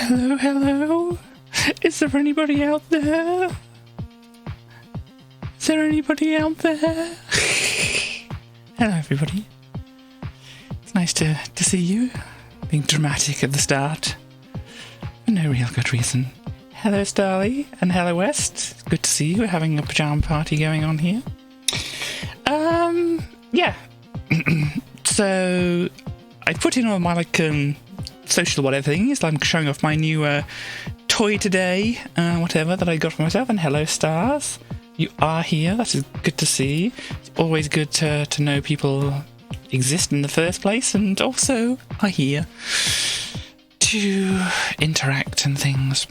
Hello, hello? Is there anybody out there? Is there anybody out there? Hello, everybody. It's nice to see you. Being dramatic at the start. For no real good reason. Hello, Starly, and hello, West. It's good to see you. We're having a pajama party going on here. Yeah. So, I put in all my, social whatever things. I'm showing off my new toy today, whatever, that I got for myself. And hello, stars. You are here. That is good to see. It's always good to know people exist in the first place and also are here to interact and things.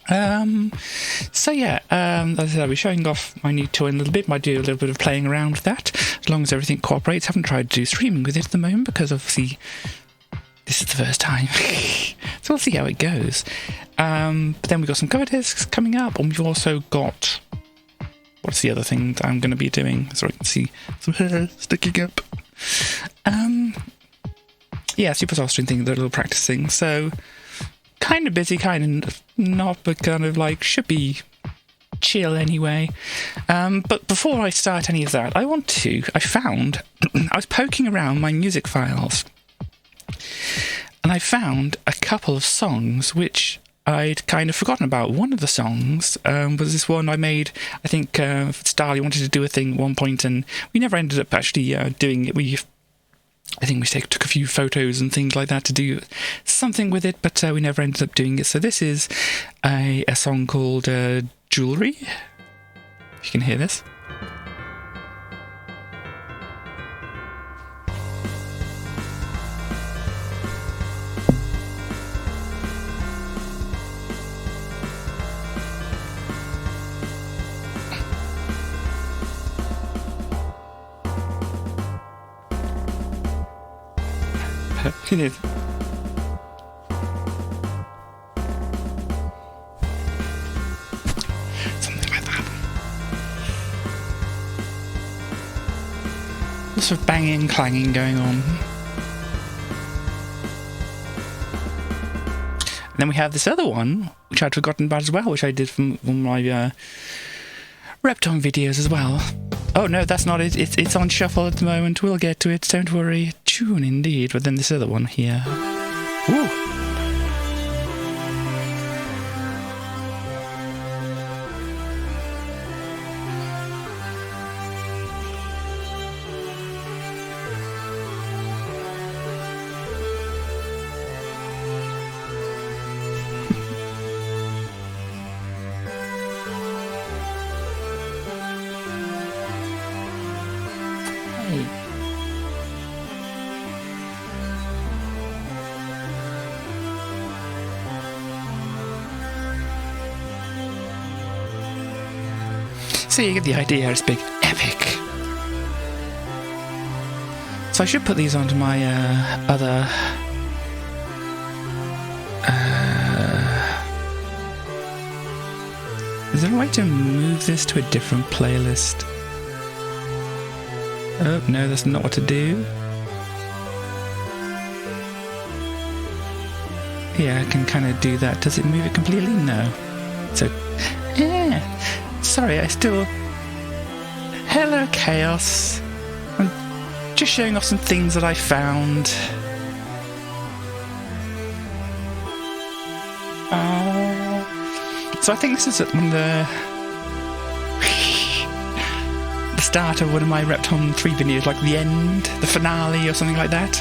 So yeah, as I said, I'll be showing off my new toy in a little bit. Might do a little bit of playing around with that, as long as everything cooperates. Haven't tried to do streaming with it at the moment because obviously this is the first time. So we'll see how it goes. But then we've got some cover discs coming up, and we've also got... What's the other thing that I'm going to be doing? So I can see some hair sticking up. Yeah, Super Solstng thing, the little practice thing. So, kind of busy, kind of not, but kind of should be chill anyway. But before I start any of that, I found, I was poking around my music files, and I found a couple of songs which I'd kind of forgotten about. One of the songs was this one I made. I think Starly wanted to do a thing at one point, and we never ended up actually doing it. I think we took a few photos and things like that to do something with it, but we never ended up doing it. So this is a song called Jewelry. If you can hear this. It is. Something like that. Lots of banging and clanging going on. And then we have this other one, which I'd forgotten about as well, which I did from my Repton videos as well. Oh no, that's not it. It's on shuffle at the moment. We'll get to it. Don't worry. Tune indeed. But then this other one here. Ooh. So you get the idea, it's big, epic. So I should put these onto my other... Is there a way to move this to a different playlist? Oh, no, that's not what to do. Yeah, I can kind of do that. Does it move it completely? No. So, yeah. Sorry, I still... Hello, Chaos. I'm just showing off some things that I found. So I think this is one of the start of one of my Repton 3 videos, like the end, the finale or something like that.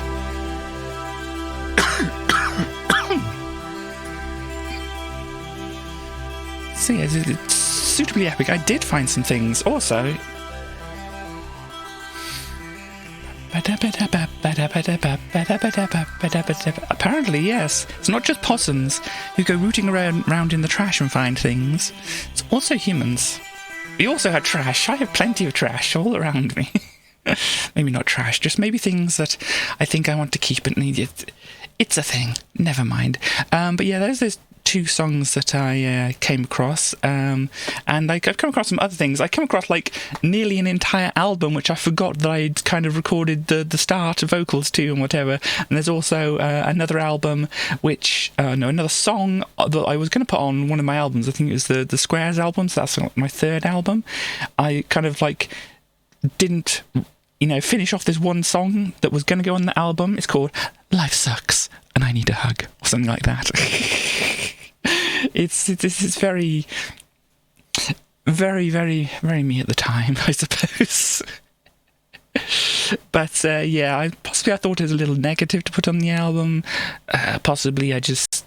So yeah, it's suitably epic. I did find some things also. Apparently, yes. It's not just possums who go rooting around in the trash and find things. It's also humans. We also have trash. I have plenty of trash all around me. Maybe not trash, just maybe things that I think I want to keep and need. It's a thing. Never mind. But yeah, there's 2 songs that I came across, and I've come across some other things. I came across like nearly an entire album which I forgot that I'd kind of recorded the start vocals to and whatever. And there's also another album another song that I was going to put on one of my albums. I think it was the Squares album, so that's my 3rd album. I kind of like didn't finish off this one song that was going to go on the album. It's called Life Sucks and I Need a Hug, or something like that. It's very, very, very, very me at the time, I suppose. But I thought it was a little negative to put on the album. Possibly I just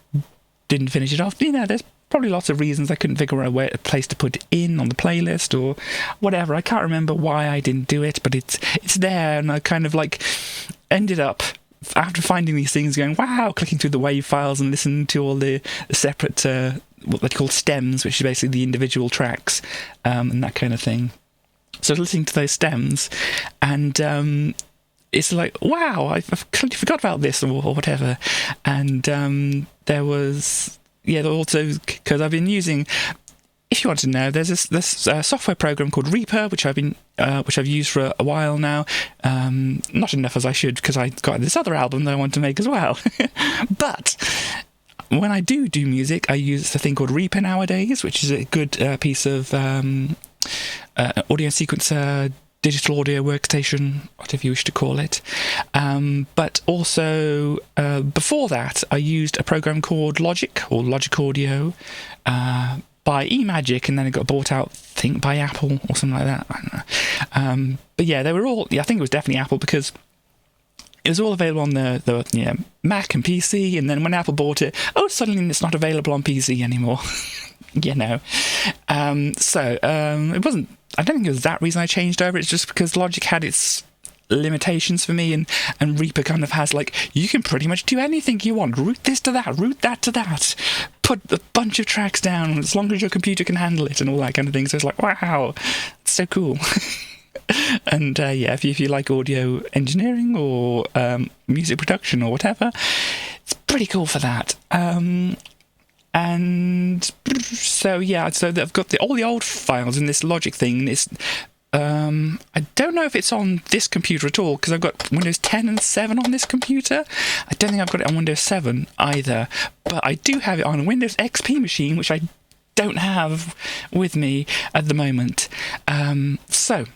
didn't finish it off. There's probably lots of reasons I couldn't figure out a place to put it in on the playlist or whatever. I can't remember why I didn't do it, but it's there, and I kind of like ended up, after finding these things, going, wow, clicking through the WAV files and listening to all the separate, what they call stems, which is basically the individual tracks, and that kind of thing. So listening to those stems, and it's like, wow, I completely forgot about this or whatever. And there was... also, because I've been using, if you want to know, there's this software program called Reaper, which I've used for a while now. Not enough as I should, because I got this other album that I want to make as well. But when I do music, I use a thing called Reaper nowadays, which is a good piece of audio sequencer, digital audio workstation, whatever you wish to call it. But also, before that, I used a program called Logic, or Logic Audio, by eMagic, and then it got bought out, I think, by Apple, or something like that. I don't know. But yeah, they were all... I think it was definitely Apple, because it was all available on the Mac and PC, and then when Apple bought it, suddenly it's not available on PC anymore. It wasn't... I don't think it was that reason I changed over. It's just because Logic had its limitations for me, and Reaper kind of has, like, you can pretty much do anything you want. Route this to that, route that to that. Put a bunch of tracks down as long as your computer can handle it and all that kind of thing. So it's like, wow, it's so cool. And if you like audio engineering or music production or whatever, it's pretty cool for that. And so I've got all the old files in this Logic thing. It's I don't know if it's on this computer at all, because I've got Windows 10 and 7 on this computer. I don't think I've got it on Windows 7 either, but I do have it on a Windows XP machine, which I don't have with me at the moment. So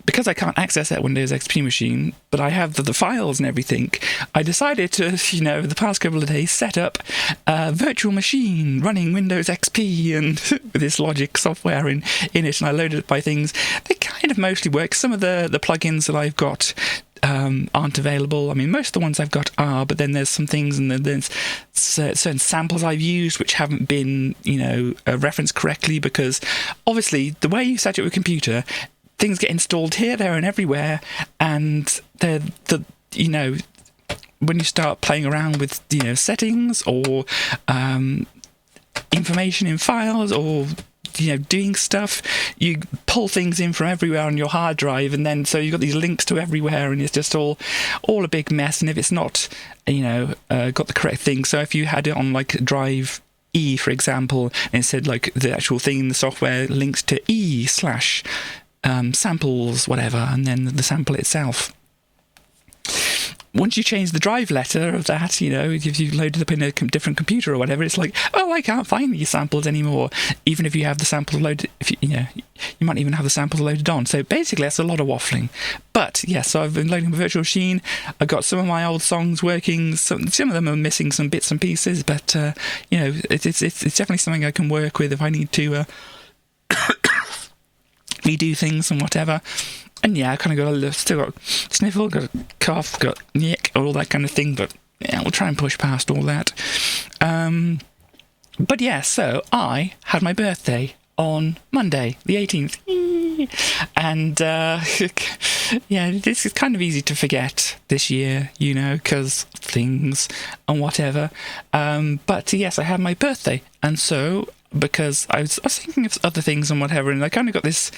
because I can't access that Windows XP machine, but I have the files and everything, I decided to, the past couple of days, set up a virtual machine running Windows XP and with this Logic software in it, and I loaded it by things. They kind of mostly work. Some of the plugins that I've got aren't available. I mean, most of the ones I've got are, but then there's some things, and then there's certain samples I've used which haven't been, referenced correctly, because obviously the way you set up a computer, things get installed here, there, and everywhere, and when you start playing around with settings or information in files or doing stuff, you pull things in from everywhere on your hard drive, and then so you've got these links to everywhere, and it's just all a big mess. And if it's not got the correct thing, so if you had it on like drive E, for example, and it said like the actual thing in the software links to E/ samples, whatever, and then the sample itself. Once you change the drive letter of that, if you load it up in a different computer or whatever, it's like, I can't find these samples anymore, even if you have the samples loaded. If you might even have the samples loaded on. So basically, that's a lot of waffling. But yeah, so I've been loading my virtual machine. I've got some of my old songs working. Some of them are missing some bits and pieces, but it's definitely something I can work with if I need to redo things and whatever. And yeah, I kind of still got sniffle, got a cough, got yick, all that kind of thing, but yeah, we'll try and push past all that. But yeah, so I had my birthday on Monday, the 18th. And yeah, this is kind of easy to forget this year, because things and whatever. But yes, I had my birthday, and so because I was thinking of other things and whatever, and I kind of got this.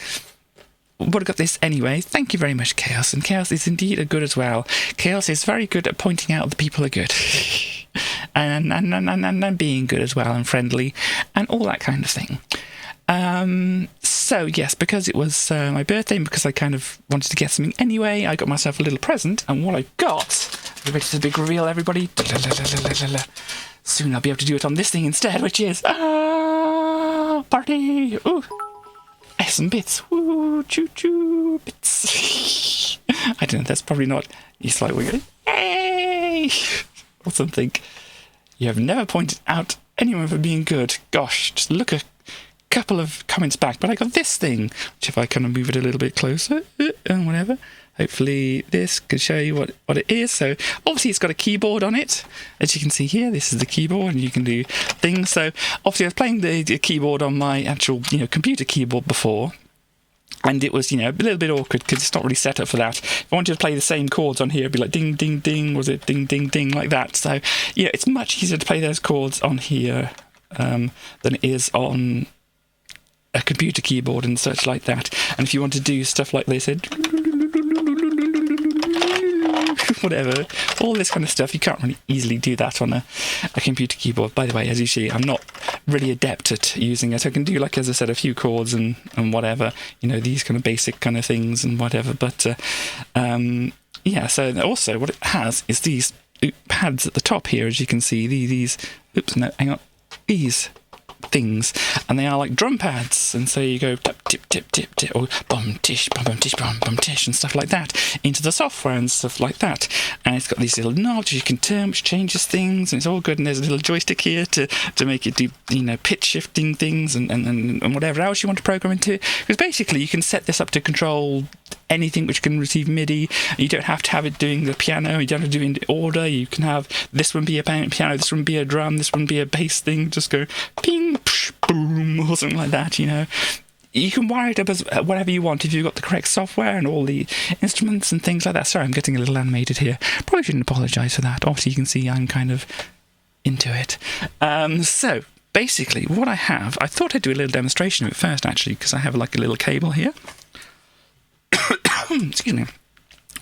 Would have got this anyway. Thank you very much, Chaos. And Chaos is indeed a good as well. Chaos is very good at pointing out the people are good. and being good as well and friendly and all that kind of thing. So yes, because it was my birthday and because I kind of wanted to get something anyway, I got myself a little present, and what I got, ready to the big reveal, everybody. Soon I'll be able to do it on this thing instead, which is party. Ooh, some bits. Ooh, choo choo bits. I don't know. That's probably not. It's like we're going, hey, or something. You have never pointed out anyone for being good. Gosh, just look a couple of comments back. But I got this thing, which if I kind of move it a little bit closer, and whatever. Hopefully this can show you what it is. So obviously it's got a keyboard on it. As you can see here, this is the keyboard and you can do things. So obviously I was playing the keyboard on my actual, computer keyboard before. And it was, a little bit awkward because it's not really set up for that. If I wanted to play the same chords on here, it'd be like ding, ding, ding, was it ding, ding, ding, like that. So, it's much easier to play those chords on here than it is on a computer keyboard and such like that. And if you want to do stuff like this, whatever, all this kind of stuff, you can't really easily do that on a computer keyboard. By the way, as you see, I'm not really adept at using it. I can do, like, as I said, a few chords and whatever, these kind of basic kind of things and whatever. But, so also what it has is these pads at the top here, as you can see, these things, and they are like drum pads, and so you go tap tip tip tip tip, or bum tish bum tish bum tish and stuff like that into the software and stuff like that. And it's got these little knobs you can turn, which changes things, and it's all good. And there's a little joystick here to make it do pitch shifting things and whatever else you want to program into it, because basically you can set this up to control anything which can receive MIDI. You don't have to have it doing the piano, you don't have to do it in order. You can have this one be a piano, this one be a drum, this one be a bass thing, just go ping, psh, boom, or something like that, You can wire it up as whatever you want if you've got the correct software and all the instruments and things like that. Sorry, I'm getting a little animated here. Probably shouldn't apologise for that. Obviously, you can see I'm kind of into it. So, basically, what I have, I thought I'd do a little demonstration of it first, actually, because I have like a little cable here. Excuse me,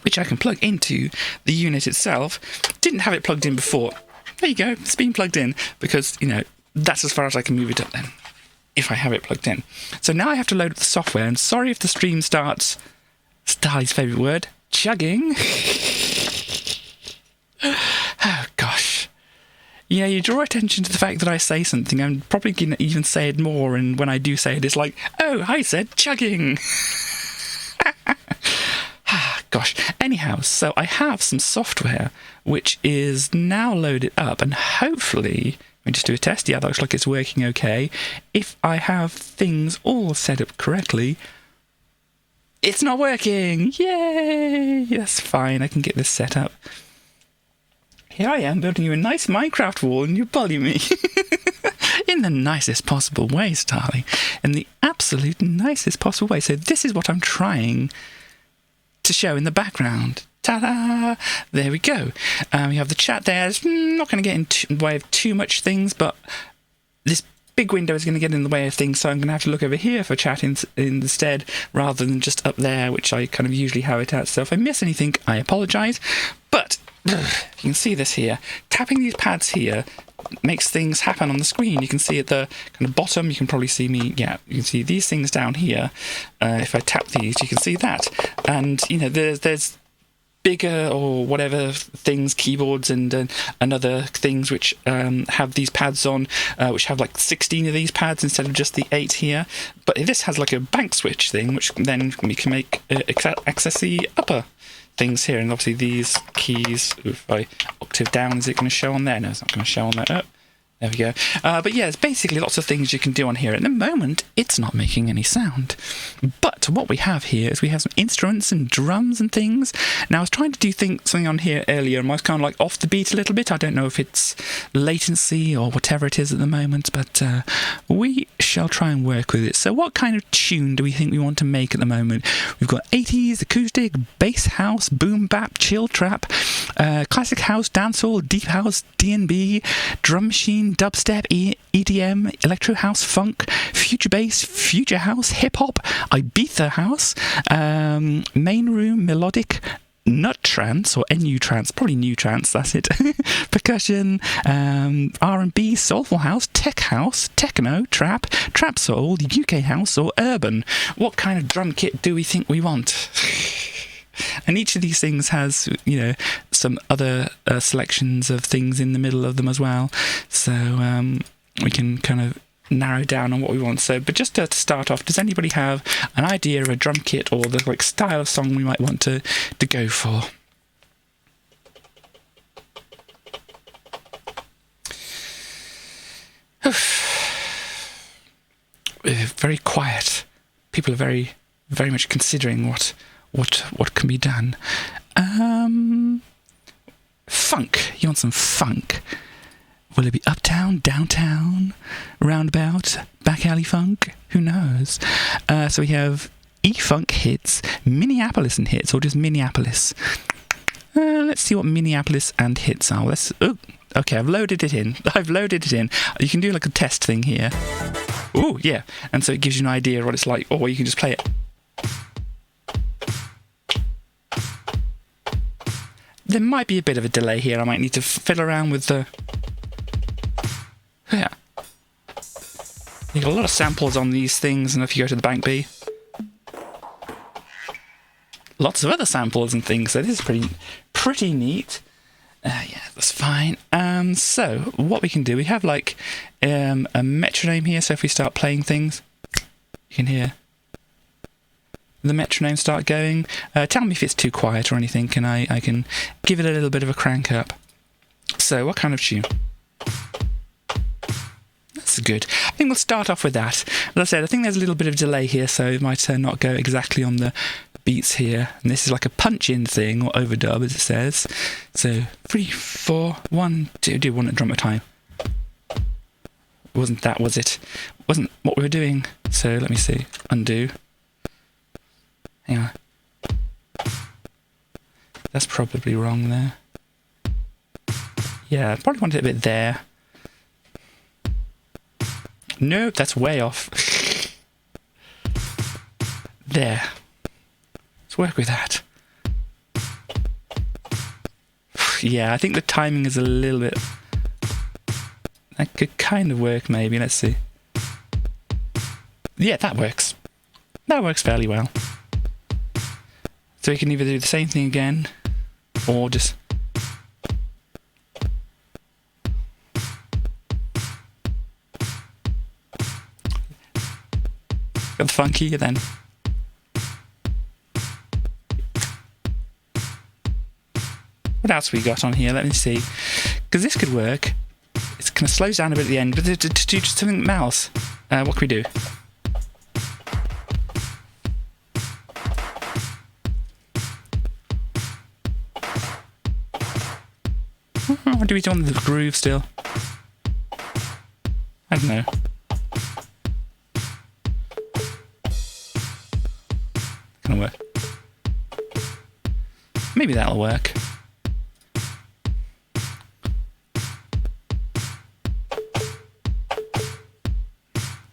which I can plug into the unit itself. Didn't have it plugged in before. There you go, it's been plugged in because, that's as far as I can move it up then, if I have it plugged in. So now I have to load up the software, and sorry if the stream starts, Starly's favourite word, chugging. Oh, gosh. You draw attention to the fact that I say something. I'm probably going to even say it more, and when I do say it, it's like, oh, I said chugging. Gosh. Anyhow, so I have some software which is now loaded up, and hopefully, let me just do a test. Yeah, that looks like it's working okay. If I have things all set up correctly, it's not working. Yay! That's fine. I can get this set up. Here I am building you a nice Minecraft wall, and you bully me. In the nicest possible way, Starly. In the absolute nicest possible way. So this is what I'm trying to show in the background. Ta-da! There we go. We have the chat there. I'm not going to get in the way of too much things, but this big window is going to get in the way of things, so I'm going to have to look over here for chat instead, rather than just up there, which I kind of usually have it at. So if I miss anything, I apologise. But you can see this here. Tapping these pads here makes things happen on the screen. You can see at the kind of bottom, you can probably see me, you can see these things down here. If I tap these, you can see that. And, there's bigger or whatever things, keyboards and other things which have these pads on, which have like 16 of these pads instead of just the 8 here. But this has like a bank switch thing, which then we can make access the upper things here. And obviously these keys, if I octave down, is it going to show on there? No, it's not going to show on there. Oh, there we go. But yeah, there's basically lots of things you can do on here. At the moment, it's not making any sound. But what we have here is we have some instruments and drums and things. Now, I was trying to do something on here earlier, and I was kind of like off the beat a little bit. I don't know if it's latency or whatever it is at the moment, but we shall try and work with it. So what kind of tune do we think we want to make at the moment? We've got 80s, acoustic, bass house, boom bap, chill trap, classic house, dancehall, deep house, D&B, drum machine, dubstep, EDM, electro house, funk, future bass, future house, hip hop, Ibiza house, main room, melodic, nut trance or NU trance, probably new trance, that's it. Percussion, R&B, soulful house, tech house, techno, trap soul, UK house, or urban. What kind of drum kit do we think we want? And each of these things has, some other selections of things in the middle of them as well. So we can kind of narrow down on what we want. So, but just to start off, does anybody have an idea of a drum kit or the style of song we might want to go for? Very quiet. People are very, very much considering what can be done. Funk. You want some funk? Will it be uptown, downtown, roundabout, back alley funk? Who knows? So we have E-Funk hits, Minneapolis and hits, or just Minneapolis. Let's see what Minneapolis and hits are. Okay, I've loaded it in. You can do like a test thing here. Ooh, yeah. And so it gives you an idea of what it's like, or you can just play it. There might be a bit of a delay here. I might need to fiddle around with the... Yeah. You got a lot of samples on these things, and if you go to the Bank B, lots of other samples and things, so this is pretty neat. Yeah, that's fine. So, what we can do, we have a metronome here, so if we start playing things, you can hear the metronome start going. Tell me if it's too quiet or anything, and I can give it a little bit of a crank up. So, what kind of tune? That's good. I think we'll start off with that. As I said, I think there's a little bit of delay here, so it might not go exactly on the beats here. And this is like a punch-in thing, or overdub, as it says. So, 3, 4, 1, 2, do one at drum at a time. Wasn't that, was it? Wasn't what we were doing. So, let me see. Undo. Hang on. That's probably wrong there. Yeah, I probably wanted it a bit there. Nope, that's way off. There. Let's work with that. Yeah, I think the timing is a little bit... That could kind of work, maybe. Let's see. Yeah, that works. That works fairly well. So we can either do the same thing again, or just... Got the funky then. What else we got on here? Let me see. Because this could work. It kind of slows down a bit at the end, but to do just something else. What can we do? What do we do on the groove still? I don't know. Gonna work. Maybe that'll work.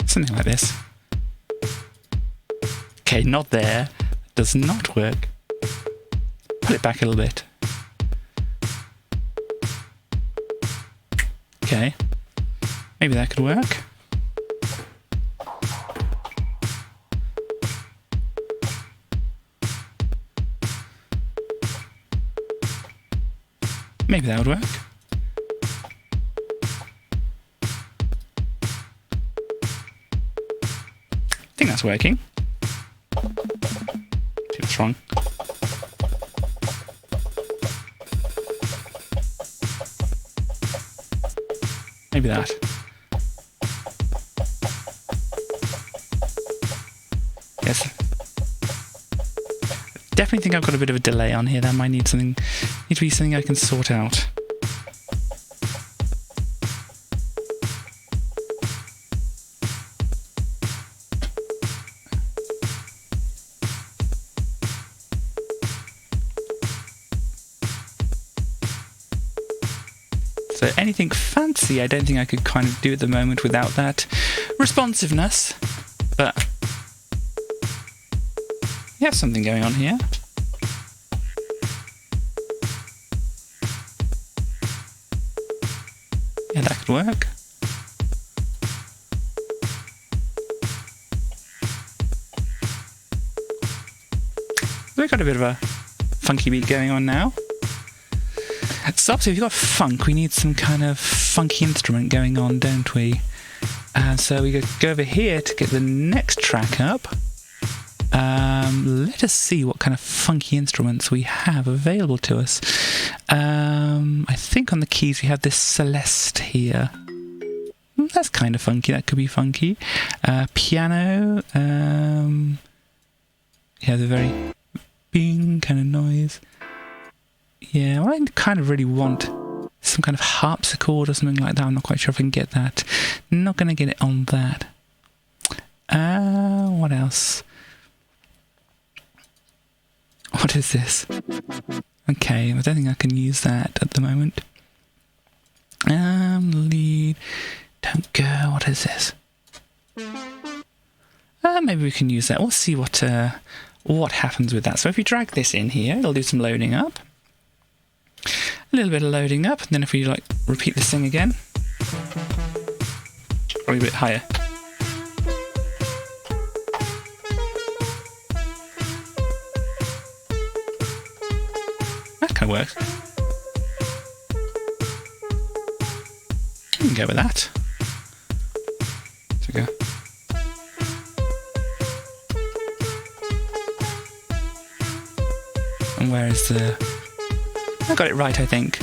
Something like this. Okay, not there. Does not work. Put it back a little bit. Okay. Maybe that could work. Maybe that would work. I think that's working. See what's wrong. Maybe that. Yes. Definitely think I've got a bit of a delay on here. That might need to be something I can sort out. So anything fancy, I don't think I could kind of do at the moment without that responsiveness. But you have something going on here. Yeah, that could work. We've got a bit of a funky beat going on now. So obviously if you've got funk, we need some kind of funky instrument going on, don't we? So we go over here to get the next track up. Let us see what kind of funky instruments we have available to us. I think on the keys we have this Celeste here. That's kind of funky, that could be funky. Piano, yeah, the very bing kind of noise. Yeah, well, I kind of really want some kind of harpsichord or something like that. I'm not quite sure if I can get that. Not going to get it on that. What else? What is this? Okay, I don't think I can use that at the moment. Lead. Don't go. What is this? Maybe we can use that. We'll see what happens with that. So if we drag this in here, it'll do some loading up. A little bit of loading up, and then if we like repeat this thing again, probably a bit higher. That kind of works. We can go with that. There we go. And where is the... I got it right, I think.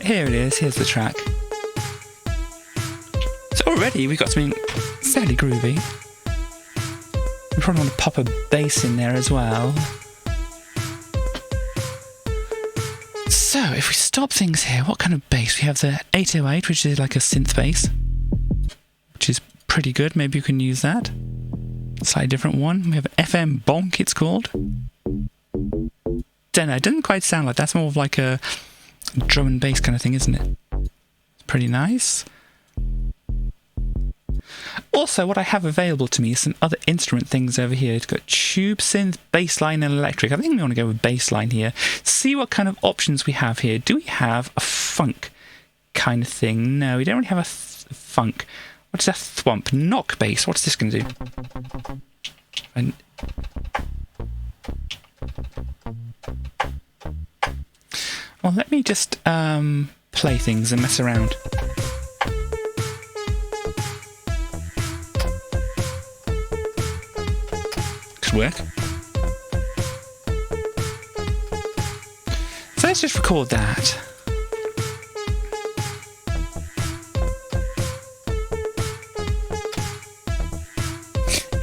Here it is, here's the track. So already we've got something fairly groovy. We probably want to pop a bass in there as well. So if we stop things here, what kind of bass? We have the 808, which is like a synth bass, which is pretty good. Maybe you can use that. Slightly different one. We have an FM bonk, it's called. Don't know, it doesn't quite sound like that. That's more of like a drum and bass kind of thing, isn't it? It's pretty nice. Also, what I have available to me is some other instrument things over here. It's got tube, synth, bassline, and electric. I think we want to go with bassline here. See what kind of options we have here. Do we have a funk kind of thing? No, we don't really have a funk. What's that thwomp? Knock bass. What's this going to do? And well, let me just play things and mess around. Could work. So let's just record that.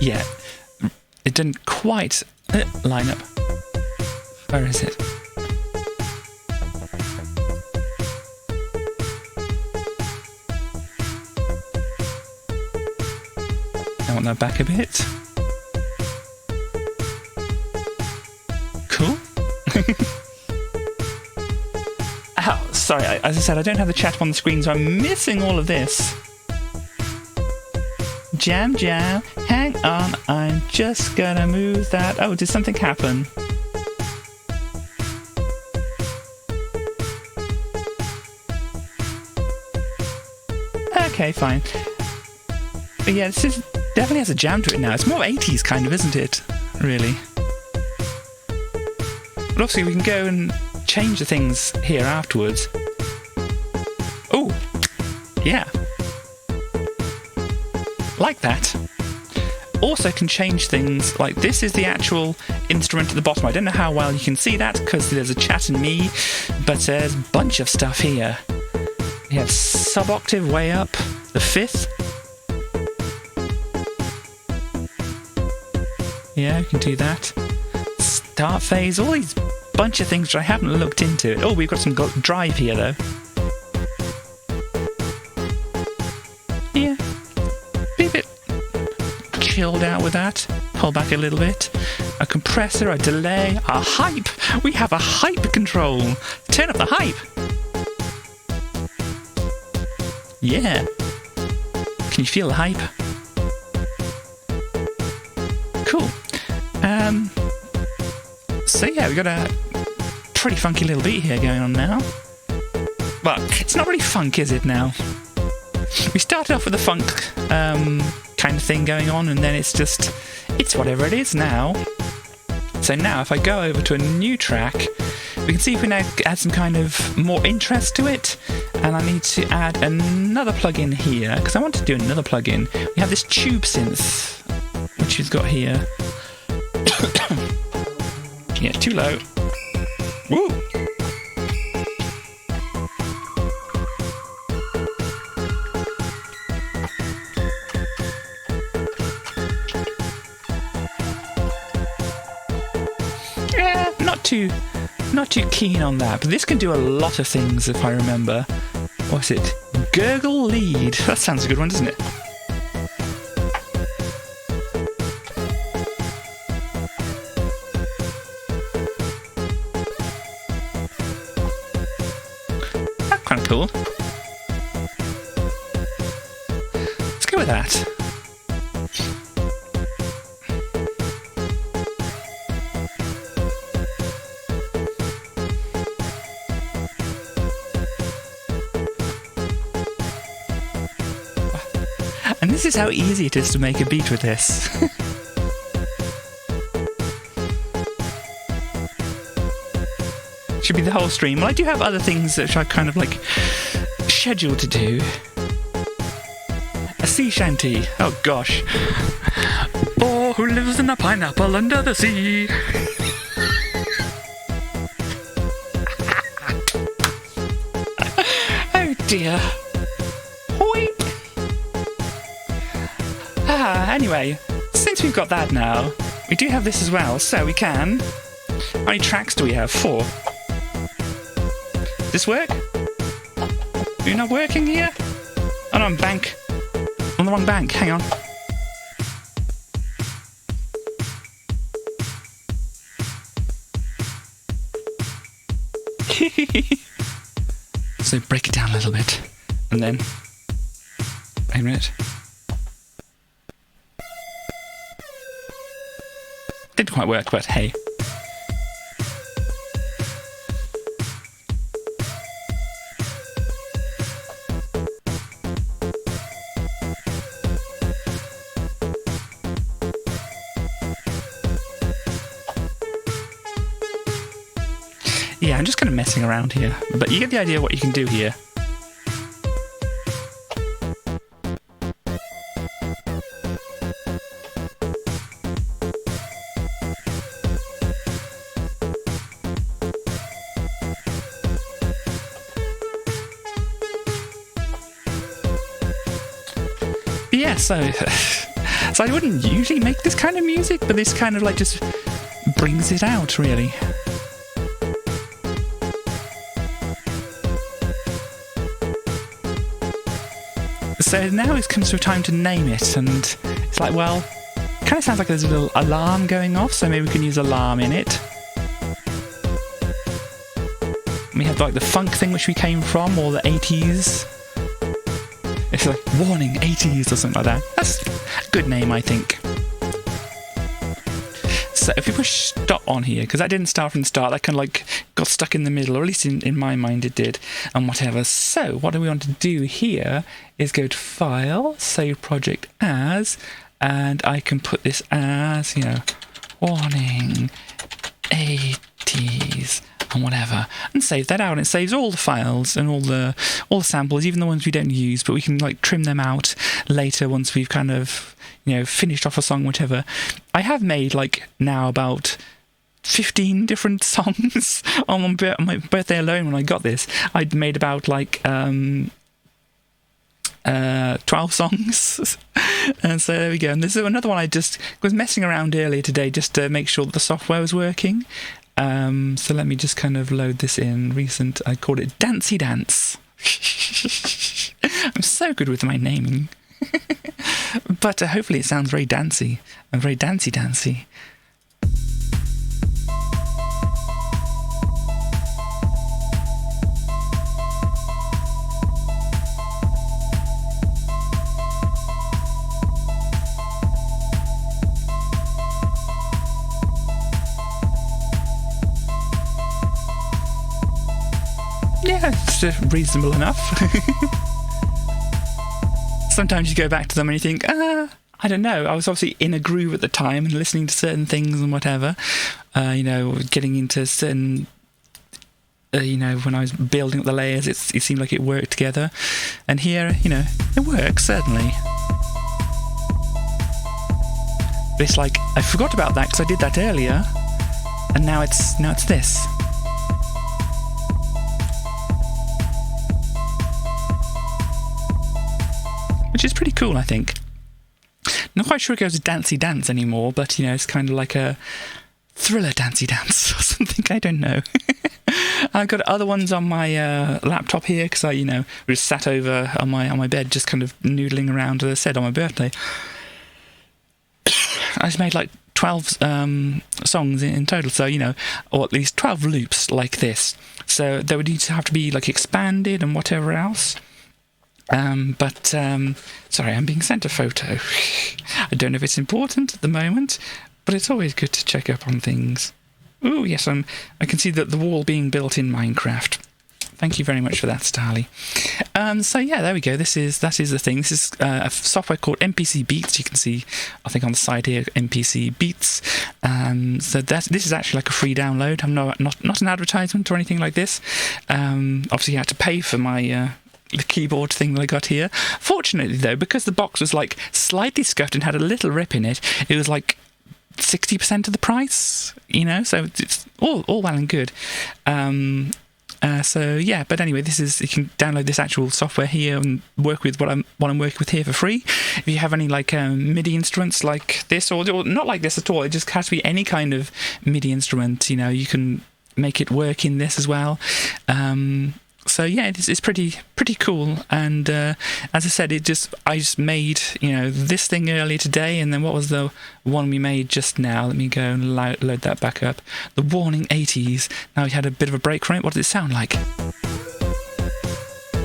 Yeah, it didn't quite line up. Where is it? I want that back a bit. Cool. Oh, sorry, as I said, I don't have the chat on the screen, so I'm missing all of this. Jam, jam, hang on, I'm just gonna move that. Oh, did something happen? Okay, fine. But yeah, this is definitely has a jam to it now. It's more 80s kind of, isn't it? Really. But obviously we can go and change the things here afterwards. Oh, yeah. Like that. Also can change things, like this is the actual instrument at the bottom. I don't know how well you can see that because there's a chat and me, but there's a bunch of stuff here. We have sub-octave way up, the fifth. Yeah, we can do that. Start phase, all these bunch of things that I haven't looked into. Oh, we've got some drive here though. Yeah, be a bit chilled out with that. Pull back a little bit. A compressor, a delay, a hype. We have a hype control. Turn up the hype. Yeah. Can you feel the hype? Cool. So yeah, we've got a pretty funky little beat here going on now. Well, it's not really funk, is it now? We started off with the funk kind of thing going on, and then it's whatever it is now. So now if I go over to a new track, we can see if we now add some kind of more interest to it. And I need to add another plugin here, because I want to do another plugin. We have this tube synth, which we've got here. Yeah, too low. Woo! Yeah, not too keen on that, but this can do a lot of things if I remember. What's it? Gurgle lead. That sounds a good one, doesn't it? That's kind of cool. Let's go with that. And this is how easy it is to make a beat with this. Should be the whole stream. Well, I do have other things that I kind of like scheduled to do. A sea shanty. Oh gosh. Oh, who lives in a pineapple under the sea? Oh dear. Anyway, since we've got that now, we do have this as well, so we can... How many tracks do we have? 4. Does this work? Are you not working here? Oh no, I'm bank. On the wrong bank, hang on. So break it down a little bit, and then... Wait a minute. Didn't quite work, but hey. Yeah, I'm just kind of messing around here, but you get the idea what you can do here. Yeah, so I wouldn't usually make this kind of music, but this kind of like just brings it out, really. So now it comes to a time to name it, and it's like, well, it kind of sounds like there's a little alarm going off, so maybe we can use alarm in it. We have like the funk thing which we came from, or the 80s. It's like, warning, 80s or something like that. That's a good name, I think. So if we push stop on here, because that didn't start from the start, that kind of like got stuck in the middle, or at least in my mind it did, and whatever. So what do we want to do here is go to File, Save Project As, and I can put this as, you know, warning, 80s, and whatever, and save that out. And it saves all the files and all the samples, even the ones we don't use, but we can like trim them out later once we've kind of, you know, finished off a song, whatever. I have made like now about 15 different songs on my birthday alone. When I got this, I'd made about like 12 songs. And so there we go. And this is another one I just was messing around earlier today just to make sure that the software was working. So let me just kind of load this in. Recent, I called it Dancey Dance. I'm so good with my naming. But hopefully it sounds very dancey and very dancey. yeah, it's reasonable enough. Sometimes you go back to them and you think, I don't know, I was obviously in a groove at the time and listening to certain things and whatever, getting into certain, when I was building up the layers, it seemed like it worked together. And here, it works, certainly. But it's like, I forgot about that because I did that earlier, and now it's this. Which is pretty cool, I think. Not quite sure it goes to Dancey Dance anymore, but, it's kind of like a thriller Dancey Dance or something, I don't know. I've got other ones on my laptop here, because I, just sat over on my bed, just kind of noodling around, as I said, on my birthday. I just made like 12 songs in total, so, or at least 12 loops like this. So they would need to have to be like expanded and whatever else. Sorry, I'm being sent a photo. I don't know if it's important at the moment, but it's always good to check up on things. Oh, yes, I can see that the wall being built in Minecraft. Thank you very much for that, Starly. So yeah, there we go. That is the thing. This is a software called MPC Beats. You can see, I think on the side here, MPC Beats. So this is actually like a free download. I'm not an advertisement or anything like this. Obviously, you had to pay for my the keyboard thing that I got here. Fortunately, though, because the box was like slightly scuffed and had a little rip in it, it was like 60% of the price. So it's all well and good. So yeah, but anyway, you can download this actual software here and work with what I'm working with here for free. If you have any like MIDI instruments like this, or not like this at all, it just has to be any kind of MIDI instrument. You can make it work in this as well. So yeah, it's pretty cool. And as I said, I just made this thing earlier today, and then what was the one we made just now? Let me go and load that back up. The Warning 80s. Now we had a bit of a break from it. What does it sound like?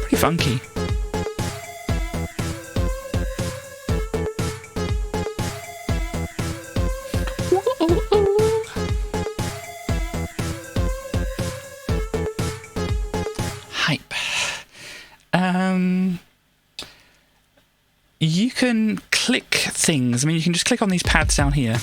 Pretty funky. Hype. You can click things. I mean, you can just click on these pads down here.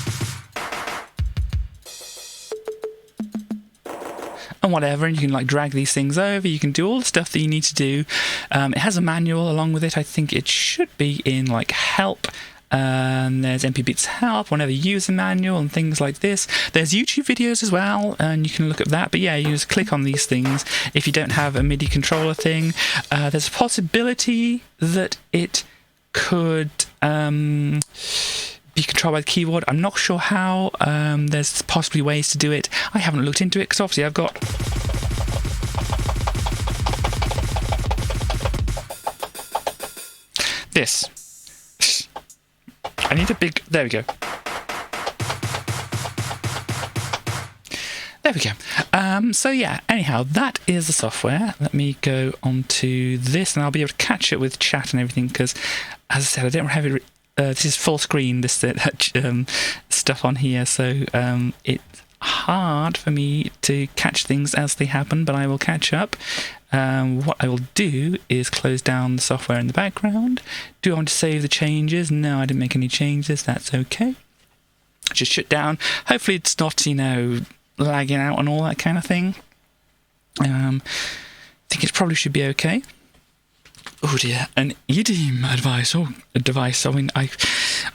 And whatever, and you can like drag these things over. You can do all the stuff that you need to do. It has a manual along with it. I think it should be in like help. There's MP Beats help, whenever you use a manual and things like this. There's YouTube videos as well, and you can look at that. But yeah, you just click on these things if you don't have a MIDI controller thing. There's a possibility that it could be controlled by the keyboard. I'm not sure how. There's possibly ways to do it. I haven't looked into it because obviously I've got this. I need a big... There we go. There we go. So yeah, anyhow, that is the software. Let me go on to this, and I'll be able to catch it with chat and everything, because, as I said, I don't have it... this is full screen, this stuff on here, so it's hard for me to catch things as they happen, but I will catch up. What I will do is close down the software in the background. Do I want to save the changes? No, I didn't make any changes. That's okay. Just shut down. Hopefully it's not, lagging out and all that kind of thing. I think it probably should be okay. Oh dear, an idiom advice. Oh, a device. I mean, I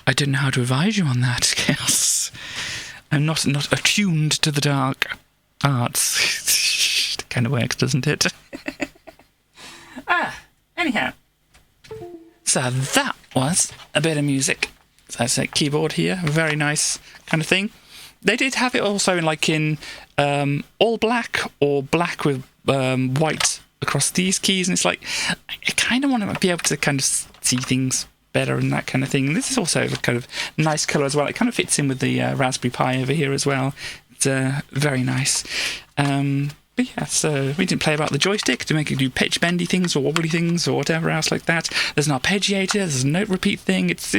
don't know how to advise you on that, Chaos. I'm not attuned to the dark arts. It kind of works, doesn't it? Anyhow. So that was a bit of music. So that's a keyboard here. Very nice kind of thing. They did have it also in all black or black with white across these keys, and it's like I kind of want to be able to kind of see things better and that kind of thing. And this is also a kind of nice colour as well. It kind of fits in with the Raspberry Pi over here as well. It's very nice. But yeah, so we didn't play about the joystick to make it do pitch bendy things or wobbly things or whatever else like that. There's an arpeggiator, there's a note repeat thing. It's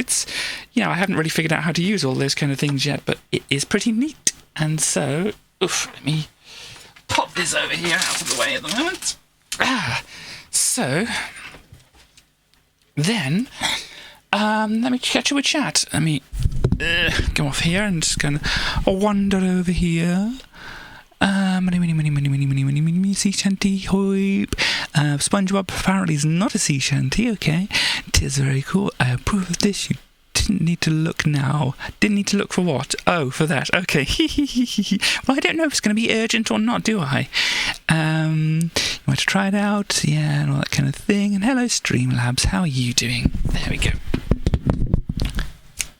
I haven't really figured out how to use all those kind of things yet, but it is pretty neat. And so, let me pop this over here out of the way at the moment. So then, let me catch up with chat. Let me go off here and just kind of wander over here. Sea shanty, hoip. SpongeBob apparently is not a sea shanty, okay. It is very cool. I approve of this. You didn't need to look now. Didn't need to look for what? Oh, for that. Okay. Well, I don't know if it's going to be urgent or not, do I? You want to try it out? Yeah, and all that kind of thing. And hello, Streamlabs. How are you doing? There we go.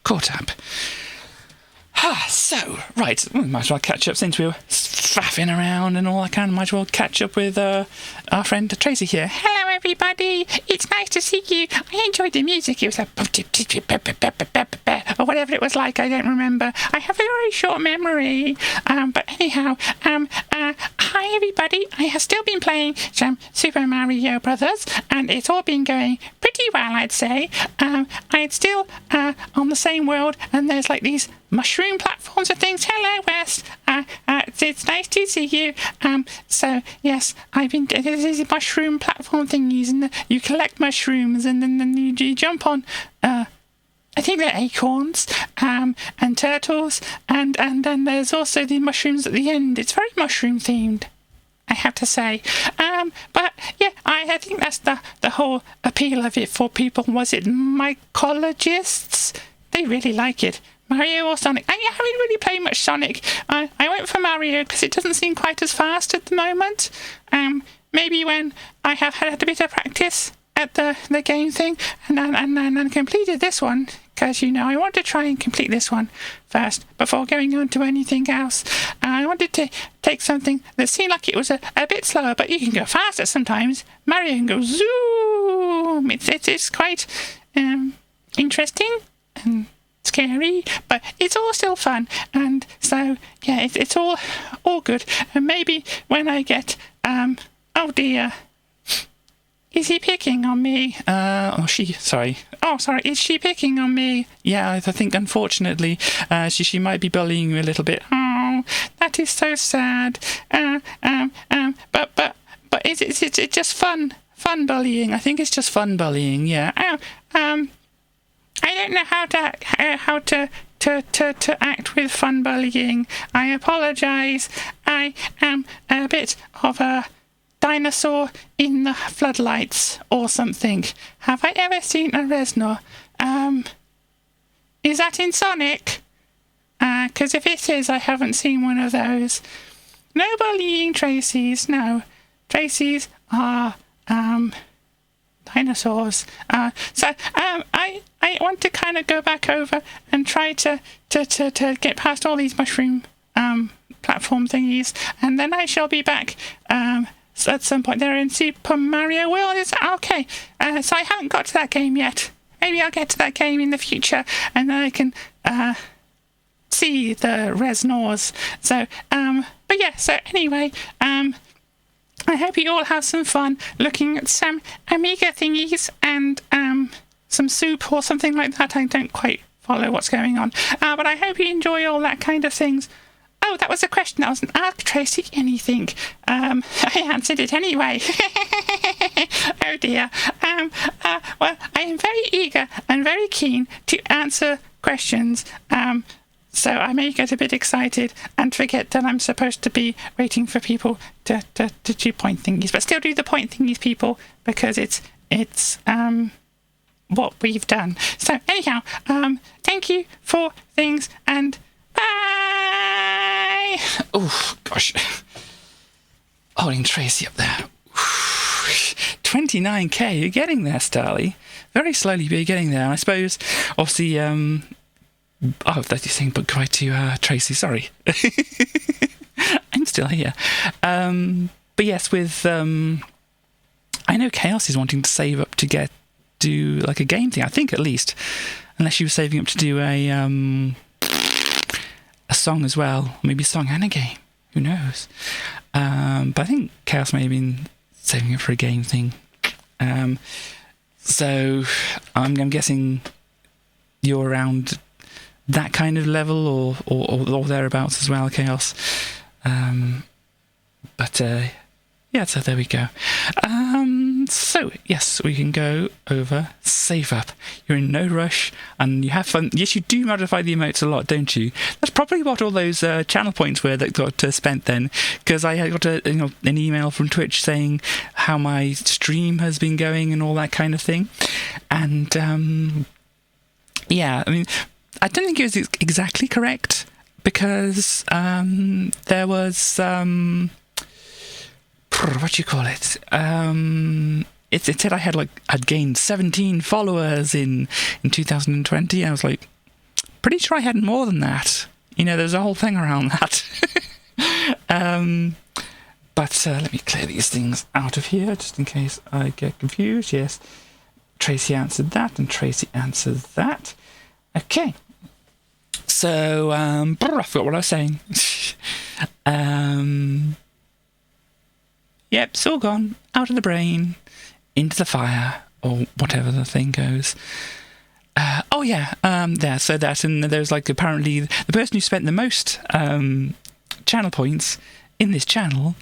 Caught up. So, right, we might as well catch up since we were faffing around and all that kind of. Might as well catch up with our friend Tracy here. Hello, everybody. It's nice to see you. I enjoyed the music. It was like, or whatever it was like. I don't remember. I have a very short memory. But anyhow, hi, everybody. I have still been playing some Super Mario Brothers, and it's all been going pretty well, I'd say. I'm still on the same world, and there's like these mushroom platforms and things. Hello, West. It's nice to see you. So yes, I've been. There's mushroom platform thingies, and you collect mushrooms, and then you jump on. I think they're acorns, and turtles, and then there's also the mushrooms at the end. It's very mushroom themed, I have to say. But yeah, I think that's the whole appeal of it for people. Was it mycologists? They really like it. Mario or Sonic? I haven't really played much Sonic. I went for Mario because it doesn't seem quite as fast at the moment. Maybe when I have had a bit of practice at the game thing and completed this one, because I want to try and complete this one first before going on to anything else. I wanted to take something that seemed like it was a bit slower, but you can go faster sometimes. Mario can go zoom. It's quite interesting and scary, but it's all still fun, and so yeah, it's all good. And maybe when I get oh dear, is he picking on me? Or she? Sorry. Oh, sorry. Is she picking on me? Yeah, I think unfortunately, she might be bullying me a little bit. Oh, that is so sad. But it's just fun bullying. I think it's just fun bullying. Yeah. I don't know how to act with fun bullying. I apologise. I am a bit of a dinosaur in the floodlights or something. Have I ever seen a Reznor? Is that in Sonic? Because if it is, I haven't seen one of those. No bullying Tracy's. No, Tracy's are dinosaurs. So I want to kind of go back over and try to get past all these mushroom platform thingies, and then I shall be back at some point there in Super Mario World. Is that okay? So I haven't got to that game yet. Maybe I'll get to that game in the future, and then I can see the Reznors. So but yeah. So anyway, I hope you all have some fun looking at some Amiga thingies and some soup or something like that. I don't quite follow what's going on. But I hope you enjoy all that kind of things. Oh, that was a question. That wasn't Ask Tracy anything. I answered it anyway. Oh dear. Well, I am very eager and very keen to answer questions. So I may get a bit excited and forget that I'm supposed to be waiting for people to do point thingies, but still do the point thingies, people, because it's what we've done. So anyhow, thank you for things, and bye. Oh gosh, holding Tracy up there. 29k, you're getting there, Starly. Very slowly, but you're getting there. I suppose, obviously, oh, that's your thing, but goodbye to Tracy, sorry. I'm still here. But yes, with I know Chaos is wanting to save up to do like a game thing, I think, at least. Unless she was saving up to do a song as well. Maybe a song and a game. Who knows? But I think Chaos may have been saving it for a game thing. So I'm guessing you're around that kind of level or thereabouts as well, Chaos. But Yeah, so there we go. So, yes, we can go over save up. You're in no rush and you have fun. Yes, you do modify the emotes a lot, don't you? That's probably what all those channel points were that got spent then, because I got an email from Twitch saying how my stream has been going and all that kind of thing. And, yeah, I mean, I don't think it was exactly correct because there was... what do you call it? It said I'd gained 17 followers in 2020. I was like, pretty sure I had more than that. You know, there's a whole thing around that. But let me clear these things out of here just in case I get confused. Yes, Tracy answered that and Tracy answered that. Okay. So, I forgot what I was saying. Yep, it's all gone. Out of the brain, into the fire, or whatever the thing goes. There. So that, and there's apparently the person who spent the most channel points in this channel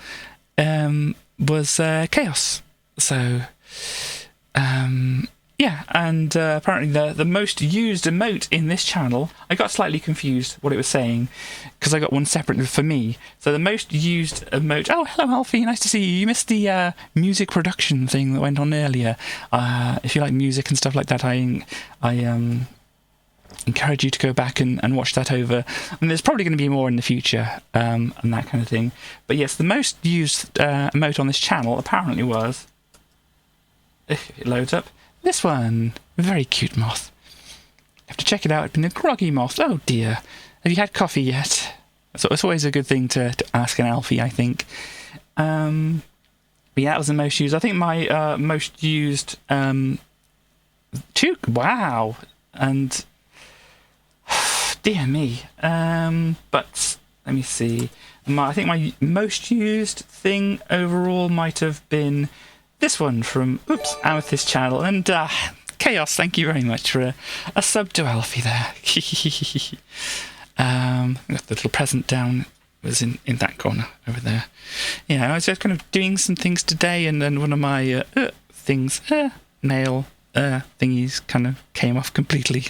was Chaos. So, yeah, and apparently the most used emote in this channel, I got slightly confused what it was saying, because I got one separate for me. So the most used emote... Oh, hello, Alfie, nice to see you. You missed the music production thing that went on earlier. If you like music and stuff like that, I encourage you to go back and watch that over. And there's probably going to be more in the future, and that kind of thing. But yes, the most used emote on this channel apparently was... If it loads up... This one, very cute moth. You have to check it out. It's been a groggy moth. Oh dear. Have you had coffee yet? So it's always a good thing to ask an Alfie, I think. But yeah, that was the most used. I think my most used wow. And dear me. But let me see. I think my most used thing overall might have been this one from Amethyst Channel, and Chaos, thank you very much for a sub to Alfie there. Got the little present down, was in that corner over there. Yeah, I was just kind of doing some things today, and then one of my things, nail thingies kind of came off completely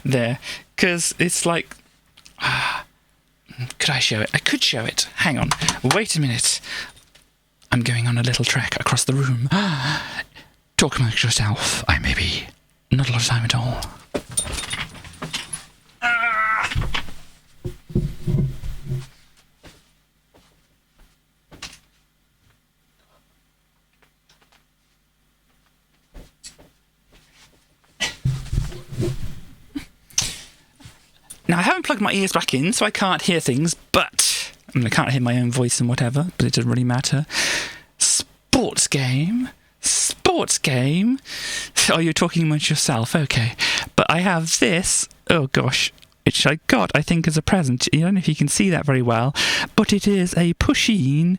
there. Because it's like... could I show it? I could show it. Hang on. Wait a minute. I'm going on a little trek across the room. Talk amongst yourself. I may be. Not a lot of time at all. Now, I haven't plugged my ears back in, so I can't hear things, but... I can't hear my own voice and whatever, but it doesn't really matter. Sports game? Oh, you're talking amongst yourself, okay. But I have this, oh gosh, which I got, I think, as a present. I don't know if you can see that very well, but it is a Pusheen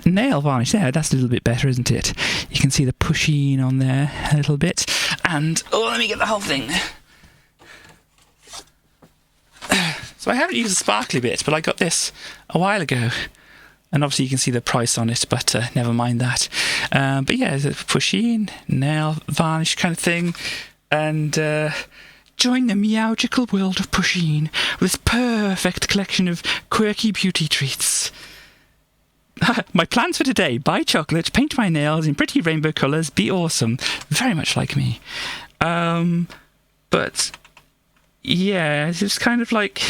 nail varnish. There, that's a little bit better, isn't it? You can see the Pusheen on there a little bit. And, let me get the whole thing. So I haven't used the sparkly bit, but I got this a while ago. And obviously you can see the price on it, but never mind that. But yeah, it's a Pusheen nail varnish kind of thing. And join the meowgical world of Pusheen with this perfect collection of quirky beauty treats. My plans for today: buy chocolate, paint my nails in pretty rainbow colours, be awesome. Very much like me. But yeah, it's just kind of like...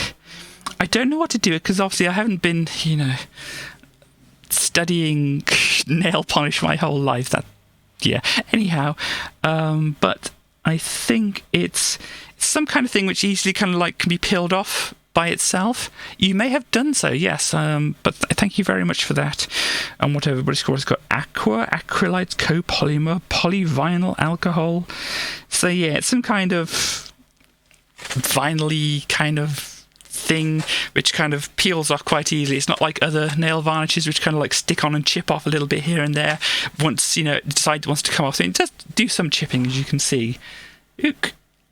I don't know what to do because obviously I haven't been, studying nail polish my whole life. Anyhow, but I think it's some kind of thing which easily kind of can be peeled off by itself. You may have done so, yes, but thank you very much for that. And whatever, but it's got aqua, acrylites, copolymer, polyvinyl alcohol. So yeah, it's some kind of vinyl-y kind of thing which kind of peels off quite easily. It's not like other nail varnishes which kind of stick on and chip off a little bit here and there once it wants to come off. So it does do some chipping, as you can see,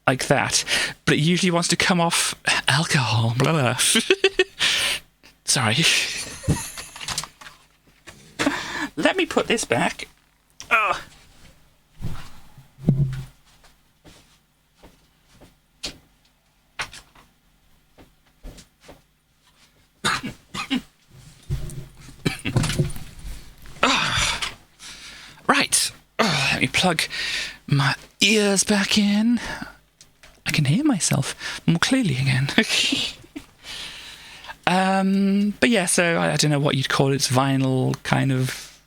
like that, but it usually wants to come off alcohol. Blah, blah. Sorry. let me put this back. Oh. Right. Oh, let me plug my ears back in. I can hear myself more clearly again. But yeah, so I don't know what you'd call it. It's vinyl kind of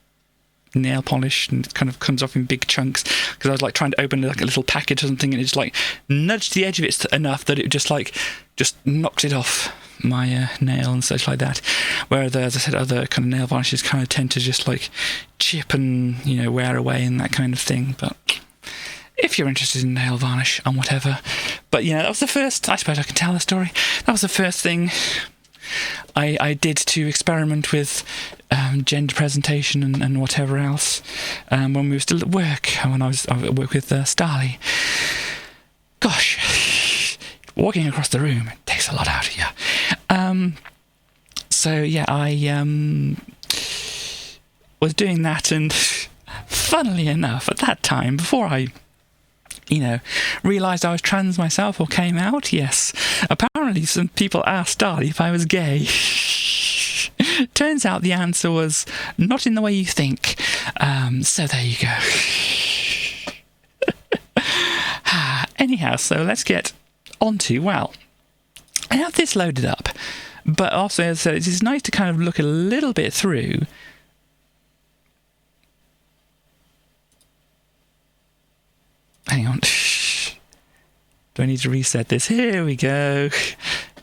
nail polish, and it kind of comes off in big chunks, because I was like trying to open like a little package or something, and it just like nudged the edge of it enough that it just knocked it off my nail and such like that. Whereas, as I said, other kind of nail varnishes kind of tend to just like chip and, you know, wear away and that kind of thing. But if you're interested in nail varnish and whatever. But yeah, that was the first, I suppose I can tell the story. That was the first thing I did to experiment with gender presentation and whatever else when we were still at work, when I was at work with Starley. Gosh, walking across the room takes a lot out of you. So yeah, I was doing that, and funnily enough, at that time, before I realised I was trans myself or came out, yes, apparently some people asked Starley if I was gay. Turns out the answer was not in the way you think. So there you go. Anyhow, so let's get on to, well, I have this loaded up, but also, as I said, it's nice to kind of look a little bit through. Hang on. Do I need to reset this? Here we go.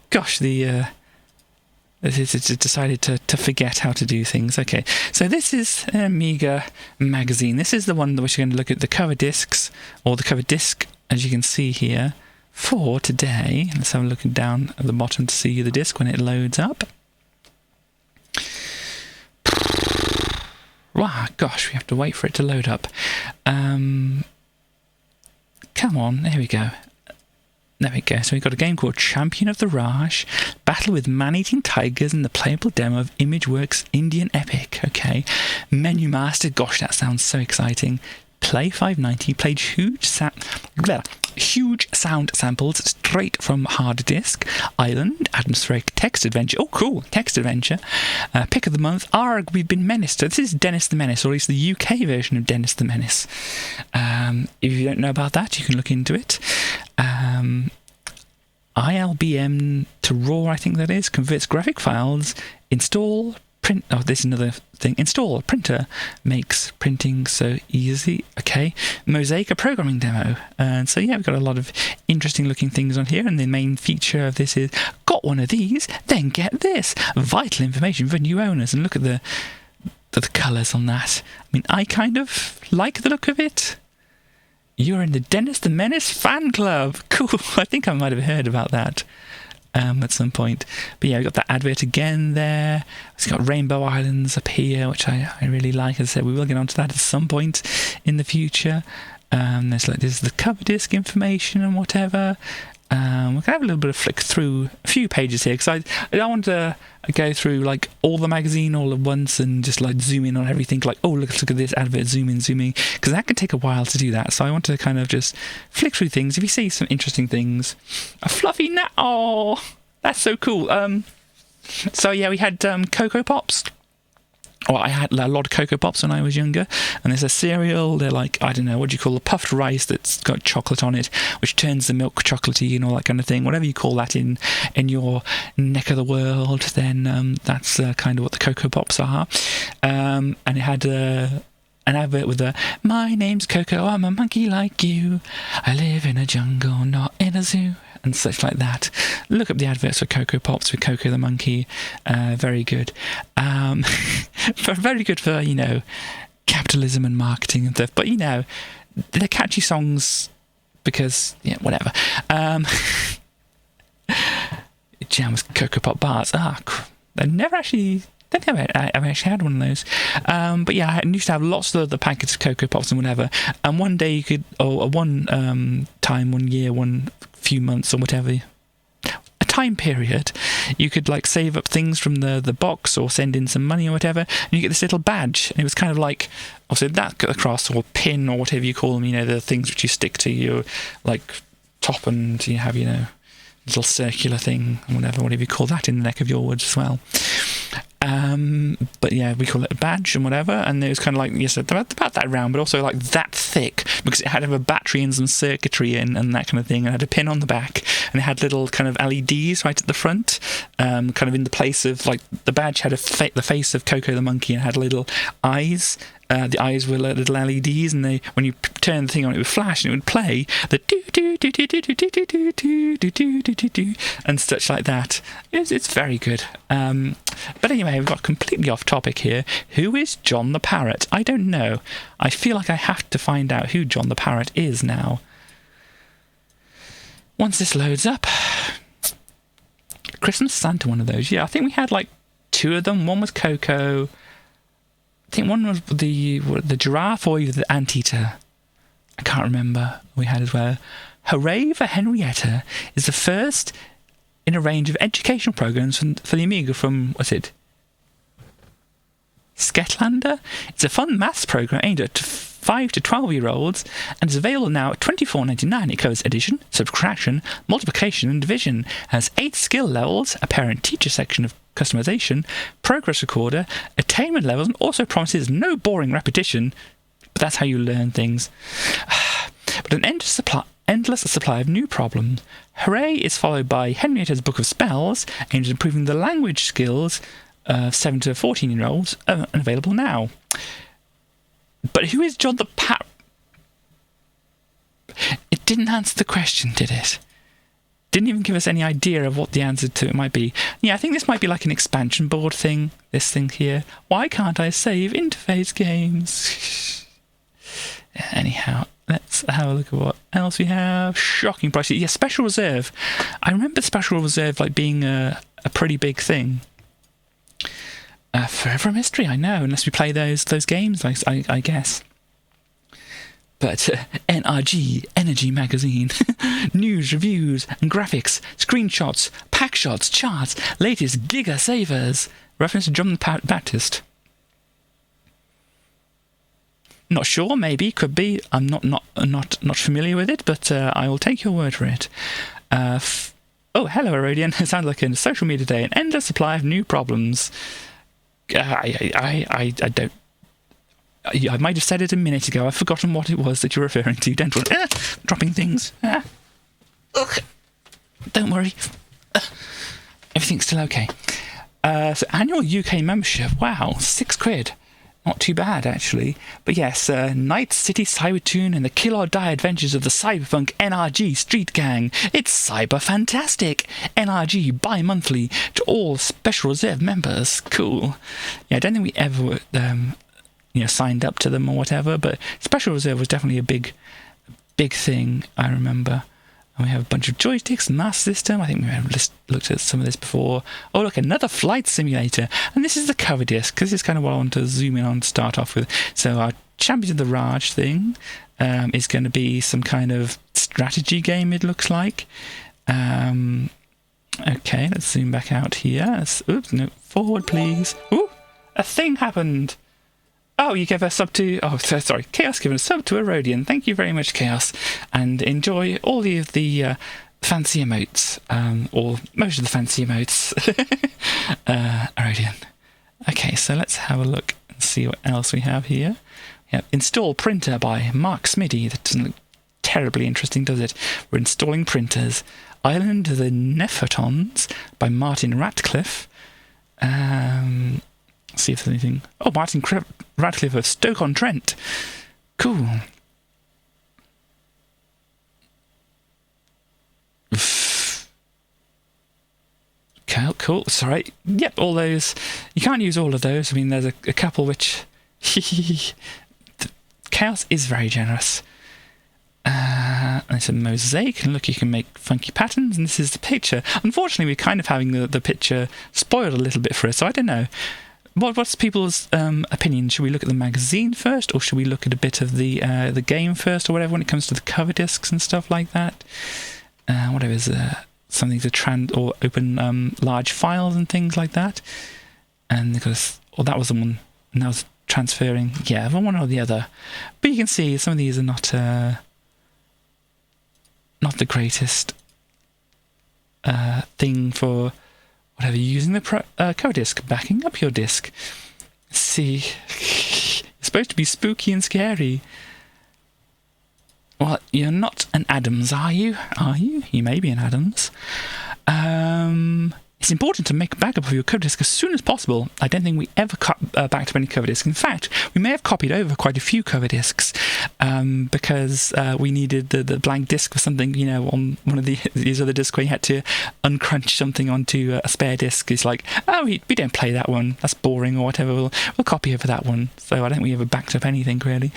Gosh, it's decided to forget how to do things. Okay, so this is an Amiga magazine. This is the one which we're going to look at the cover discs, or the cover disc, as you can see here, for today. Let's have a look down at the bottom to see the disc when it loads up. Wow, gosh, we have to wait for it to load up. Come on, there we go. There we go. So we've got a game called Champion of the Raj, Battle with Man-Eating Tigers, and the playable demo of ImageWorks Indian Epic. Okay. Menu Master. Gosh, that sounds so exciting. Play 590 played huge sound samples straight from hard disk. Island, atmospheric text adventure. Oh, cool, text adventure. Pick of the month. Arg, we've been menaced. So this is Dennis the Menace, or at least the UK version of Dennis the Menace. If you don't know about that, you can look into it. ILBM to RAW, I think that is, converts graphic files, install, print. Oh, this is another thing. Install printer makes printing so easy. Okay. Mosaic, a programming demo. And so yeah, we've got a lot of interesting looking things on here. And the main feature of this is, got one of these, then get this. Vital information for new owners. And look at the colours on that. I mean, I kind of like the look of it. You're in the Dennis the Menace fan club. Cool. I think I might have heard about that at some point. But yeah, we've got that advert again there. It's got Rainbow Islands up here, which I really like. As I said, we will get onto that at some point in the future. There's the cover disc information and whatever. We're going to have a little bit of flick through a few pages here, because I don't want to go through like all the magazine all at once and just like zoom in on everything, like, oh, look at this advert, zoom in, because that can take a while to do that. So I want to kind of just flick through things. If you see some interesting things, a fluffy oh, that's so cool. So yeah, we had Cocoa Pops. Well, I had a lot of Cocoa Pops when I was younger, and there's a cereal, they're like, I don't know, what do you call the puffed rice that's got chocolate on it, which turns the milk chocolatey and all that kind of thing, whatever you call that in your neck of the world, then that's kind of what the Cocoa Pops are. And it had an advert with my name's Coco, I'm a monkey like you, I live in a jungle, not in a zoo, and such like that. Look up the adverts for Cocoa Pops with Coco the monkey. Very good. Very good for, capitalism and marketing and stuff. But, they're catchy songs because, yeah, whatever. Jam with Cocoa Pop bars. I've never actually... I don't think I've actually had one of those. But yeah, I used to have lots of other packets of Cocoa Pops and whatever. And one day you could, or one time, 1 year, few months or whatever, a time period, you could like save up things from the box or send in some money or whatever, and you get this little badge. And it was kind of like, obviously that across, or pin, or whatever you call them, the things which you stick to your like top, and you have, little circular thing, or whatever you call that in the neck of your woods as well. But yeah, we call it a badge and whatever, and it was kind of like, yes, about that round, but also like that thick, because it had a battery and some circuitry in and that kind of thing, and had a pin on the back, and it had little kind of LEDs right at the front, kind of in the place of, like, the badge had the face of Coco the monkey, and had little eyes. The eyes were little LEDs, and when you turn the thing on, it would flash, and it would play the do do do do do do do do do do do do do do, and such like that. It's very good. But anyway, we've got completely off topic here. Who is John the Parrot? I don't know. I feel like I have to find out who John the Parrot is now. Once this loads up. Christmas Santa, one of those. Yeah, I think we had like 2 of them. One was Coco. I think one was the giraffe, or either the anteater. I can't remember. We had as well. Hooray for Henrietta is the first in a range of educational programs for the Amiga from, what's it? Sketlander? It's a fun maths program aimed at 5 to 12-year-olds, and is available now at $24.99. It covers addition, subtraction, multiplication, and division. Has 8 skill levels, a parent-teacher section of customization, progress recorder, attainment levels, and also promises no boring repetition. But that's how you learn things. But an endless supply of new problems. Hooray is followed by Henrietta's Book of Spells, aimed at improving the language skills of 7 to 14-year-olds, and available now. But who is John the Parrot? It didn't answer the question, did it? Didn't even give us any idea of what the answer to it might be. Yeah, I think this might be like an expansion board thing, this thing here. Why can't I save interface games? Anyhow, let's have a look at what else we have. Shocking prices. Yeah, Special Reserve. I remember Special Reserve like being a pretty big thing. Forever a mystery, I know, unless we play those games, I guess. But NRG, Energy Magazine, news, reviews, and graphics, screenshots, pack shots, charts, latest Giga Savers. Reference to John the Baptist. Not sure, maybe, could be. I'm not familiar with it, but I will take your word for it. Oh, hello, Erodian. It sounds like a social media day. An endless supply of new problems. I don't. I might have said it a minute ago. I've forgotten what it was that you're referring to. Don't worry. Dropping things. Don't worry. Everything's still okay. So annual UK membership. Wow, £6. Not too bad, actually. But yes, Night City Cybertune and the Kill or Die Adventures of the Cyberpunk NRG Street Gang. It's cyber fantastic. NRG bi-monthly to all Special Reserve members. Cool. Yeah, I don't think we ever signed up to them or whatever, but Special Reserve was definitely a big thing, I remember. And we have a bunch of joysticks and Master System. I think we have looked at some of this before. Oh, look, another flight simulator. And this is the cover disc, because this is kind of what I want to zoom in on to start off with. So our Champions of the Raj thing is going to be some kind of strategy game, it looks like. Okay, let's zoom back out here. Oops, no, forward, please. Ooh, a thing happened. Oh, you gave a sub to... Oh, sorry. Chaos gave a sub to Erodian. Thank you very much, Chaos. And enjoy all the fancy emotes. Or most of the fancy emotes. Erodian. Okay, so let's have a look and see what else we have here. We have Install Printer by Mark Smitty. That doesn't look terribly interesting, does it? We're installing printers. Island of the Nefertons by Martin Ratcliffe. See if there's anything. Oh, Martin Radcliffe of Stoke-on-Trent. Cool. Cool. Sorry. Yep, all those. You can't use all of those. I mean, there's a couple which... Chaos is very generous. And it's a mosaic, and look, you can make funky patterns, and this is the picture. Unfortunately, we're kind of having the picture spoiled a little bit for us, so I don't know. What's people's opinion? Should we look at the magazine first, or should we look at a bit of the game first, or whatever, when it comes to the cover discs and stuff like that? Whatever is something to or open large files and things like that. And because that was the one, and that was transferring, yeah, one or the other. But you can see some of these are not the greatest thing for whatever, using the code disk, backing up your disk. See, it's supposed to be spooky and scary. Well, you're not an Adams, are you? Are you? You may be an Adams. It's important to make a backup of your cover disk as soon as possible. I don't think we ever backed up any cover disk. In fact, we may have copied over quite a few cover disks because we needed the blank disk for something, you know, on one of these other disks where you had to uncrunch something onto a spare disk. It's like, oh, we don't play that one. That's boring or whatever. We'll copy over that one. So I don't think we ever backed up anything, really.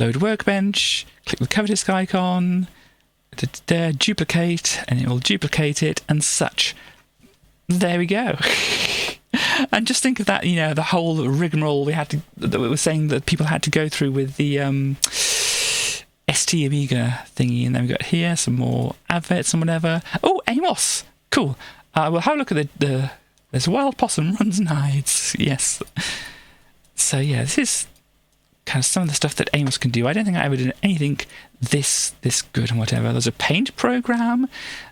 Load workbench, click the cover disk icon, there, duplicate, and it will duplicate it and such. There we go. And just think of that, you know, the whole rigmarole that we were saying that people had to go through with the ST Amiga thingy. And then we got here some more adverts and whatever. Oh, Amos! Cool. We'll have a look at there's wild possum runs and hides. Yes. So yeah, this is kind of some of the stuff that Amos can do. I don't think I ever did anything this good and whatever. There's a paint program.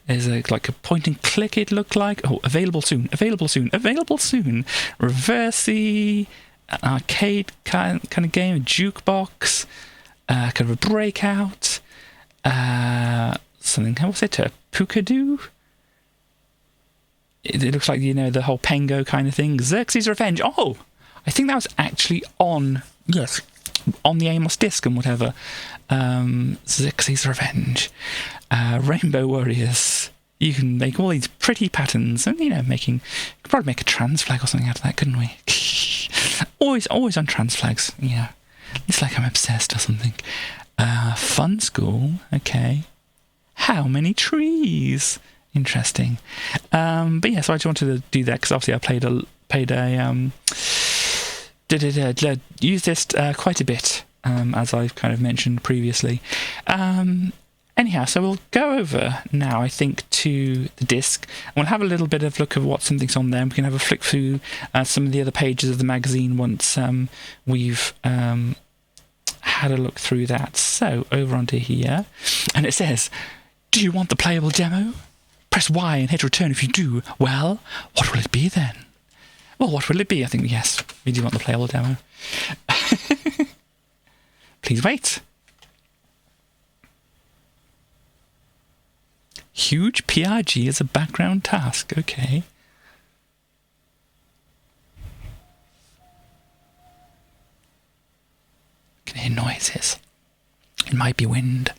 There's like a point and click, it looked like. Oh, available soon, available soon, available soon. Reversey, an arcade kind of game, a jukebox, kind of a breakout, something, what's it, a Pukadoo? It looks like, you know, the whole Pengo kind of thing. Xerxes Revenge. Oh, I think that was actually on the Amos disc and whatever. Xerxes Revenge, Rainbow Warriors. You can make all these pretty patterns, and you know, you could probably make a trans flag or something out of that, couldn't we? always on trans flags. Yeah, it's like I'm obsessed or something. Fun school. Okay. How many trees? Interesting. But yeah, so I just wanted to do that because obviously I use this quite a bit, as I've kind of mentioned previously. Anyhow, so we'll go over now, I think, to the disc, and we'll have a little bit of look at what something's on there. We can have a flick through some of the other pages of the magazine once we've had a look through that. So, over onto here, and it says, do you want the playable demo? Press Y and hit return if you do. Well, what will it be then? Well, what will it be? I think, yes, we do want the playable demo. Please wait. Huge PRG as a background task. Okay. Can hear noises. It might be wind.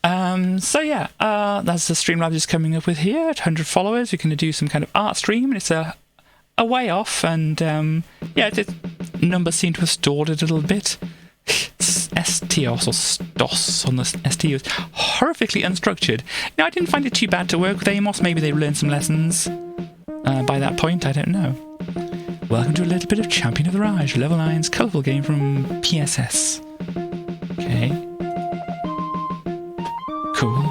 So yeah, that's the stream lab just coming up with here. 100 followers. We're going to do some kind of art stream, and it's a way off, and yeah, the numbers seem to have stalled a little bit. STOS or STOS on the ST was horrifically unstructured. I didn't find it too bad to work with Amos. Maybe they've learned some lessons by that point. I don't know. Welcome to a little bit of Champion of the Raj, Level 9's colourful game from PSS. Okay. Cool.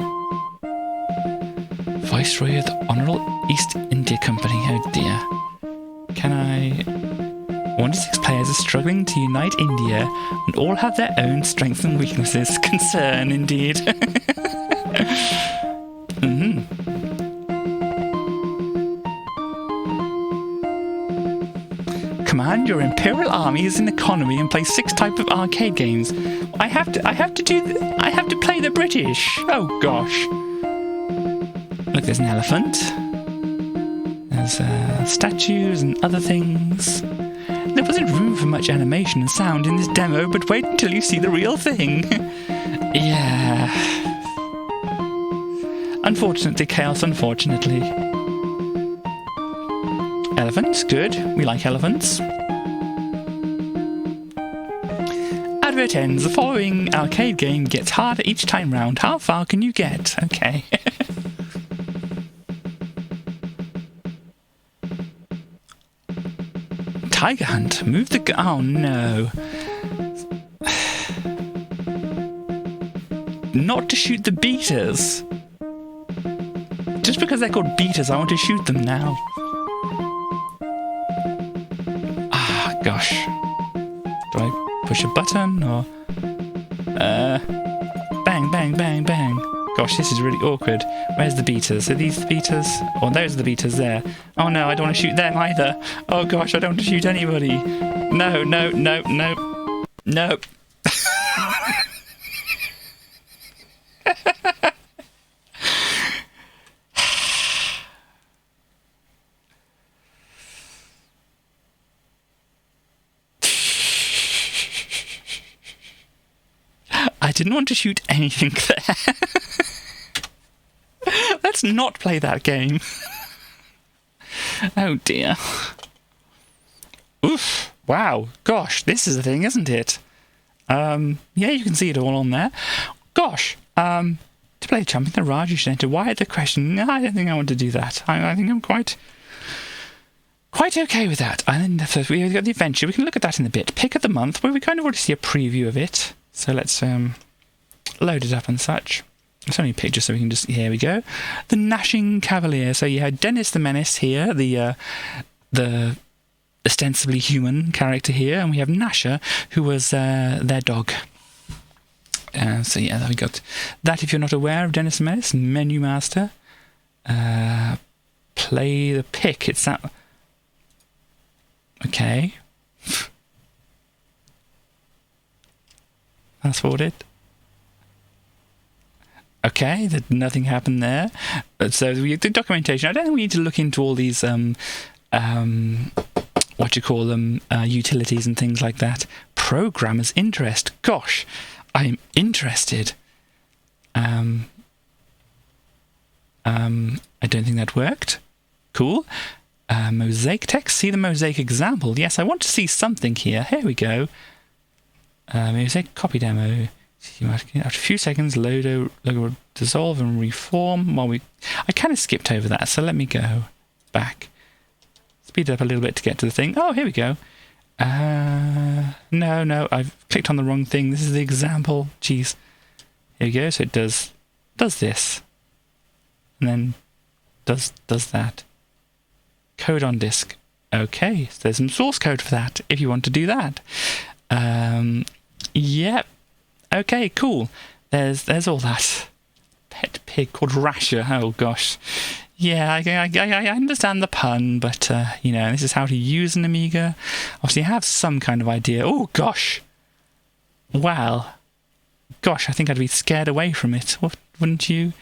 Viceroy of the Honourable East India Company. Oh dear. Can I... 1 to 6 players are struggling to unite India and all have their own strengths and weaknesses. Concern, indeed. Mm-hmm. Command your imperial armies and economy and play 6 types of arcade games. I have to play the British. Oh gosh. Look, there's an elephant. There's statues and other things. There wasn't room for much animation and sound in this demo, but wait until you see the real thing. Yeah. Unfortunately, Chaos, unfortunately. Elephants, good. We like elephants. Advert ends. The following arcade game gets harder each time round. How far can you get? Okay. Tiger Hunt. Move the... Oh, no. Not to shoot the beaters. Just because they're called beaters, I want to shoot them now. Ah, gosh. Do I push a button or... bang, bang, bang, bang. Gosh, this is really awkward. Where's the beaters? Are these the beaters? Oh, those are the beaters there. Oh no, I don't want to shoot them either. Oh gosh, I don't want to shoot anybody. No, no, no, no. No. I didn't want to shoot anything there. Let's not play that game. Oh dear. Oof. Wow. Gosh, this is the thing, isn't it? Yeah, you can see it all on there. Gosh. To play Champion the Raj, you should enter why the question. No, I don't think I want to do that. I think I'm quite okay with that. And then first we've got the adventure. We can look at that in a bit. Pick of the month, where we kind of already see a preview of it. So let's load it up and such. It's only a picture, so we can just... Here we go. The Gnashing Cavalier. So you had Dennis the Menace here, the ostensibly human character here, and we have Gnasher, who was their dog. So yeah, we got that. If you're not aware of Dennis the Menace, Menu Master. Play the pick. It's that... Okay. Fast forward it. Okay, nothing happened there. So we did documentation. I don't think we need to look into all these utilities and things like that. Programmer's interest. Gosh, I'm interested. I don't think that worked. Cool. Mosaic text. See the mosaic example. Yes, I want to see something here. Here we go. Mosaic copy demo. After a few seconds, logo will dissolve and reform. I kind of skipped over that, so let me go back. Speed it up a little bit to get to the thing. Oh, here we go. No, I've clicked on the wrong thing. This is the example. Jeez. Here we go. So it does this, and then does that. Code on disk. Okay, so there's some source code for that if you want to do that. Yep. Okay, cool. There's all that. Pet pig called Rasher. Oh gosh. Yeah, I understand the pun, but this is how to use an Amiga. Obviously, I have some kind of idea. Oh gosh. Wow. Gosh, I think I'd be scared away from it. Wouldn't you?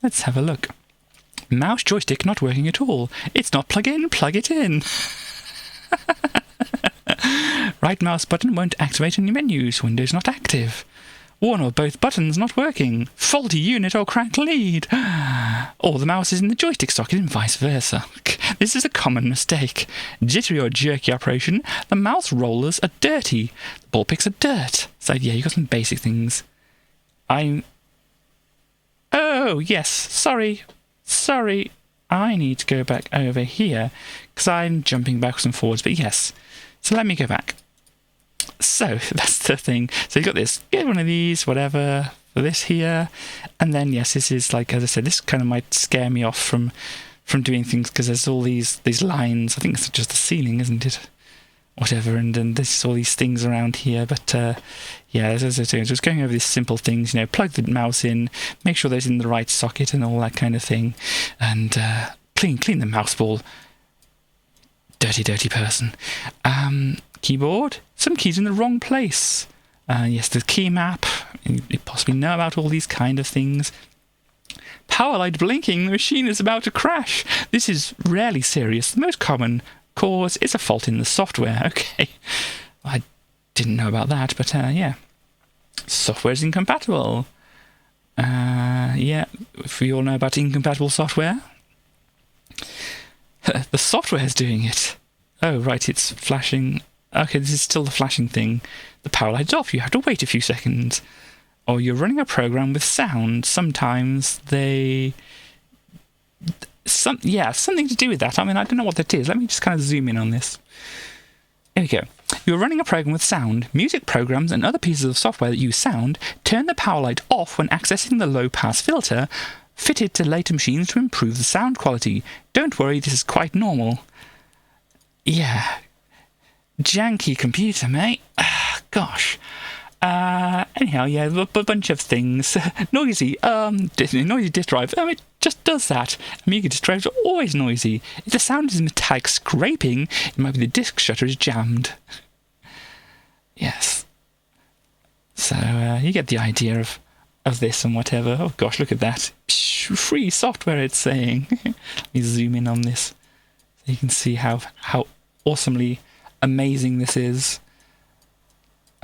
Let's have a look. Mouse joystick not working at all. It's not plug in, plug it in. Right mouse button won't activate any menus. Windows not active. One or both buttons not working. Faulty unit or cracked lead. Or the mouse is in the joystick socket and vice versa. This is a common mistake. Jittery or jerky operation. The mouse rollers are dirty. The ball picks are dirt. So yeah, you got some basic things. Oh, yes. Sorry. I need to go back over here because I'm jumping backwards and forwards. But yes. So let me go back. So that's the thing. So you've got this. Get one of these, whatever, for this here. And then, yes, this is like, as I said, this kind of might scare me off from doing things because there's all these lines. I think it's just the ceiling, isn't it? Whatever. And then there's all these things around here. But yeah, as I was saying, just going over these simple things, plug the mouse in, make sure that it's in the right socket and all that kind of thing. And clean the mouse ball. Dirty person. Keyboard. Some keys in the wrong place. Yes, the key map. You possibly know about all these kind of things. Power light blinking. The machine is about to crash. This is rarely serious. The most common cause is a fault in the software. Okay. I didn't know about that, but yeah. Software is incompatible. Yeah, if we all know about incompatible software. The software is doing it. Oh, right, it's flashing. Okay, this is still the flashing thing. The power light's off. You have to wait a few seconds. Or you're running a program with sound. Sometimes they... something to do with that. I mean, I don't know what that is. Let me just kind of zoom in on this. Here we go. You're running a program with sound. Music programs and other pieces of software that use sound turn the power light off when accessing the low-pass filter fitted to later machines to improve the sound quality. Don't worry, this is quite normal. Yeah. Janky computer, mate. Gosh. Anyhow, yeah, a bunch of things. Noisy. Noisy disk drive. It just does that. Amiga disk drives are always noisy. If the sound is metallic scraping, it might be the disk shutter is jammed. Yes. So, you get the idea of this and whatever. Oh gosh, look at that. Free software, it's saying. Let me zoom in on this so you can see how awesomely amazing this is.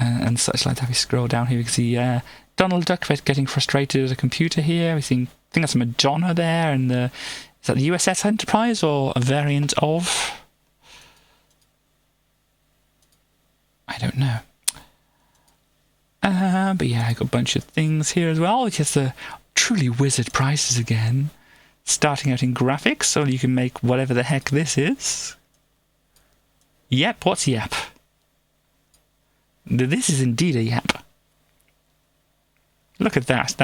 And such like that. We scroll down here, we can see Donald Duck getting frustrated at a computer here. I think that's Madonna there, and is that the USS Enterprise or a variant of? I don't know. But yeah, I got a bunch of things here as well. Just the truly wizard prices again. Starting out in graphics, so you can make whatever the heck this is. Yep, what's yep? This is indeed a yap. Look at that.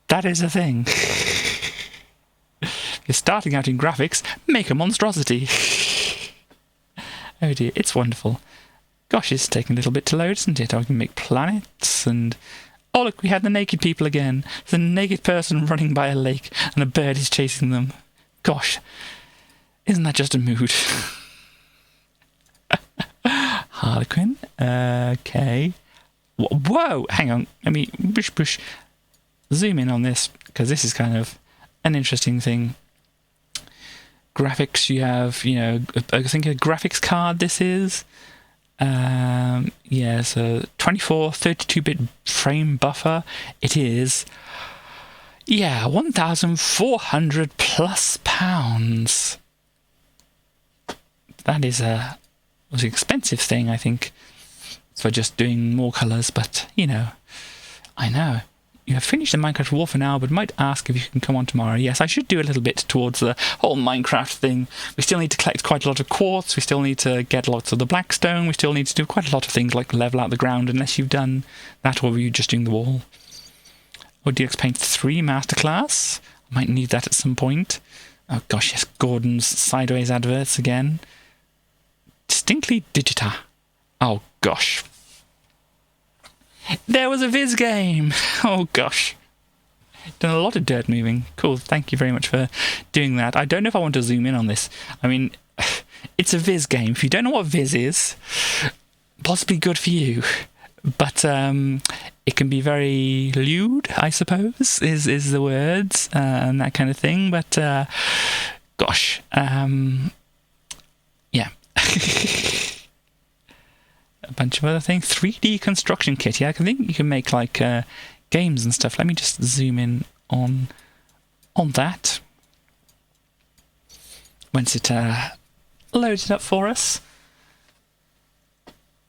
That is a thing. You're starting out in graphics, make a monstrosity. Oh dear, it's wonderful. Gosh, it's taking a little bit to load, isn't it? I can make planets and... Oh look, we had the naked people again. There's a naked person running by a lake and a bird is chasing them. Gosh, isn't that just a mood? Harlequin. Okay. Whoa! Hang on. Let me zoom in on this, because this is kind of an interesting thing. Graphics, you have, I think a graphics card this is. Yeah, so 24, 32-bit frame buffer. It is, 1,400 plus pounds. That is was an expensive thing, I think, for just doing more colours, but, I know. You have finished the Minecraft wall for now, but might ask if you can come on tomorrow. Yes, I should do a little bit towards the whole Minecraft thing. We still need to collect quite a lot of quartz, we still need to get lots of the blackstone, we still need to do quite a lot of things like level out the ground, unless you've done that, or were you just doing the wall? Or DX Paint 3 Masterclass? I might need that at some point. Oh gosh, yes, Gordon's sideways adverts again. Distinctly Digita. Oh gosh. There was a Viz game. Oh gosh. Done a lot of dirt moving. Cool, thank you very much for doing that. I don't know if I want to zoom in on this. I mean, it's a Viz game. If you don't know what Viz is, possibly good for you. But it can be very lewd, I suppose, is the words, and that kind of thing. But gosh, yeah. A bunch of other things. 3D construction kit. Yeah, I think you can make like games and stuff. Let me just zoom in on that. Once it loads it up for us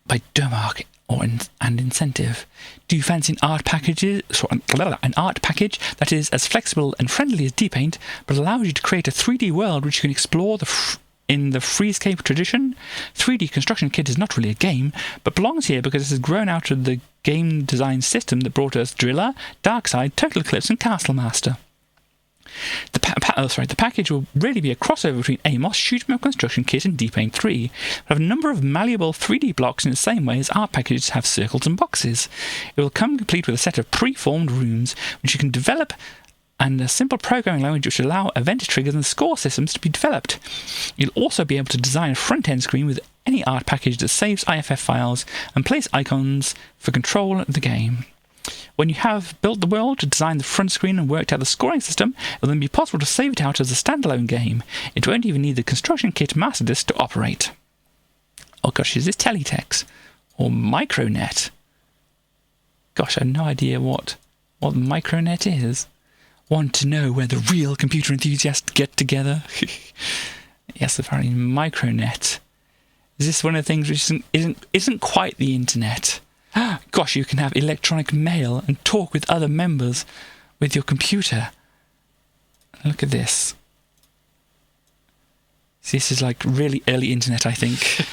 by Domark and Incentive. Do you fancy an art package that is as flexible and friendly as D-Paint, but allows you to create a 3D world which you can explore in the Freescape tradition? 3D Construction Kit is not really a game, but belongs here because it has grown out of the game design system that brought us Driller, Darkside, Total Eclipse and Castle Master. The package will really be a crossover between Amos, Shoot 'em Up Construction Kit and D-Paint 3. It will have a number of malleable 3D blocks in the same way as art packages have circles and boxes. It will come complete with a set of pre-formed rooms which you can develop, and a simple programming language which will allow event triggers and score systems to be developed. You'll also be able to design a front-end screen with any art package that saves IFF files and place icons for control of the game. When you have built the world, designed the front screen and worked out the scoring system, it will then be possible to save it out as a standalone game. It won't even need the Construction Kit Master Disk to operate. Oh gosh, is this Teletext? Or Micronet? Gosh, I have no idea what Micronet is. Want to know where the real computer enthusiasts get together? Yes, apparently Micronet. Is this one of the things which isn't quite the internet? Gosh, you can have electronic mail and talk with other members with your computer. Look at this. This is like really early internet, I think.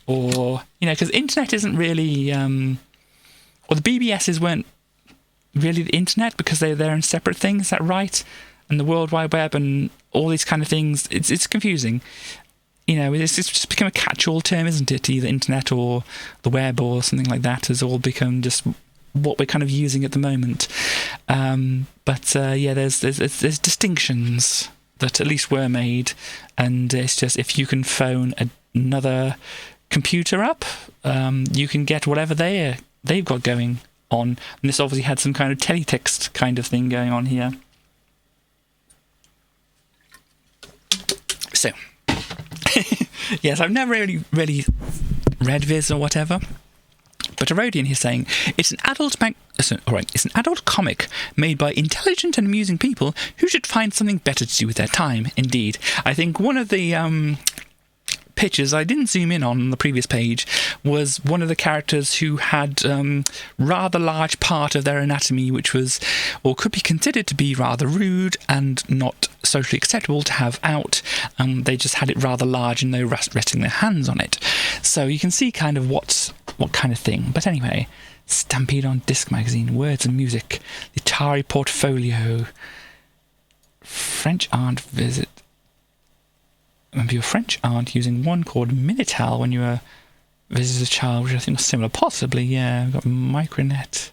Or, because internet isn't really... or the BBSs weren't really the internet, because they're in separate things. Is that right? And the World Wide Web and all these kind of things. It's confusing. You know, it's just become a catch-all term, isn't it? Either internet or the web or something like that has all become just what we're kind of using at the moment. There's distinctions that at least were made, and it's just if you can phone another computer up, you can get whatever they've got going on. And this obviously had some kind of teletext kind of thing going on here. So, yes, I've never really read Viz or whatever, but Erodian is saying it's an adult it's an adult comic made by intelligent and amusing people who should find something better to do with their time. Indeed, I think one of the pictures I didn't zoom in on the previous page was one of the characters who had rather large part of their anatomy which was, or could be considered to be, rather rude and not socially acceptable to have out. They just had it rather large and they were resting their hands on it. So you can see kind of what kind of thing. But anyway, Stampede on Disc Magazine, Words and Music, the Atari Portfolio, French Aunt Visit. Remember, your French aunt using one called Minitel when you were visited a child, which I think was similar. Possibly, yeah. We've got Micronet.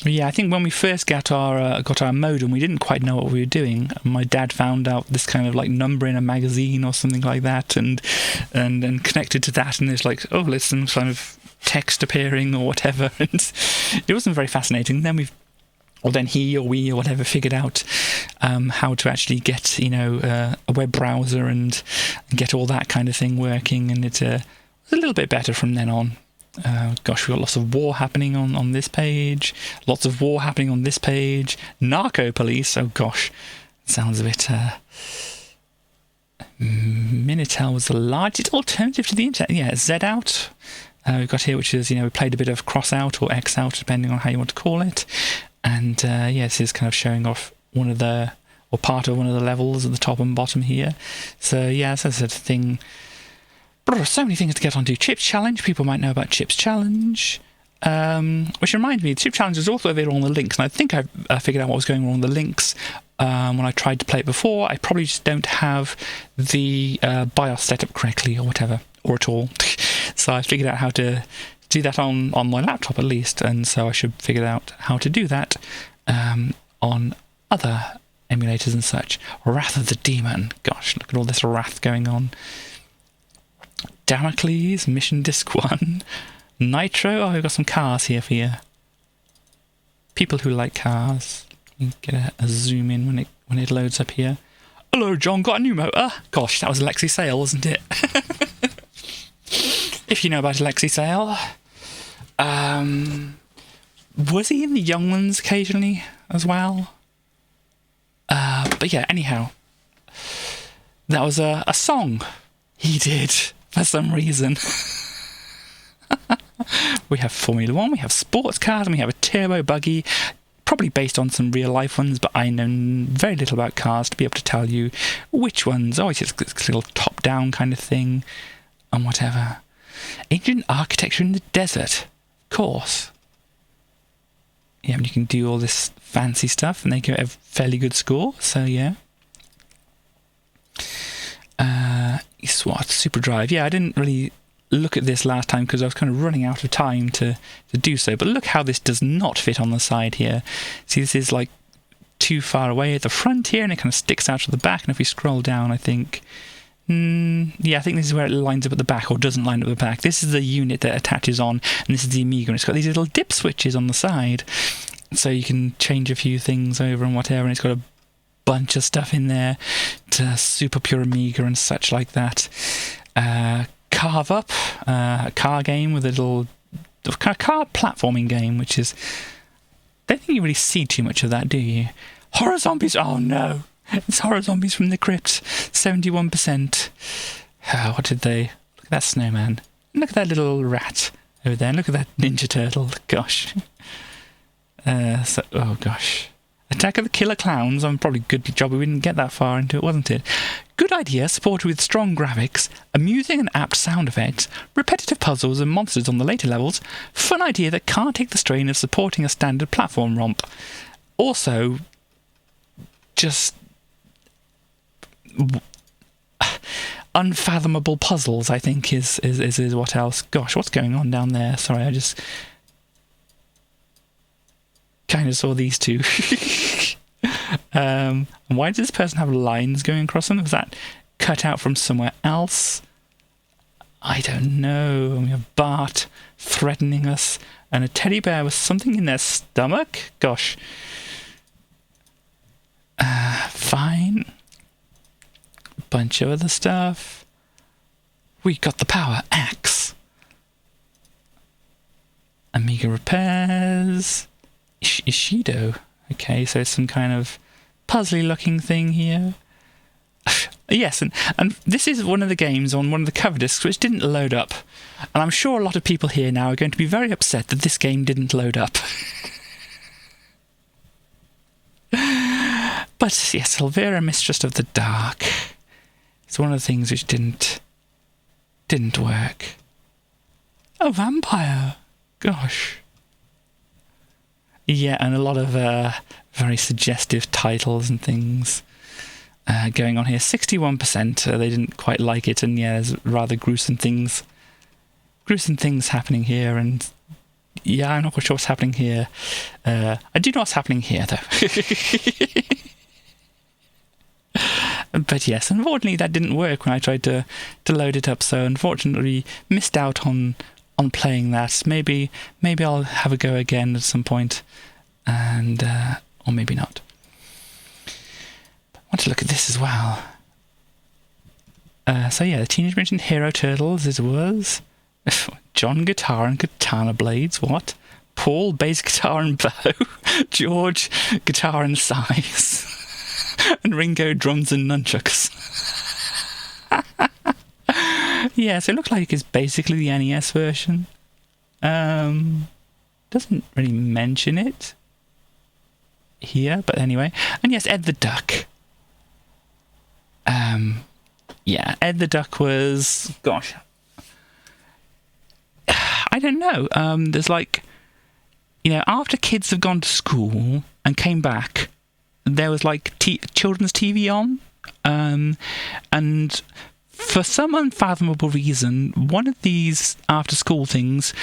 Yeah, I think when we first got our modem, we didn't quite know what we were doing. My dad found out this kind of like number in a magazine or something like that, and connected to that, and it's like, oh, there's some kind of text appearing or whatever, and it wasn't very fascinating. Then he or we or whatever figured out how to actually get, a web browser and get all that kind of thing working, and it was a little bit better from then on. We've got lots of war happening on this page, lots of war happening on this page. Narco police, oh gosh, sounds a bit... Minitel was the largest alternative to the internet. Yeah, Z out. We've got here, which is, we played a bit of cross out or X out, depending on how you want to call it. And this is kind of showing off part of one of the levels at the top and bottom here. So yeah, that's a sort of thing. So many things to get onto. Chips Challenge, people might know about Chips Challenge. Which reminds me, Chips Challenge is also available on the links, and I think I figured out what was going wrong with the links when I tried to play it before. I probably just don't have the BIOS set up correctly or whatever, or at all. So I figured out how to do that on my laptop at least, and so I should figure out how to do that on other emulators and such. Wrath of the Demon. Gosh, look at all this wrath going on. Damocles, Mission Disc 1. Nitro. Oh, we've got some cars here for you. People who like cars. You get a zoom in when it loads up here. Hello, John, got a new motor? Gosh, that was Alexi Sale, wasn't it? If you know about Alexi Sale. Was he in the Young Ones occasionally as well? But yeah, anyhow. That was a song he did for some reason. We have Formula 1, we have sports cars, and we have a turbo buggy, probably based on some real life ones, but I know very little about cars to be able to tell you which ones. Oh, it's just this little top down kind of thing and whatever. Ancient architecture in the desert, of course. Yeah, and you can do all this fancy stuff and they get a fairly good score, so yeah. SWAT, Super Drive. Yeah, I didn't really look at this last time because I was kind of running out of time to do so, but look how this does not fit on the side here. See, this is like too far away at the front here and it kind of sticks out to the back, and if we scroll down, I think I think this is where it lines up at the back, or doesn't line up at the back. This is the unit that attaches on, and this is the Amiga, and it's got these little dip switches on the side, so you can change a few things over and whatever, and it's got a bunch of stuff in there to Super Pure Amiga and such like that. Carve Up, a car game with a little car platforming game, which is, I don't think you really see too much of that, do you? Horror Zombies, oh no, it's Horror Zombies from the Crypt, 71%. What did they, look at that snowman, look at that little rat over there, and look at that Ninja Turtle, gosh. Oh gosh. Attack of the Killer Clowns, probably good job we didn't get that far into it, wasn't it? Good idea, supported with strong graphics, amusing and apt sound effects, repetitive puzzles and monsters on the later levels. Fun idea that can't take the strain of supporting a standard platform romp. Also, just unfathomable puzzles, I think, is what else. Gosh, what's going on down there? Sorry, I just kind of saw these two. Why does this person have lines going across them? Was that cut out from somewhere else? I don't know. And we have Bart threatening us, and a teddy bear with something in their stomach. Gosh. Fine. Bunch of other stuff. We got the power axe. Amiga repairs. Ishido. Okay, so it's some kind of puzzly looking thing here. Yes, and this is one of the games on one of the cover discs which didn't load up. And I'm sure a lot of people here now are going to be very upset that this game didn't load up. But yes, Elvira, Mistress of the Dark. It's one of the things which didn't work. Oh, vampire. Gosh. Yeah, and a lot of very suggestive titles and things going on here. 61%, they didn't quite like it, and yeah, there's rather gruesome things happening here, and yeah, I'm not quite sure what's happening here. I do know what's happening here, though. But yes, unfortunately that didn't work when I tried to load it up, so unfortunately missed out on playing that. Maybe I'll have a go again at some point, and or maybe not. I want to look at this as well. So yeah, the Teenage Mutant Hero Turtles, it was. John guitar and katana blades, what? Paul bass guitar and bow. George guitar and size. And Ringo drums and nunchucks. Yeah, so it looks like it's basically the NES version. Doesn't really mention it here, but anyway. And yes, Ed the Duck. Yeah, Ed the Duck was, gosh, I don't know. There's like, you know, after kids have gone to school and came back, there was like children's TV on, and for some unfathomable reason, one of these after-school things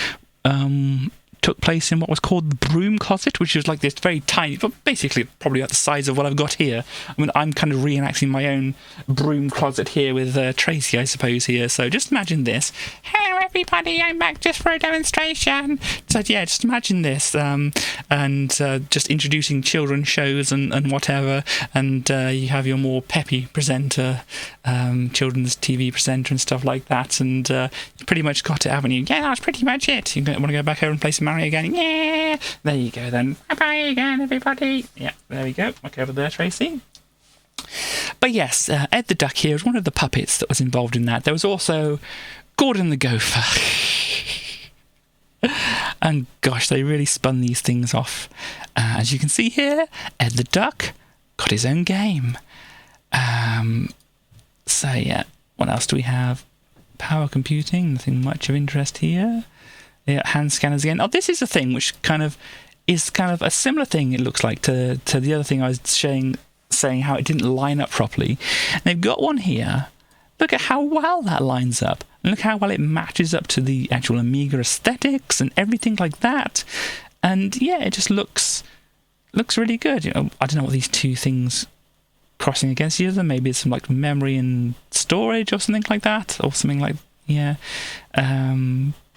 took place in what was called the broom closet, which was like this very tiny, but basically probably about the size of what I've got here. I mean, I'm kind of reenacting my own broom closet here with Tracy, I suppose, here. So just imagine this. Hello, everybody, I'm back just for a demonstration. So yeah, just imagine this, and just introducing children's shows and whatever, and you have your more peppy presenter, children's TV presenter and stuff like that, and you pretty much got it, haven't you? Yeah, that's pretty much it. You want to go back over and play some Mario again? Yeah! There you go then. Bye-bye again, everybody. Yeah, there we go. Okay, over there, Tracy. But yes, Ed the Duck here was one of the puppets that was involved in that. There was also Gordon the Gopher. And gosh, they really spun these things off. As you can see here, Ed the Duck got his own game. So yeah, what else do we have? Power computing, nothing much of interest here. Yeah, hand scanners again. Oh, this is a thing which is kind of a similar thing, it looks like, to the other thing I was saying how it didn't line up properly. And they've got one here. Look at how well that lines up. And look how well it matches up to the actual Amiga aesthetics and everything like that. And yeah, it just looks really good. You know, I don't know what these two things crossing against each other. Maybe it's some like memory and storage or something like that, or something like, yeah.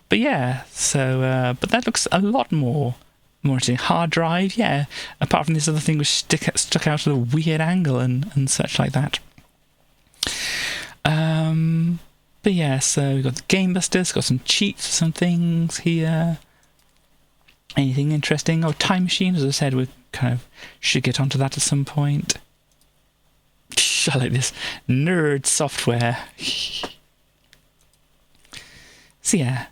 But yeah, so but that looks a lot more interesting. Hard drive, yeah. Apart from this other thing which stuck out at a weird angle and such like that. But yeah, so we've got the Game Busters, got some cheats, some things here. Anything interesting? Oh, Time Machine, as I said, we kind of should get onto that at some point. I like this nerd software. So yeah,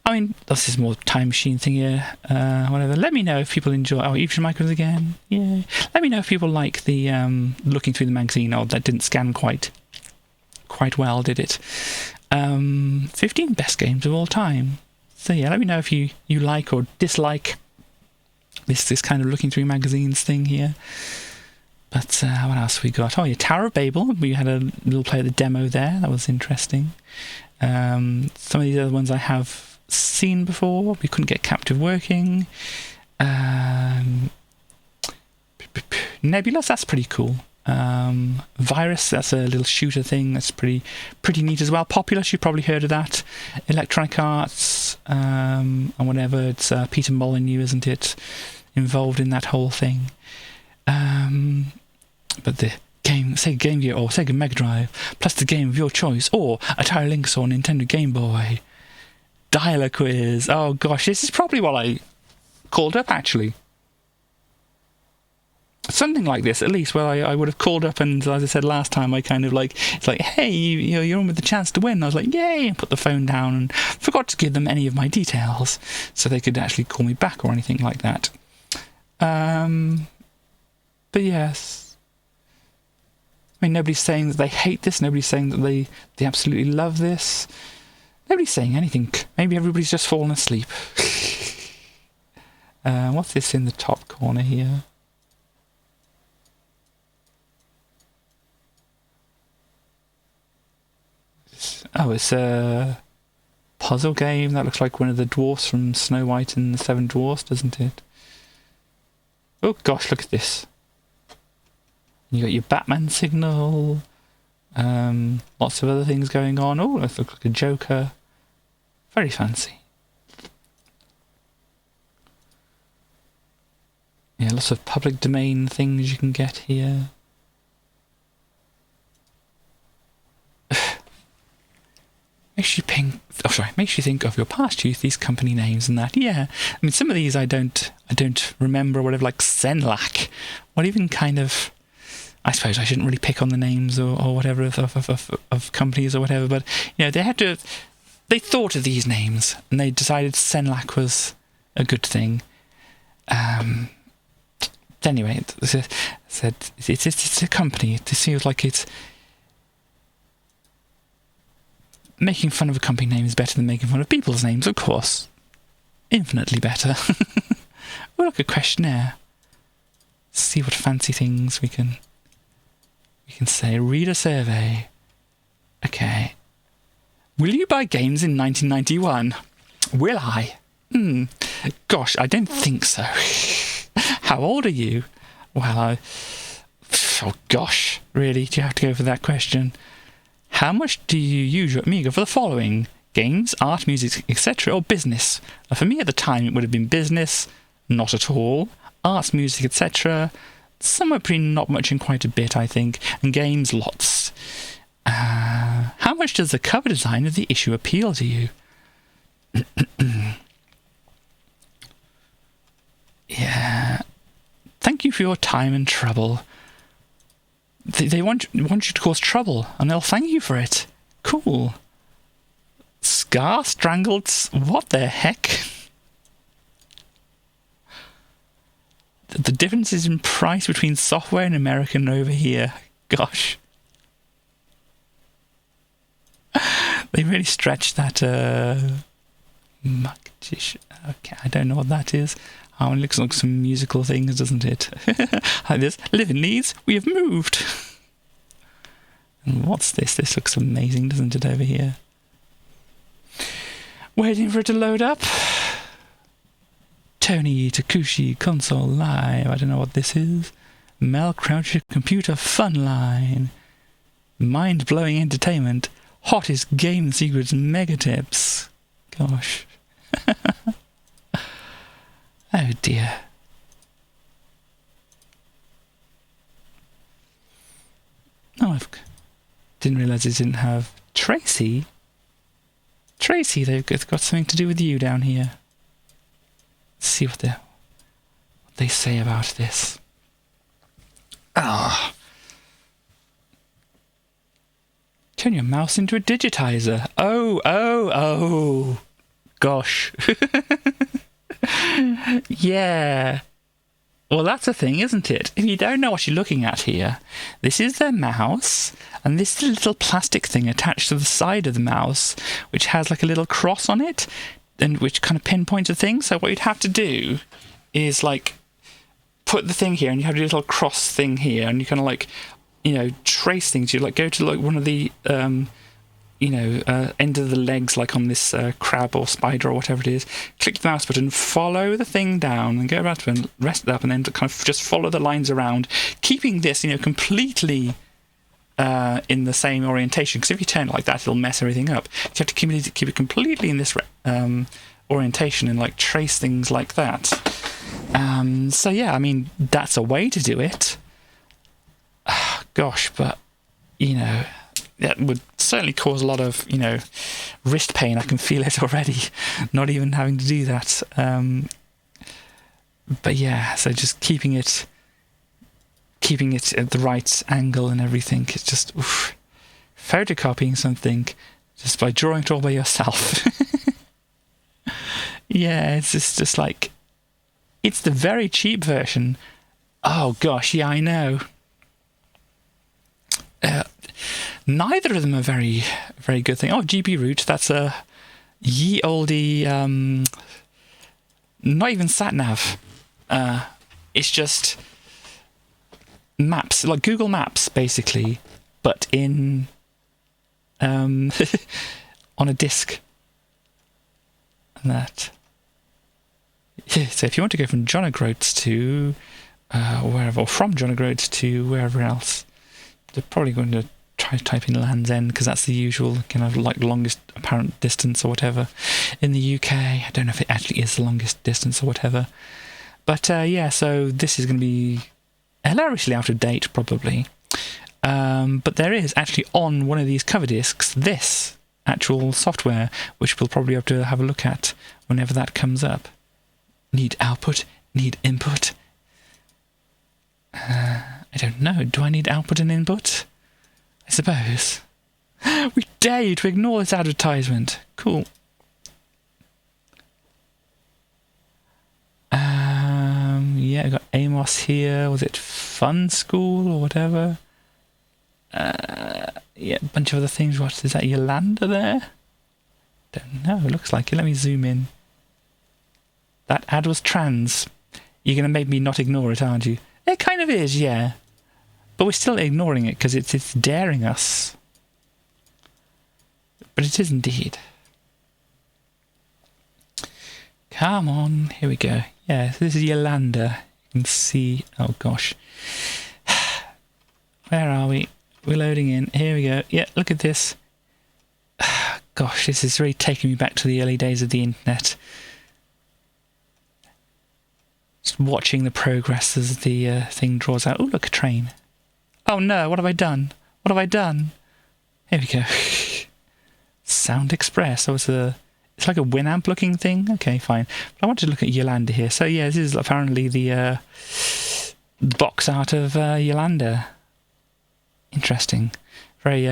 I mean, this is more Time Machine thing here. Whatever. Let me know if people enjoy. Oh, Evolution Micros again. Yeah. Let me know if people like the looking through the magazine. Oh, that didn't scan quite quite well, did it? 15 best games of all time. So yeah, let me know if you like or dislike this kind of looking through magazines thing here. But what else we got? Oh yeah, Tower of Babel. We had a little play of the demo there. That was interesting. Some of these other ones I have seen before. We couldn't get Captive working. Nebulous, that's pretty cool. Virus, that's a little shooter thing. That's pretty neat as well. Populous, you've probably heard of that. Electronic Arts, and whatever. It's Peter Molyneux, isn't it? Involved in that whole thing. But the game, Sega Game Gear or Sega Mega Drive, plus the game of your choice, or Atari Lynx or Nintendo Game Boy. Dialer quiz. Oh gosh, this is probably what I called up actually. Something like this, at least, where I would have called up and, as I said last time, I kind of like, it's like, hey, you're on with the chance to win. I was like, yay, and put the phone down and forgot to give them any of my details so they could actually call me back or anything like that. But yes, I mean, nobody's saying that they hate this. Nobody's saying that they absolutely love this. Nobody's saying anything. Maybe everybody's just fallen asleep. What's this in the top corner here? Oh, it's a puzzle game. That looks like one of the dwarfs from Snow White and the Seven Dwarfs, doesn't it? Oh gosh, look at this. You got your Batman signal. Lots of other things going on. Oh, it looks like a Joker. Very fancy. Yeah, lots of public domain things you can get here. Makes you think of your past youth, these company names and that. Yeah, I mean, some of these I don't remember, whatever, like Senlac. What even kind of... I suppose I shouldn't really pick on the names or whatever of companies or whatever, but, they thought of these names and they decided Senlac was a good thing. Anyway, it's a company. It feels like it's... Making fun of a company name is better than making fun of people's names, of course. Infinitely better. Oh, look, a questionnaire. Let's see what fancy things we can say. Read a survey. Okay. Will you buy games in 1991? Will I? Gosh, I don't think so. How old are you? Well, oh gosh, really? Do you have to go for that question? How much do you use your Amiga for the following? Games, art, music, etc., or business? For me at the time, it would have been business, not at all. Arts, music, etc., somewhere between not much and quite a bit, I think. And games, lots. How much does the cover design of the issue appeal to you? Yeah. Thank you for your time and trouble. They want you to cause trouble, and they'll thank you for it. Cool. Scar strangled... What the heck? The differences in price between software in America and over here. Gosh. They really stretched that... Okay, I don't know what that is. Oh, it looks like some musical things, doesn't it? Like this. Live in Leeds, we have moved. And what's this? This looks amazing, doesn't it, over here? Waiting for it to load up. Tony Takushi Console Live. I don't know what this is. Mel Croucher Computer Fun Line. Mind-blowing entertainment. Hottest game secrets mega tips. Gosh. Oh dear. Oh, I didn't realise it didn't have Tracy. Tracy, they've got something to do with you down here. Let's see what they say about this. Ah. Turn your mouse into a digitizer. Oh. Gosh. Yeah. Well, that's the thing, isn't it? If you don't know what you're looking at here, this is their mouse, and this is a little plastic thing attached to the side of the mouse, which has like a little cross on it, and which kind of pinpoints a thing. So what you'd have to do is like put the thing here, and you have a little cross thing here, and you kind of like, you know, trace things. You like go to like one of the end of the legs, like on this crab or spider or whatever it is, click the mouse button, follow the thing down and go back to it and rest it up, and then to kind of just follow the lines around, keeping this, you know, completely in the same orientation, because if you turn it like that, it'll mess everything up. You have to keep it completely in this orientation and like trace things like that. So yeah, I mean, that's a way to do it. Gosh, but, you know, that would certainly cause a lot of, you know, wrist pain. I can feel it already, not even having to do that. But yeah, so just keeping it at the right angle and everything. It's just photocopying something just by drawing it all by yourself. Yeah, it's just like, it's the very cheap version. Oh gosh, yeah, I know. Neither of them are very, very good thing. Oh, GB Route, that's a ye oldie, not even sat nav. It's just maps, like Google Maps, basically, but in on a disc. And that. Yeah, so if you want to go from John O'Groats to wherever, or from John O'Groats to wherever else, they're probably going to try to type in Land's End, because that's the usual kind of like longest apparent distance or whatever in the UK. I don't know if it actually is the longest distance or whatever. But yeah, so this is going to be hilariously out of date, probably. But there is actually on one of these cover discs this actual software, which we'll probably have to have a look at whenever that comes up. Need output, need input. I don't know. Do I need output and input? I suppose. We dare you to ignore this advertisement. Cool. Yeah, I got Amos here. Was it Fun School or whatever? Yeah, a bunch of other things. What is that? Yolanda there? Don't know. It looks like it. Let me zoom in. That ad was trans. You're going to make me not ignore it, aren't you? It kind of is, yeah. But we're still ignoring it because it's daring us. But it is indeed. Come on, here we go. Yeah, this is Yolanda. You can see... Oh, gosh. Where are we? We're loading in. Here we go. Yeah, look at this. Gosh, this is really taking me back to the early days of the internet. Just watching the progress as the thing draws out. Oh, look, a train. Oh no, what have I done? What have I done? Here we go. Sound Express. Oh, it's like a Winamp looking thing. Okay, fine. But I want to look at Yolanda here. So yeah, this is apparently the box art of Yolanda. Interesting. Very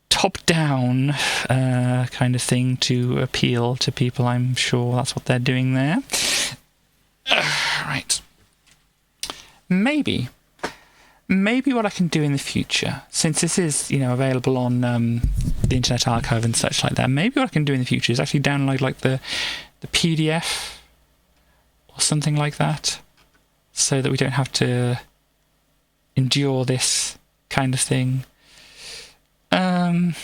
top-down kind of thing to appeal to people. I'm sure that's what they're doing there. Right. Maybe what I can do in the future, since this is, you know, available on the Internet Archive and such like that, maybe what I can do in the future is actually download like the PDF or something like that, so that we don't have to endure this kind of thing. Come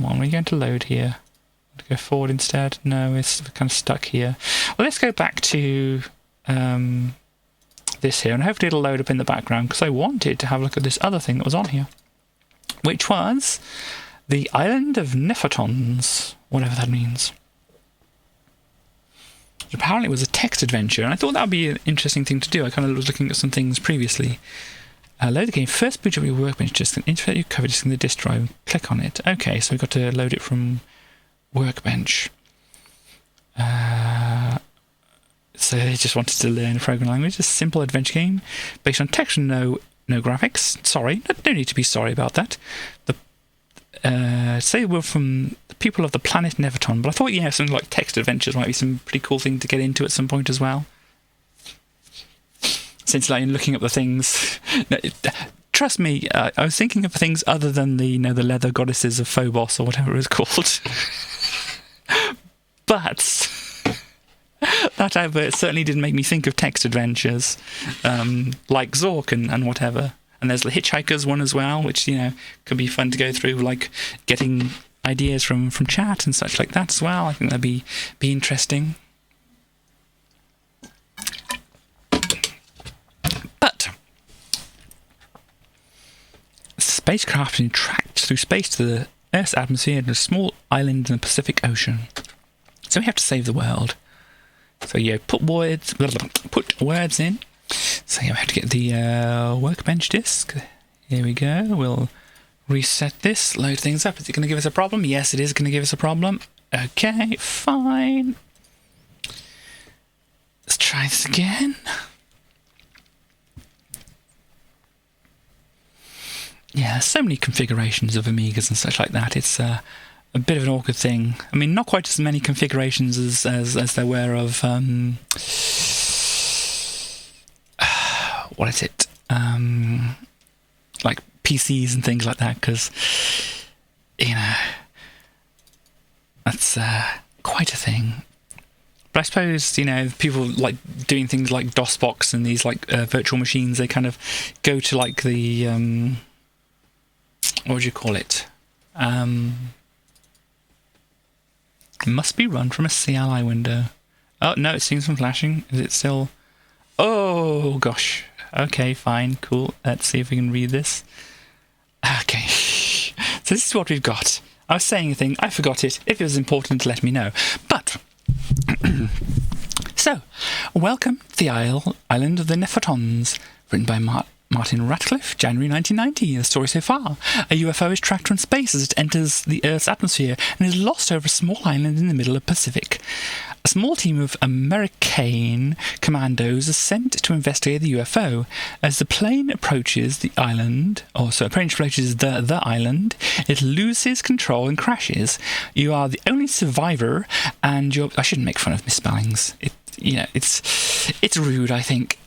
on, we're going to load here. To go forward instead? No, we're kind of stuck here. Well, let's go back to this here, and hopefully it'll load up in the background, because I wanted to have a look at this other thing that was on here, which was the Island of Nefertons, whatever that means. Apparently it was a text adventure, and I thought that would be an interesting thing to do. I kind of was looking at some things previously. Load the game. First boot up your workbench disk and insert your cover disk in the disk drive and click on it. Okay, so we've got to load it from workbench. So they just wanted to learn a programming language. A simple adventure game based on text and no graphics. Sorry, no need to be sorry about that. Say we're from the people of the planet Neverton, but I thought, yeah, something like text adventures might be some pretty cool thing to get into at some point as well. since like looking up the things. No, trust me, I was thinking of things other than the the leather goddesses of Phobos or whatever it was called. But that advert certainly didn't make me think of text adventures, like Zork and whatever. And there's the Hitchhiker's one as well, which, could be fun to go through, like getting ideas from chat and such like that as well. I think that'd be interesting. But spacecraft being tracked through space to the Earth's atmosphere to a small island in the Pacific Ocean. So we have to save the world. So put words in. So we have to get the workbench disk. Here we go. We'll reset this, load things up. Is it going to give us a problem? Yes, it is going to give us a problem. Okay, fine. Let's try this again. Yeah, so many configurations of Amigas and such like that. It's a bit of an awkward thing. I mean, not quite as many configurations as there were of what is it? Like PCs and things like that, because that's quite a thing. But I suppose people like doing things like DOSBox and these like virtual machines. They kind of go to like the what would you call it? It must be run from a CLI window. Oh no, it seems from flashing. Is it still? Oh gosh. Okay, fine, cool. Let's see if we can read this. Okay, so this is what we've got. I was saying a thing, I forgot it. If it was important, let me know. But, so, welcome to the island of the Nephotons, written by Martin Ratcliffe, January 1990. The story so far. A UFO is tracked from space as it enters the Earth's atmosphere and is lost over a small island in the middle of the Pacific. A small team of American commandos is sent to investigate the UFO. As the plane approaches the island, the island, it loses control and crashes. You are the only survivor, and I shouldn't make fun of misspellings. It's rude, I think.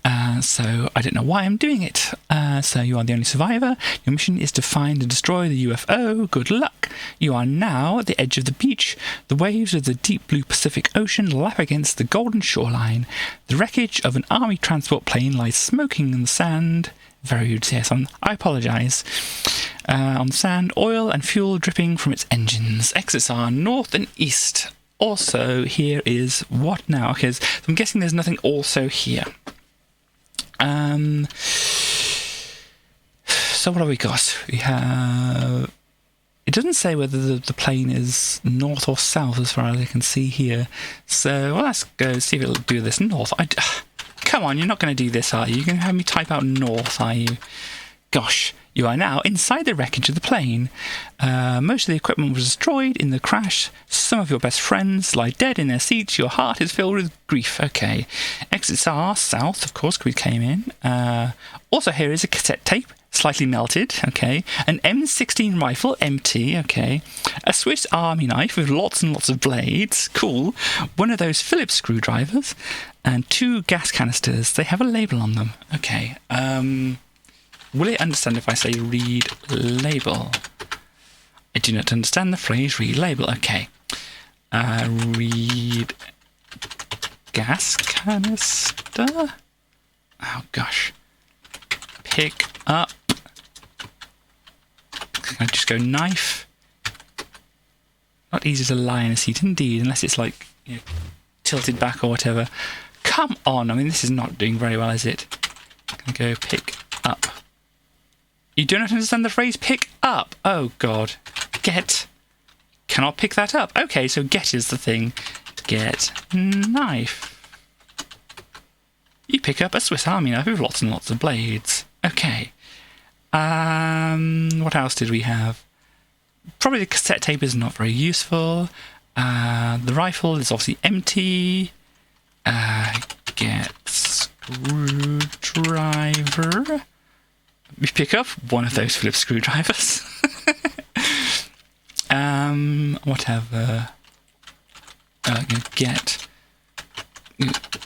So I don't know why I'm doing it. So you are the only survivor. Your mission is to find and destroy the UFO. Good luck. You are now at the edge of the beach. The waves of the deep blue Pacific Ocean lap against the golden shoreline. The wreckage of an army transport plane lies smoking in the sand. Very rude, yes. I apologise. On the sand, oil and fuel dripping from its engines. Exits are north and east. Also, here is what now? Okay, so I'm guessing there's nothing also here. So what have we got? We have... It doesn't say whether the plane is north or south as far as I can see here. So, well, let's go see if it'll do this. North. Come on, you're not going to do this, are you? You're going to have me type out north, are you? Gosh. You are now inside the wreckage of the plane. Most of the equipment was destroyed in the crash. Some of your best friends lie dead in their seats. Your heart is filled with grief. Okay. Exits are south, of course, we came in. Also, here is a cassette tape, slightly melted. Okay. An M16 rifle, empty. Okay. A Swiss Army knife with lots and lots of blades. Cool. One of those Phillips screwdrivers. And 2 gas canisters. They have a label on them. Okay. Will it understand if I say read label? I do not understand the phrase read label. Okay. Read gas canister. Oh gosh. Pick up. Can I just go knife? Not easy to lie in a seat indeed, unless it's like tilted back or whatever. Come on. I mean, this is not doing very well, is it? Can I go pick up? You do not understand the phrase pick up. Oh, God. Get. Cannot pick that up. Okay, so get is the thing. Get knife. You pick up a Swiss Army knife with lots and lots of blades. Okay. What else did we have? Probably the cassette tape is not very useful. The rifle is obviously empty. Get screwdriver. We pick up one of those Phillips screwdrivers. Whatever. Get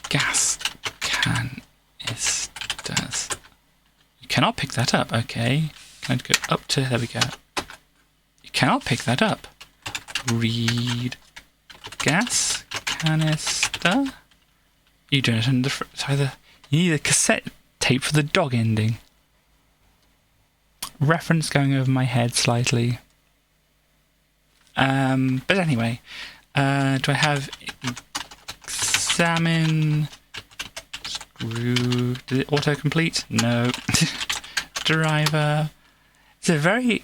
gas canister. does. You cannot pick that up. Okay. Can I go up to... There we go. You cannot pick that up. Read. Gas canister. You don't understand. It's either... You need a cassette tape for the dog ending. Reference going over my head slightly. But anyway, do I have examine screw? Did it autocomplete? No. Driver. It's a very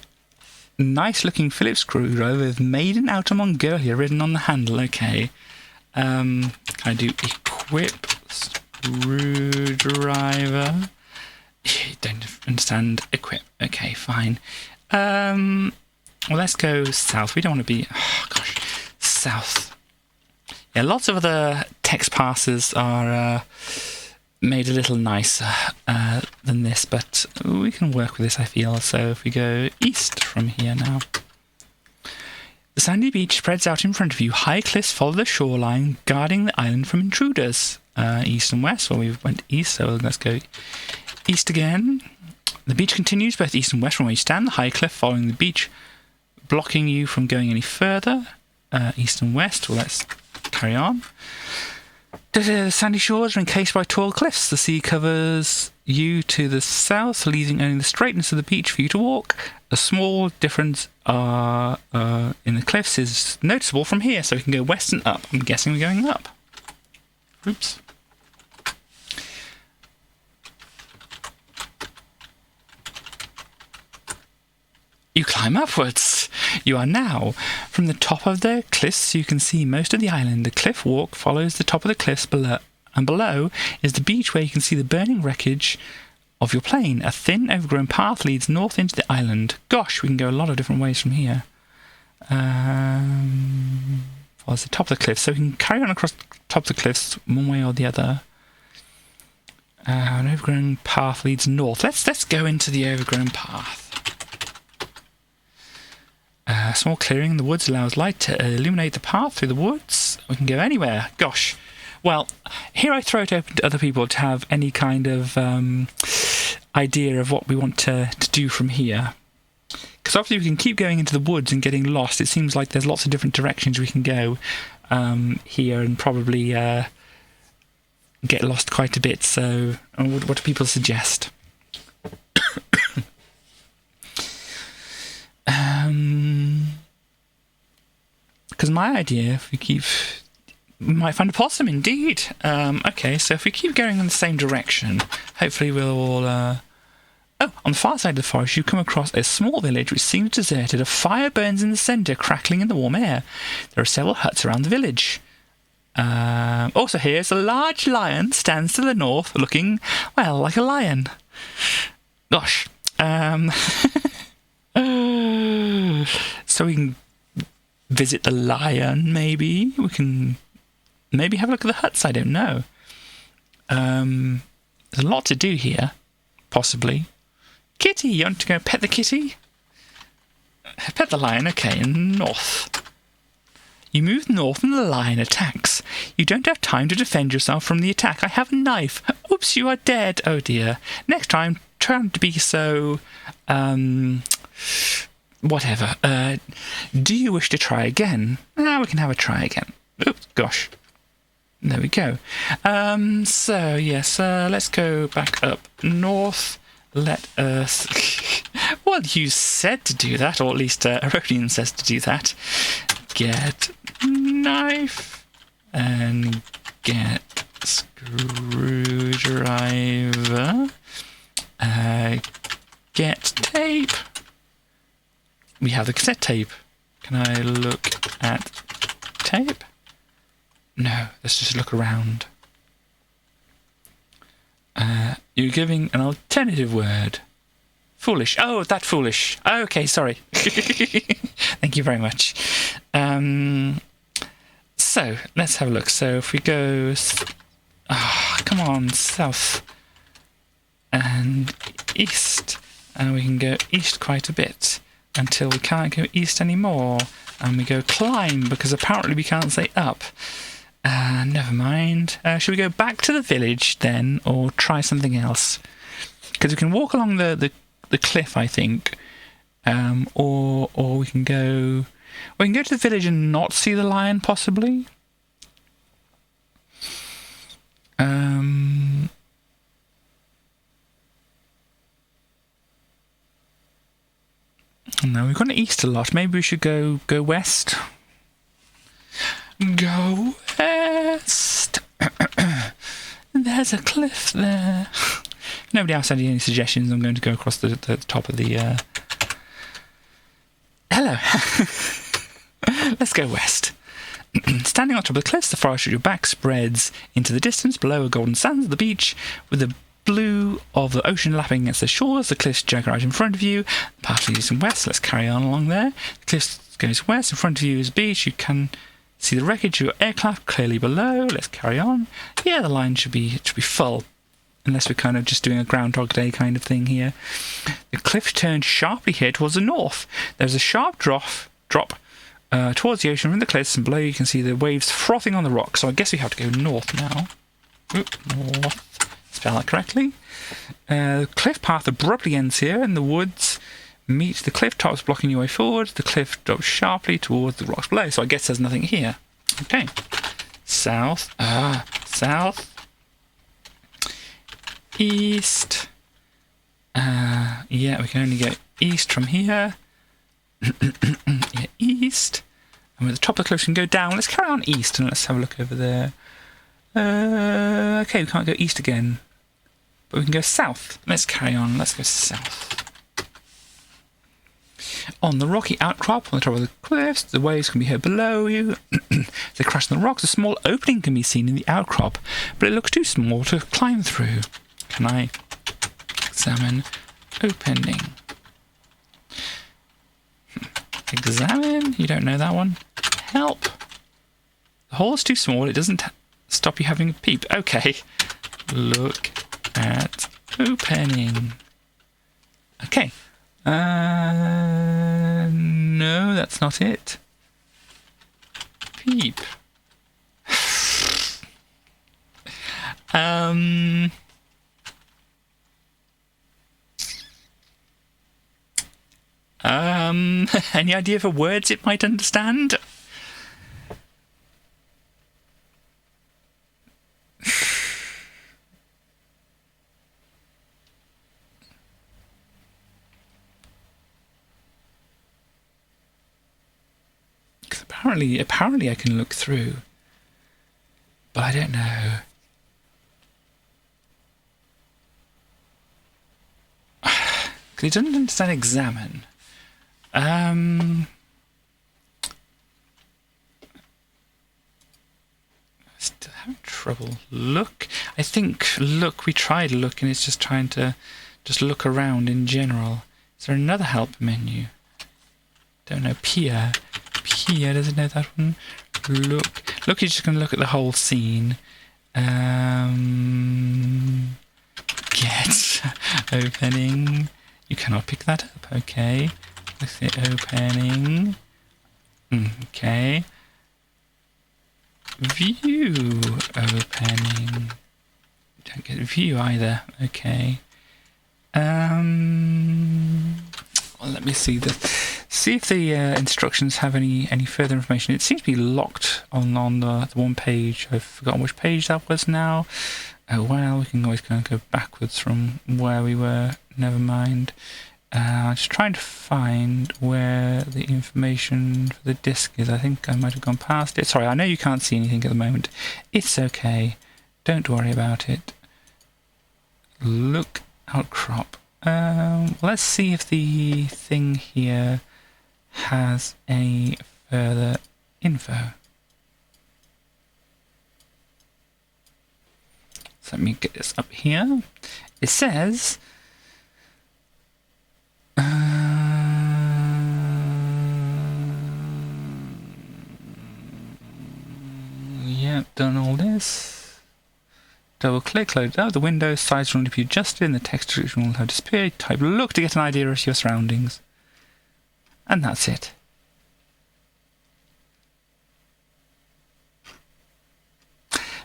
nice looking Phillips screwdriver with Made in Outer Mongolia written on the handle. Okay. Can I do equip screwdriver? Don't understand equip. Okay, fine. Well, let's go south. We don't want to be... Oh, gosh. South. Yeah, lots of other text parsers are made a little nicer than this, but we can work with this, I feel. So if we go east from here now. The sandy beach spreads out in front of you. High cliffs follow the shoreline, guarding the island from intruders. East and west. Well, we went east, so let's go east again. The beach continues both east and west from where you stand. The high cliff following the beach, blocking you from going any further. East and west. Well, let's carry on. The sandy shores are encased by tall cliffs. The sea covers you to the south, leaving only the straightness of the beach for you to walk. A small difference in the cliffs is noticeable from here, so we can go west and up. I'm guessing we're going up. Oops. You climb upwards. You are now from the top of the cliffs. You can see most of the island. The cliff walk follows the top of the cliffs below, and below is the beach where you can see the burning wreckage of your plane. A thin, overgrown path leads north into the island. Gosh, we can go a lot of different ways from here. Follows the top of the cliffs, so we can carry on across the top of the cliffs one way or the other. An overgrown path leads north. Let's go into the overgrown path. A small clearing in the woods allows light to illuminate the path through the woods. We can go anywhere. Gosh. Well, here I throw it open to other people to have any kind of idea of what we want to do from here. Because obviously we can keep going into the woods and getting lost. It seems like there's lots of different directions we can go here and probably get lost quite a bit. So what do people suggest? Because my idea, if we keep... We might find a possum, indeed. Okay, so if we keep going in the same direction, hopefully we'll all... Oh, on the far side of the forest, you come across a small village which seems deserted. A fire burns in the centre, crackling in the warm air. There are several huts around the village. Also here's a large lion stands to the north, looking, well, like a lion. Gosh. So we can visit the lion, maybe. We can maybe have a look at the huts, I don't know. There's a lot to do here, possibly. Kitty, you want to go pet the kitty? Pet the lion, okay, north. You move north and the lion attacks. You don't have time to defend yourself from the attack. I have a knife. Oops, you are dead. Oh dear. Next time, try not to be so... whatever. Do you wish to try again? We can have a try again. Oops, gosh. There we go. So, yes, let's go back up north. Let us... Well, you said to do that, or at least Erodian says to do that. Get knife and get screwdriver. Get tape. We have the cassette tape. Can I look at tape? No, let's just look around. You're giving an alternative word. Foolish. Oh, that foolish. Okay, sorry. Thank you very much. So, let's have a look. So, if we go... come on, south and east. And we can go east quite a bit until we can't go east anymore. And we go climb, because apparently we can't say up. Never mind. Should we go back to the village then, or try something else? Because we can walk along the cliff, I think, or we can go to the village and not see the lion, possibly. No, we've gone east a lot. Maybe we should go west. Go west. There's a cliff there. If nobody else had any suggestions, I'm going to go across the top of the... Hello. Let's go west. Standing on top of the cliffs, the forest at your back spreads into the distance. Below are golden sands of the beach, with the blue of the ocean lapping against the shores. The cliffs jog right in front of you. The path leads west. Let's carry on along there. The cliffs goes west. In front of you is a beach. You can see the wreckage of your aircraft clearly below. Let's carry on. Yeah, the line should be full, unless we're kind of just doing a Groundhog Day kind of thing here. The cliff turned sharply here towards the north. There's a sharp drop towards the ocean from the cliffs, and below you can see the waves frothing on the rocks. So I guess we have to go north now. North. Spell that correctly. The cliff path abruptly ends here, and the woods meet the cliff tops, blocking your way forward. The cliff drops sharply towards the rocks below. So I guess there's nothing here. Okay. South. South. East. Yeah, we can only go east from here. Yeah, east. And at the top of the cliff we can go down. Let's carry on east and let's have a look over there. Okay, we can't go east again, but we can go south. Let's carry on. Let's go south. On the rocky outcrop on the top of the cliffs, the waves can be heard below you. They crash on the rocks. A small opening can be seen in the outcrop, but it looks too small to climb through. Can I examine opening? Examine? You don't know that one? Help! The hole is too small. It doesn't stop you having a peep. Okay. Look at opening. Okay. No, that's not it. Peep. Any idea for words it might understand? Apparently I can look through, but I don't know. Because he doesn't understand examine. Still having trouble. Look. I think look. We tried look, and it's just trying to just look around in general. Is there another help menu? Don't know. Peer. Peer. Doesn't know that one. Look. Look. You're just going to look at the whole scene. Get opening. You cannot pick that up. Okay. Let's say opening. Okay. View opening. Don't get view either. Okay. Well, let me see if the instructions have any further information. It seems to be locked on the one page. I've forgotten which page that was now. Oh well, we can always kind of go backwards from where we were. Never mind. Just trying to find where the information for the disc is. I think I might have gone past it. Sorry, I know you can't see anything at the moment. It's okay. Don't worry about it. Look outcrop. Let's see if the thing here has any further info. So let me get this up here. It says... yeah, done all this. Double click, load it out. The window size will need to be adjusted and the text description will have disappeared. Type look to get an idea of your surroundings. And that's it.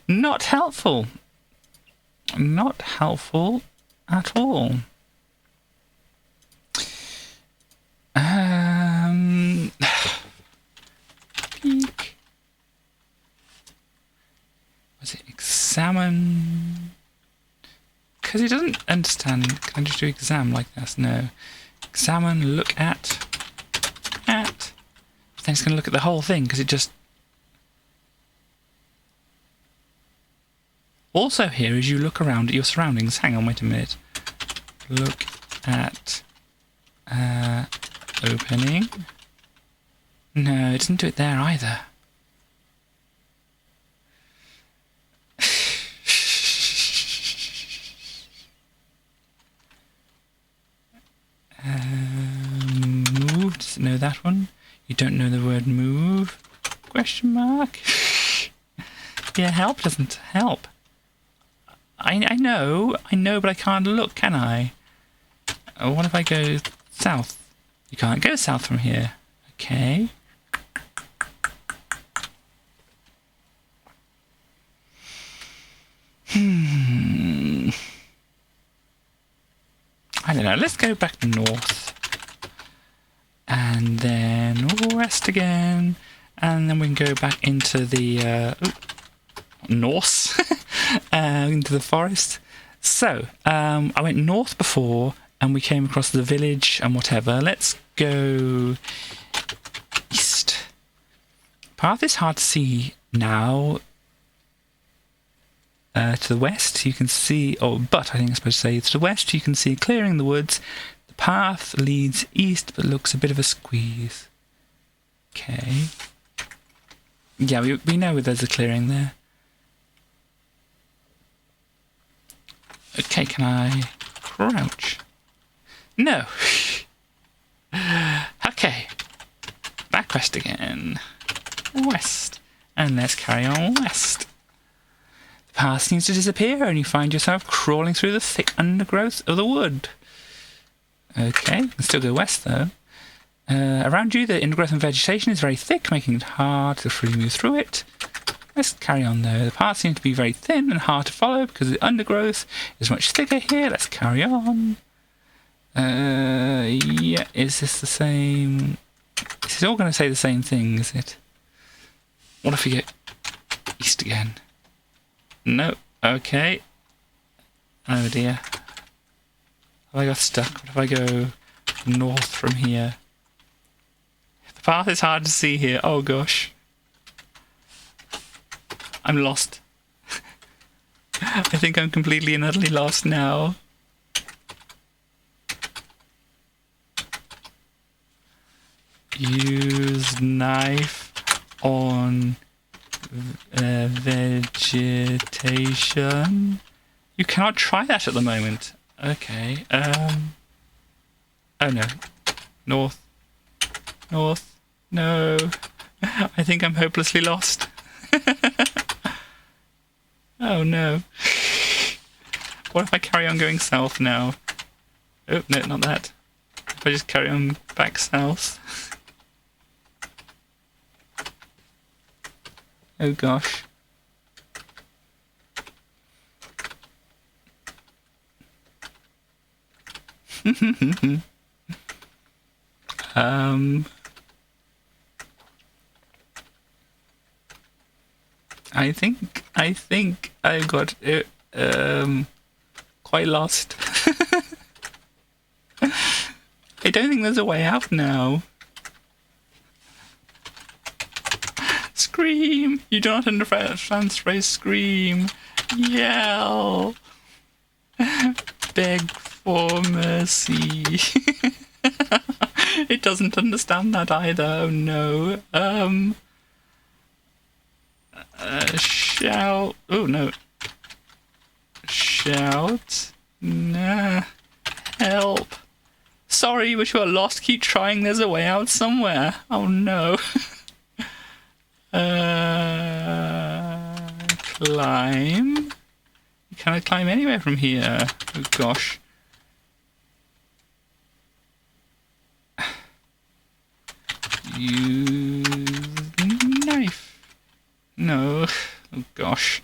Not helpful. Not helpful at all. Peek. Was it examine? Because he doesn't understand. Can I just do exam like this? No. Examine, look at. Then it's going to look at the whole thing because it just... Also here, as you look around at your surroundings... Hang on, wait a minute. Look at... opening. No, it doesn't do it there either. Move. Does it know that one? You don't know the word move? Question mark? Yeah, help doesn't help. I know, but I can't look, can I? What if I go south? You can't go south from here. Okay. I don't know, let's go back north. And then west again. And then we can go back into the north. Into the forest. So, I went north before and we came across the village and whatever. Let's go east. Path is hard to see now. To the west you can see, but I think I'm supposed to say to the west you can see clearing the woods. The path leads east but looks a bit of a squeeze. Okay. Yeah, we know there's a clearing there. Okay, can I crouch? No. Okay. Back west again. West. And let's carry on west. The path seems to disappear and you find yourself crawling through the thick undergrowth of the wood. Okay, you can still go west though. Around you, the undergrowth and vegetation is very thick, making it hard to freely move through it. Let's carry on though. The path seems to be very thin and hard to follow because the undergrowth is much thicker here. Let's carry on. Yeah, is this the same? This is all going to say the same thing, is it? What if we get east again? No. Okay. Oh dear. Have I got stuck? What if I go north from here? The path is hard to see here. Oh gosh. I'm lost. I think I'm completely and utterly lost now. Use knife on vegetation. You cannot try that at the moment. Okay. Oh no. North. North. No. I think I'm hopelessly lost. Oh no. What if I carry on going south now? Oh, no, not that. If I just carry on back south. Oh gosh. I think I got quite lost. I don't think there's a way out now. Scream! You do not understand phrase scream. Yell. Beg for mercy. It doesn't understand that either. Oh no. Shout. Oh no. Shout. Nah. Help. Sorry, but you are lost. Keep trying. There's a way out somewhere. Oh no. Climb. You cannot climb anywhere from here. Oh gosh. Use knife. No. Oh gosh.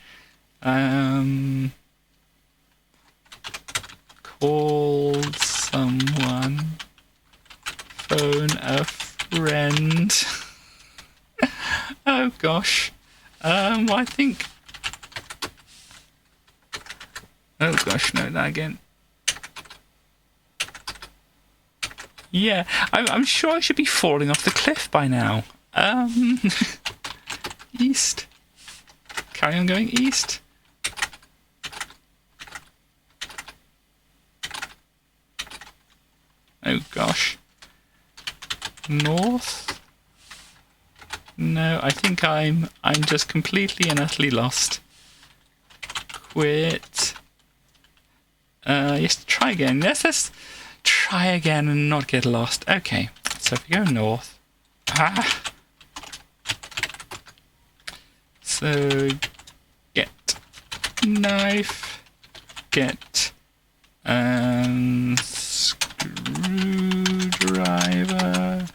Oh gosh. I think... Oh gosh, no, that again. Yeah, I'm sure I should be falling off the cliff by now. East. Carry on going east. Oh gosh. North? No, I think I'm just completely and utterly lost. Quit. Yes, try again. Let's try again and not get lost. Okay, so if we go north. Ah. So get knife. Get screwdriver.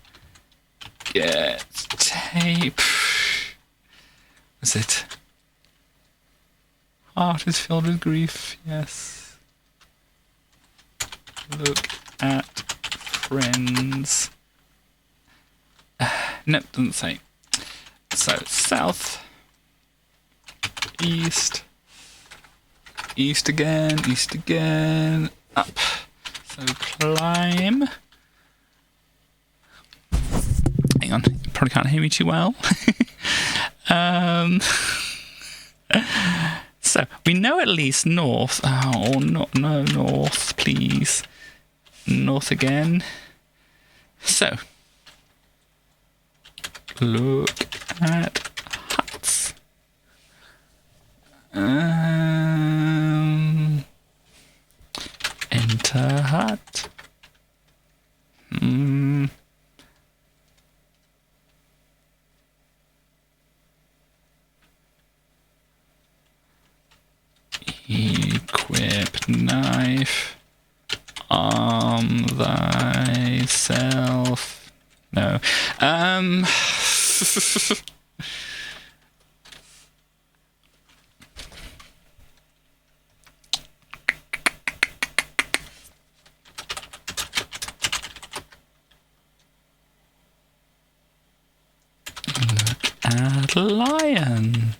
Get tape. What's it? Heart is filled with grief. Yes. Look at friends. Nope, doesn't say. So south, east, east again, up. So climb. Hang on, you probably can't hear me too well. So we know at least north. Oh no, north, please. North again. So look at huts. Enter hut. Equip knife. Arm thyself. No. Look at lion.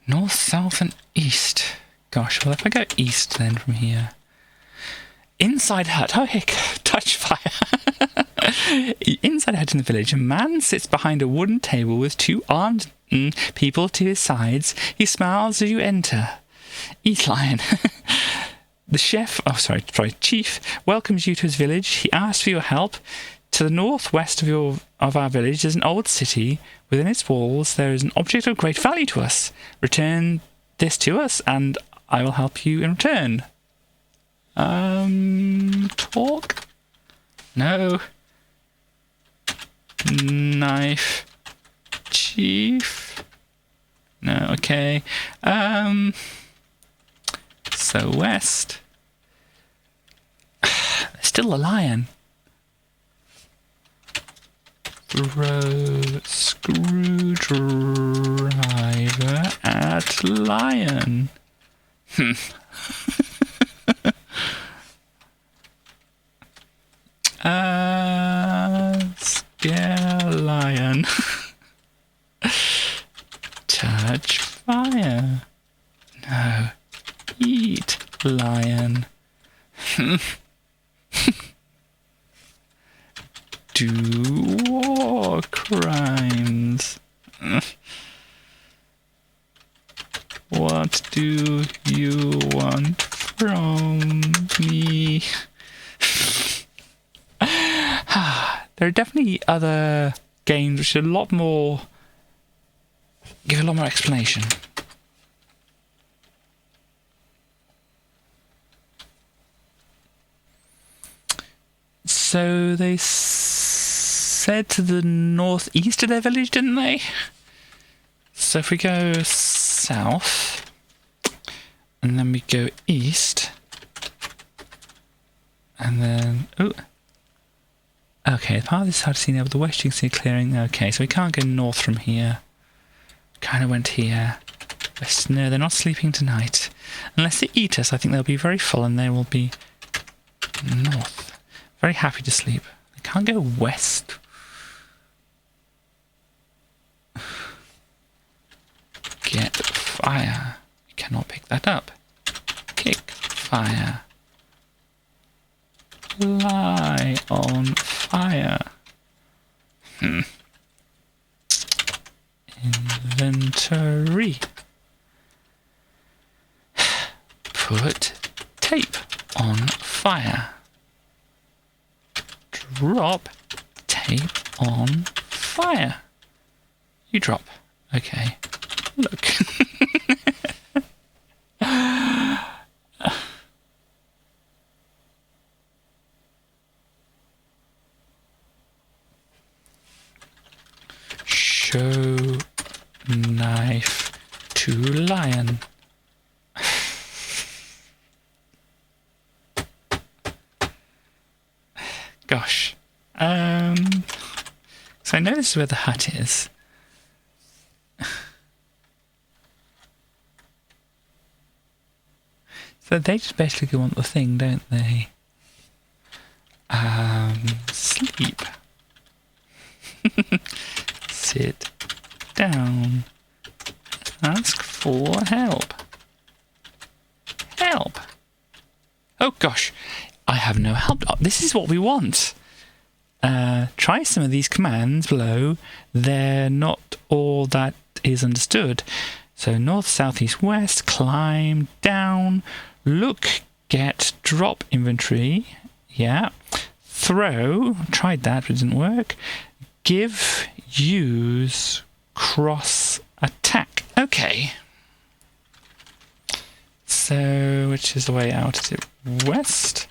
North, south and east. Gosh, well if I go east then from here. Inside hut. Oh heck, touch fire. Inside hut in the village, a man sits behind a wooden table with two armed people to his sides. He smiles as you enter. Eat lion. The chief welcomes you to his village. He asks for your help. To the northwest of our village is an old city. Within its walls there is an object of great value to us. Return this to us and I will help you in return. Talk? No. Knife. Chief? No, okay. So west. Still a lion. Throw screwdriver at lion. Scare lion. Touch fire. No. Eat lion. Do war crimes. What do you want from me? There are definitely other games which are a lot more... give a lot more explanation. So they said to the northeast of their village, didn't they? So if we go south, and then we go east, and then... ooh. Okay, part of this is hard to see now, but the west you can see clearing. Okay, so we can't go north from here. Kind of went here. West, no, they're not sleeping tonight. Unless they eat us, I think they'll be very full and they will be north. Very happy to sleep. I can't go west. Get fire. You cannot pick that up. Kick fire. Lie on fire. Inventory. Put tape on fire. Drop tape on fire. You drop. Okay. Look. Show knife to lion. Gosh. So I know this is where the hut is. So they just basically want the thing, don't they? Sleep. Sit down. Ask for help. Help. Oh gosh, I have no help. Oh, this is what we want. Try some of these commands below. They're not all that is understood. So north, south, east, west, climb, down, look, get, drop inventory. Yeah. Throw, tried that, but it didn't work. Give, use, cross, attack. Okay. So, which is the way out? Is it west?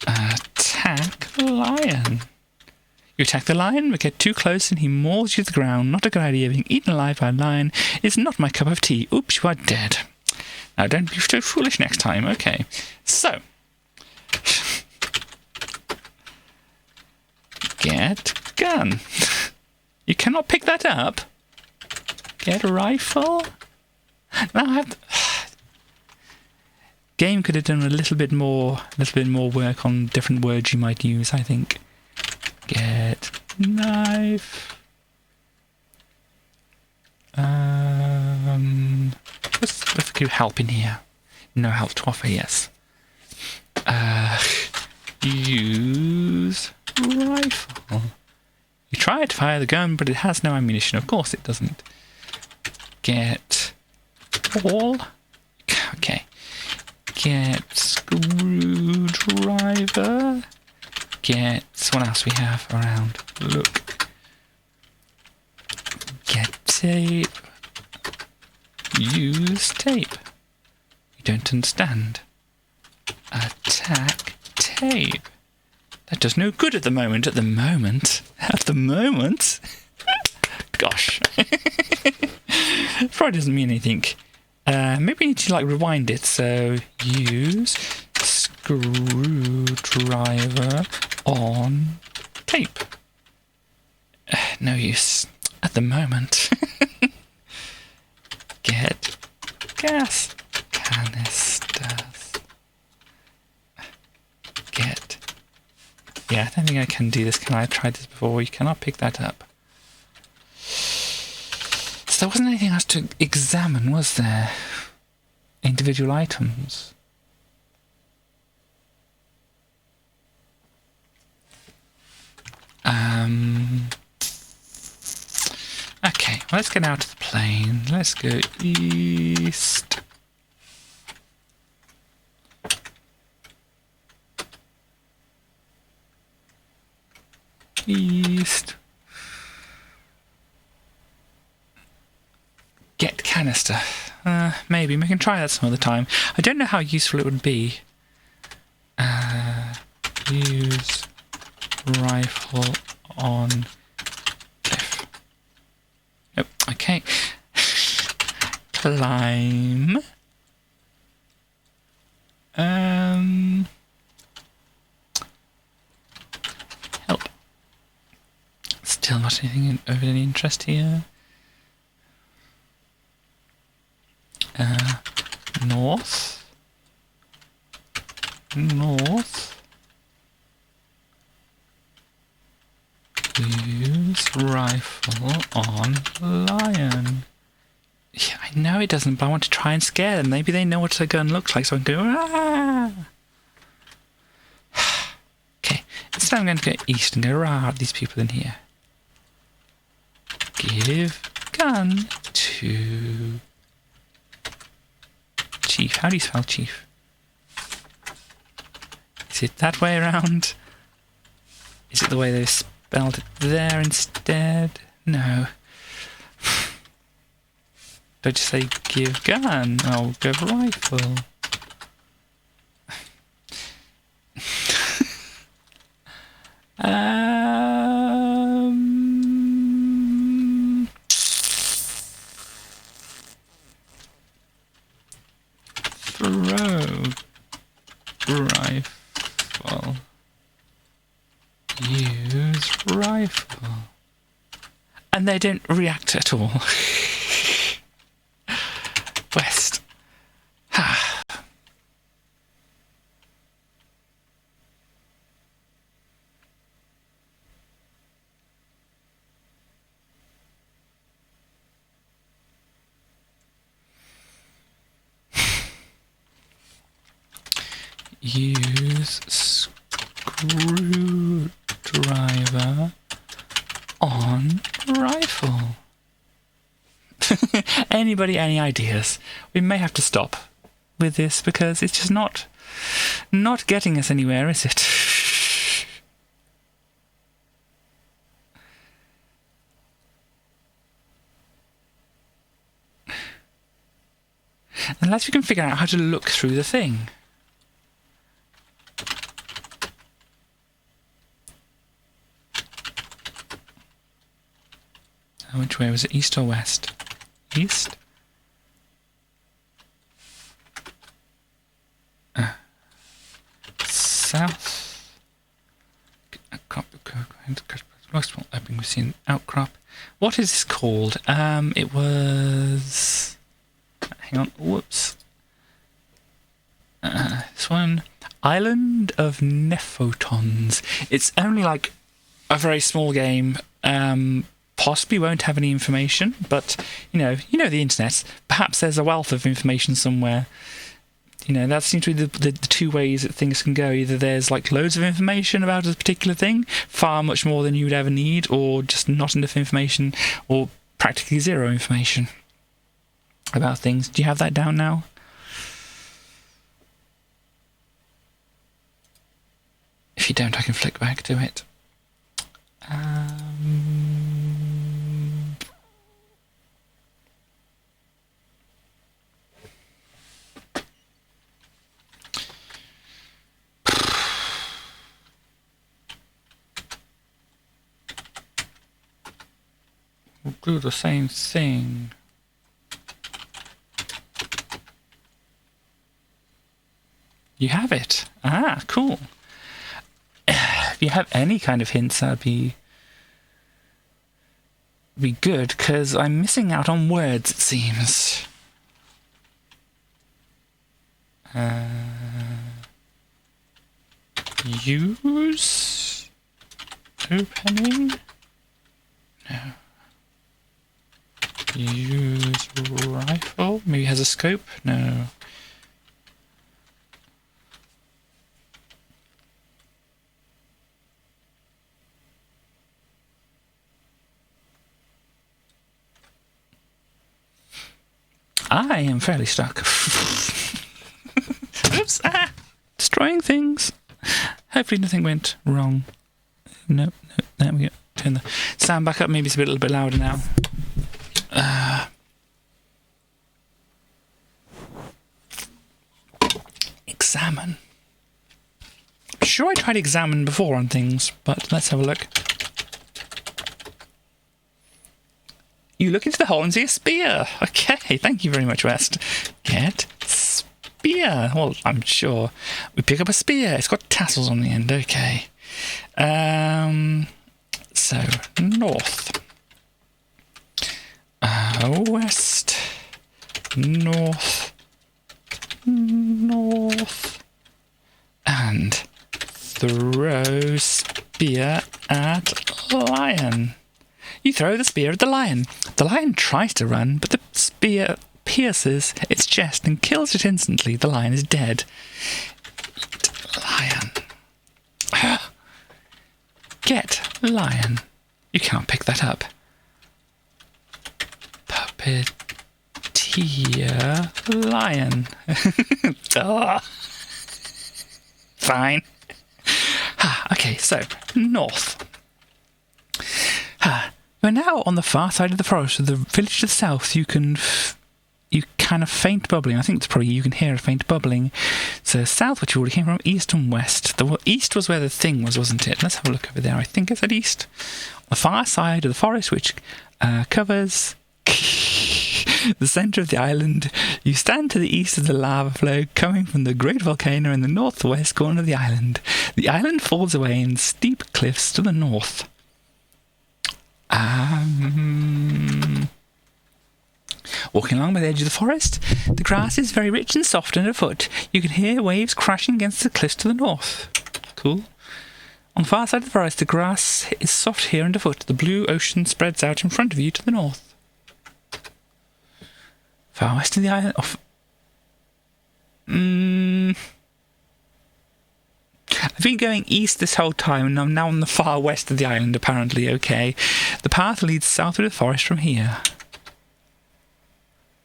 Attack the lion. You attack the lion, but get too close and he mauls you to the ground. Not a good idea. Being eaten alive by a lion is not my cup of tea. Oops, you are dead. Now, don't be so foolish next time. Okay. So. Get gun. You cannot pick that up. Get a rifle. Now I have... Game could have done a little bit more work on different words you might use, I think. Get knife. Let's give help in here. No help to offer, yes. Use rifle. You try to fire the gun, but it has no ammunition. Of course it doesn't. Get all. Okay. Get screwdriver. Get what else we have around. Look. Get tape. Use tape. You don't understand. Attack tape. That does no good at the moment. At the moment. Gosh. Probably doesn't mean anything. Maybe we need to rewind it. So use screwdriver on tape. No use at the moment. Get gas canisters. Get. Yeah, I don't think I can do this. Can I? I've tried this before. You cannot pick that up. So there wasn't anything else to examine, was there? Individual items. Okay, well, let's get out of the plane. Let's go east. East. Get canister. Maybe. We can try that some other time. I don't know how useful it would be. Use rifle on cliff. Nope. Okay. Climb. Help. Still not anything of any interest here. North. Use rifle on lion. Yeah, I know it doesn't, but I want to try and scare them. Maybe they know what a gun looks like, so I can go, ah! Okay, instead I'm going to go east and go, rah, these people in here. Give gun to Chief. How do you spell Chief? Is it that way around? Is it the way they spelled it there instead? No. Did I just say give gun? Oh, give rifle. Throw rifle. Use rifle. And they don't react at all. West. Use screwdriver on rifle. Anybody, any ideas? We may have to stop with this because it's just not getting us anywhere, is it? Unless we can figure out how to look through the thing. Which way was it? East or west? East? South? Opening, we've seen outcrop. What is this called? It was... Hang on, whoops. This one. Island of Nephotons. It's only like a very small game. Possibly won't have any information, but you know the internet. Perhaps there's a wealth of information somewhere. You know, that seems to be the two ways that things can go. Either there's like loads of information about a particular thing, far much more than you would ever need, or just not enough information, or practically zero information about things. Do you have that down now? If you don't, I can flick back to it. We'll do the same thing. You have it. Ah, cool. If you have any kind of hints, that'd be good, because I'm missing out on words, it seems. Use opening? No. Use rifle? Maybe it has a scope? No. I am fairly stuck. Oops! Ah! Destroying things. Hopefully nothing went wrong. No, there we go. Turn the sound back up. Maybe it's a little bit louder now. Examine. I'm sure I tried examine before on things, but let's have a look. You look into the hole and see a spear. Okay, thank you very much, West. Get spear. Well, I'm sure. We pick up a spear. It's got tassels on the end. Okay. So, north. West. North. North. And throw spear. spear at lion. You throw the spear at the lion. The lion tries to run, but the spear pierces its chest and kills it instantly. The lion is dead. Eat lion. Get lion. You can't pick that up. Puppeteer lion. Oh. Fine. Okay, so north. We're now on the far side of the forest. Of the village to the south, you kind of faint bubbling. I think it's probably you can hear a faint bubbling. So south, which you already came from, east and west. The east was where the thing was, wasn't it? Let's have a look over there. I think it's at east. On the far side of the forest, which covers the centre of the island, you stand to the east of the lava flow coming from the great volcano in the northwest corner of the island. The island falls away in steep cliffs to the north. Walking along by the edge of the forest, the grass is very rich and soft underfoot. You can hear waves crashing against the cliffs to the north. Cool. On the far side of the forest, the grass is soft here underfoot. The blue ocean spreads out in front of you to the north. Far west of the island. I've been going east this whole time, and I'm now on the far west of the island, apparently. Okay. The path leads south through the forest from here.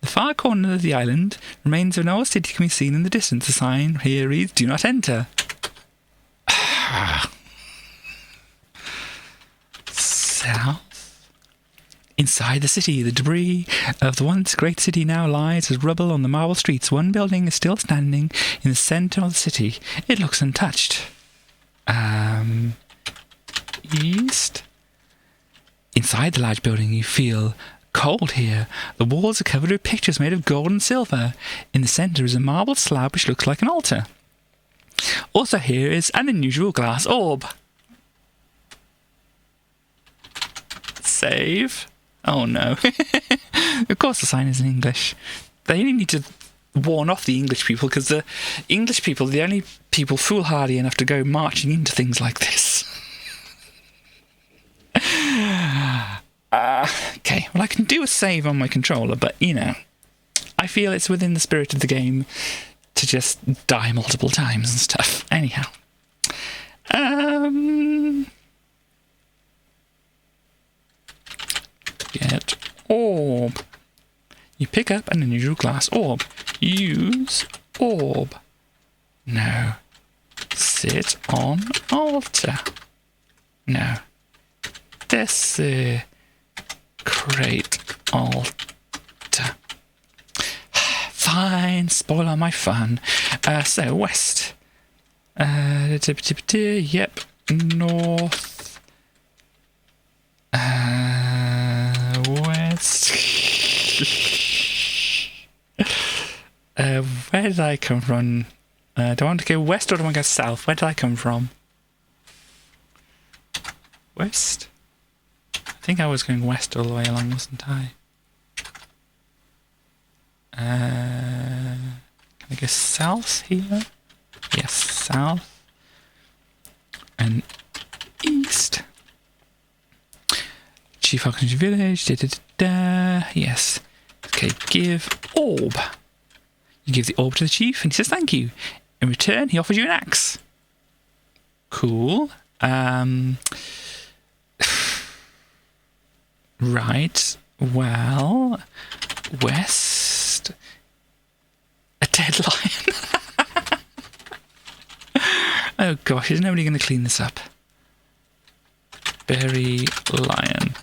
The far corner of the island remains of an old city can be seen in the distance. The sign here reads, "Do not enter." South. Inside the city, the debris of the once great city now lies as rubble on the marble streets. One building is still standing in the centre of the city. It looks untouched. East. Inside the large building, you feel cold here. The walls are covered with pictures made of gold and silver. In the centre is a marble slab which looks like an altar. Also here is an unusual glass orb. Save. Oh no. Of course the sign is in English. They only need to warn off the English people, because the English people are the only people foolhardy enough to go marching into things like this. Okay, well I can do a save on my controller, but you know, I feel it's within the spirit of the game to just die multiple times and stuff. Anyhow. Get orb. You pick up an unusual glass orb. Use orb. No. Sit on altar. No. Desecrate altar. Fine, spoiler my fun. So west. Yep. North. West. Where did I come from? Do I want to go west or do I want to go south? Where did I come from? West? I think I was going west all the way along, wasn't I? Can I go south here? Yes, south. And east. Chief Archangel Village. Yes. Okay, give orb. You give the orb to the chief and he says thank you. In return, he offers you an axe. Cool. Right. Well, west. A dead lion. Oh gosh, is nobody going to clean this up? Bury lion.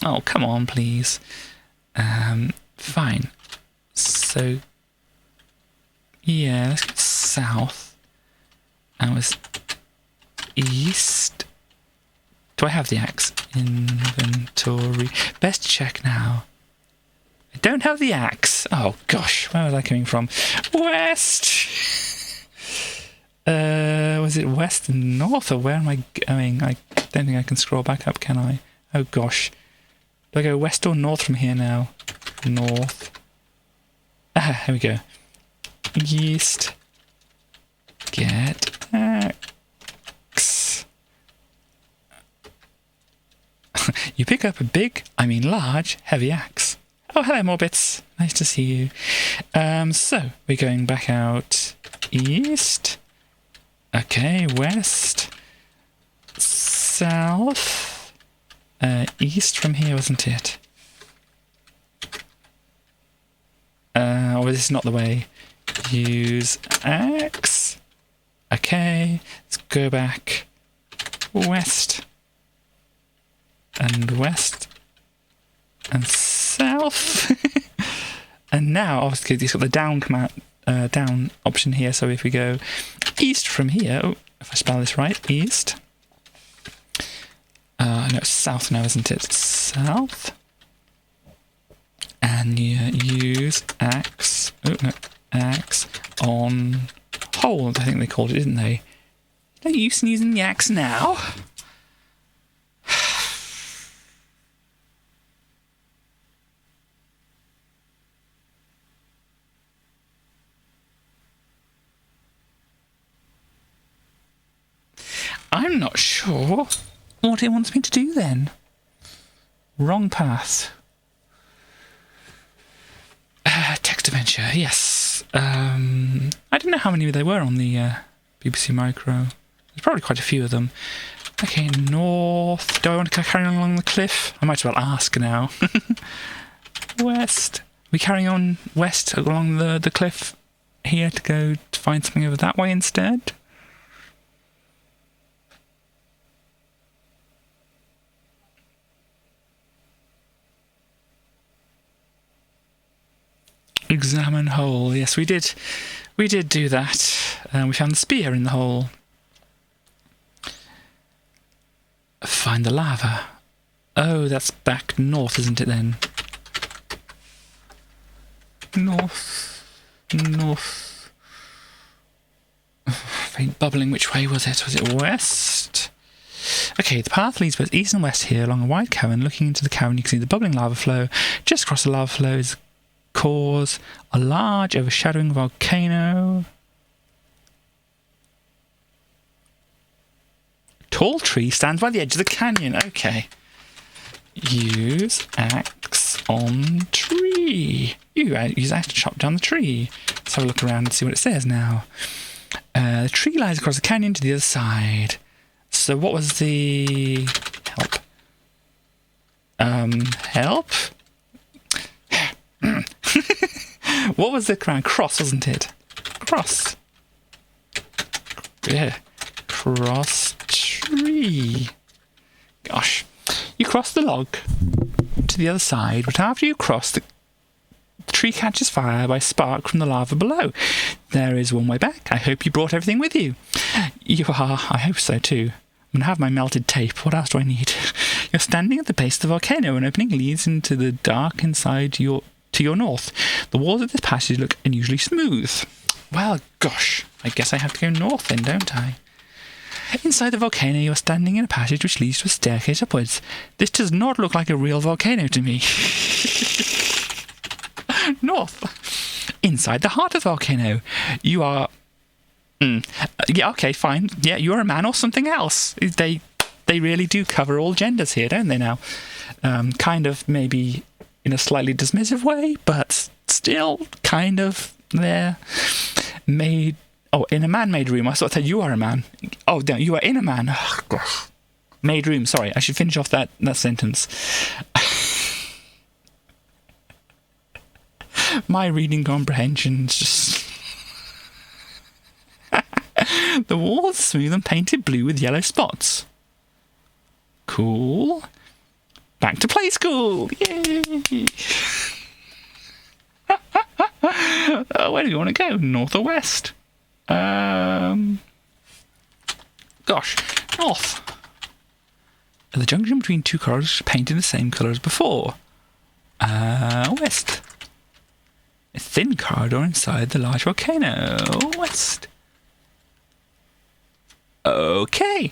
Oh, come on, please. Fine. So, yeah, let's go south. I was east. Do I have the axe? Inventory. Best check now. I don't have the axe. Oh gosh, where was I coming from? West. Was it west and north, or where am I going? I don't think I can scroll back up, can I? Oh gosh. Do I go west or north from here now? North. Ah, here we go. East. Get axe. You pick up a big, I mean large, heavy axe. Oh, hello, Morbits. Nice to see you. So, we're going back out east. Okay, west. South. East from here, wasn't it? Or this is not the way. Use axe. Okay, let's go back west. And west. And south. And now, obviously, it's got the down command, down option here. So if we go east from here, oh, if I spell this right, east. No, it's south now, isn't it? South. And you use axe. Oh no, axe on hold. I think they called it, didn't they? No use in using the axe now. I'm not sure what it wants me to do then. Wrong path. Text adventure, yes. I don't know how many there were on the BBC Micro. There's probably quite a few of them. Okay, north. Do I want to carry on along the cliff? I might as well ask now. West. Are we carrying on west along the cliff here to go to find something over that way instead? Examine hole. Yes, we did do that. We found the spear in the hole. Find the lava. Oh, that's back north, isn't it then? North. Faint bubbling. Which way was it? Was it west? Okay, the path leads both east and west here along a wide cavern. Looking into the cavern, you can see the bubbling lava flow. Just across the lava flow is cause a large overshadowing volcano. Tall tree stands by the edge of the canyon. Okay. Use axe on tree. Use axe to chop down the tree. Let's have a look around and see what it says now. The tree lies across the canyon to the other side. So what was the help? Help? What was the crown? Cross, wasn't it? Cross. Yeah. Cross tree. Gosh. You cross the log to the other side, but after you cross, the tree catches fire by spark from the lava below. There is one way back. I hope you brought everything with you. You are. I hope so too. I'm going to have my melted tape. What else do I need? You're standing at the base of the volcano. An opening leads into the dark inside to your north. The walls of this passage look unusually smooth. Well, gosh, I guess I have to go north then, don't I? Inside the volcano, you are standing in a passage which leads to a staircase upwards. This does not look like a real volcano to me. North. Inside the heart of the volcano, you are... yeah, okay, fine. Yeah, you're a man or something else. They really do cover all genders here, don't they now? Kind of maybe in a slightly dismissive way, but still kind of there. Made... Oh, in a man-made room. I thought that you are a man. Oh, no, you are in a man. Oh, gosh. Made room. Sorry, I should finish off that sentence. My reading comprehension's just... The walls are smooth and painted blue with yellow spots. Cool. Back to play school. Yay! Where do you want to go? North or west? Gosh, north. At the junction between two corridors painted the same colour as before. West. A thin corridor inside the large volcano. West. Okay.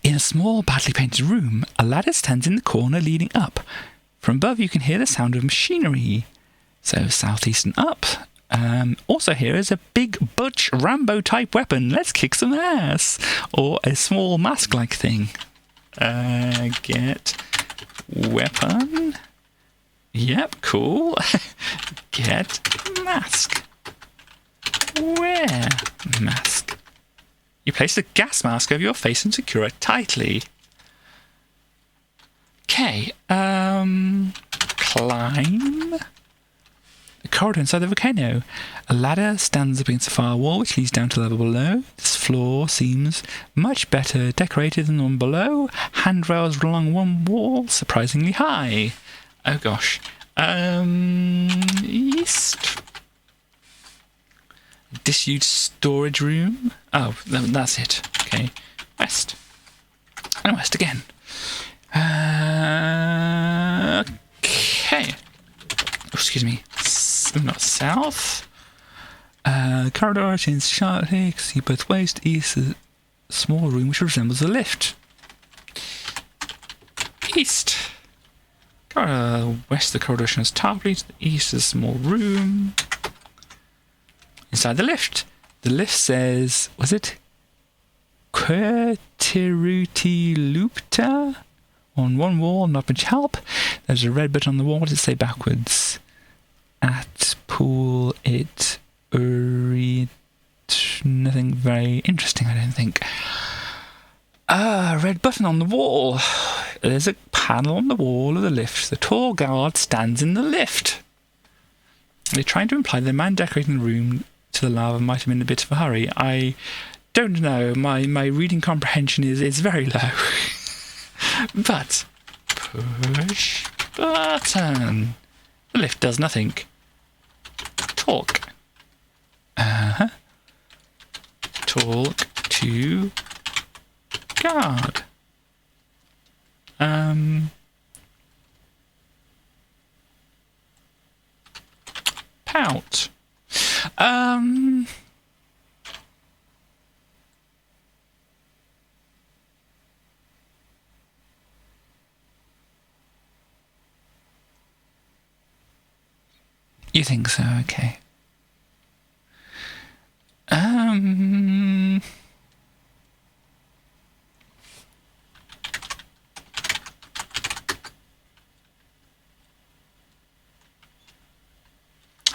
In a small, badly painted room, a ladder stands in the corner leading up. From above you can hear the sound of machinery. So southeast and up. Also here is a big Butch Rambo type weapon. Let's kick some ass. Or a small mask-like thing. Get weapon. Yep, cool. Get mask. Wear mask. You place the gas mask over your face and secure it tightly. Okay, climb. The corridor inside the volcano. A ladder stands against the far wall, which leads down to the level below. This floor seems much better decorated than the one below. Handrails along one wall, surprisingly high. Oh gosh. East. Disused storage room. Oh, that's it. Okay. West. And west again. Okay. Oh, excuse me. Not south. Corridor changes sharply. See both ways. East is a small room which resembles a lift. East. West, the corridor shines sharply. To the east is a small room. Inside the lift. The lift says, was it Quertiruti Lupta? On one wall, not much help. There's a red button on the wall. What does it say backwards? At pool it nothing very interesting, I don't think. Red button on the wall. There's a panel on the wall of the lift. The tall guard stands in the lift. They're trying to imply the man decorating the room to the lava might have been in a bit of a hurry. I don't know. My reading comprehension is very low. But push button. The lift does nothing. Talk. Talk to guard. Pout. You think so? Okay. Hang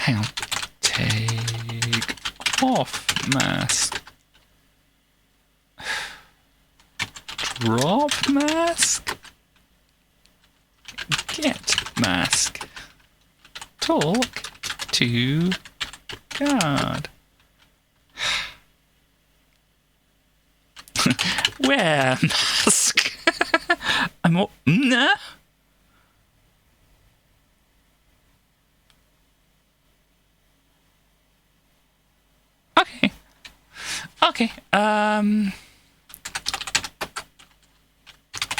on. Take off mask. Drop mask. Get mask. Talk to guard. Wear mask. I'm all... Nah. Okay. Okay.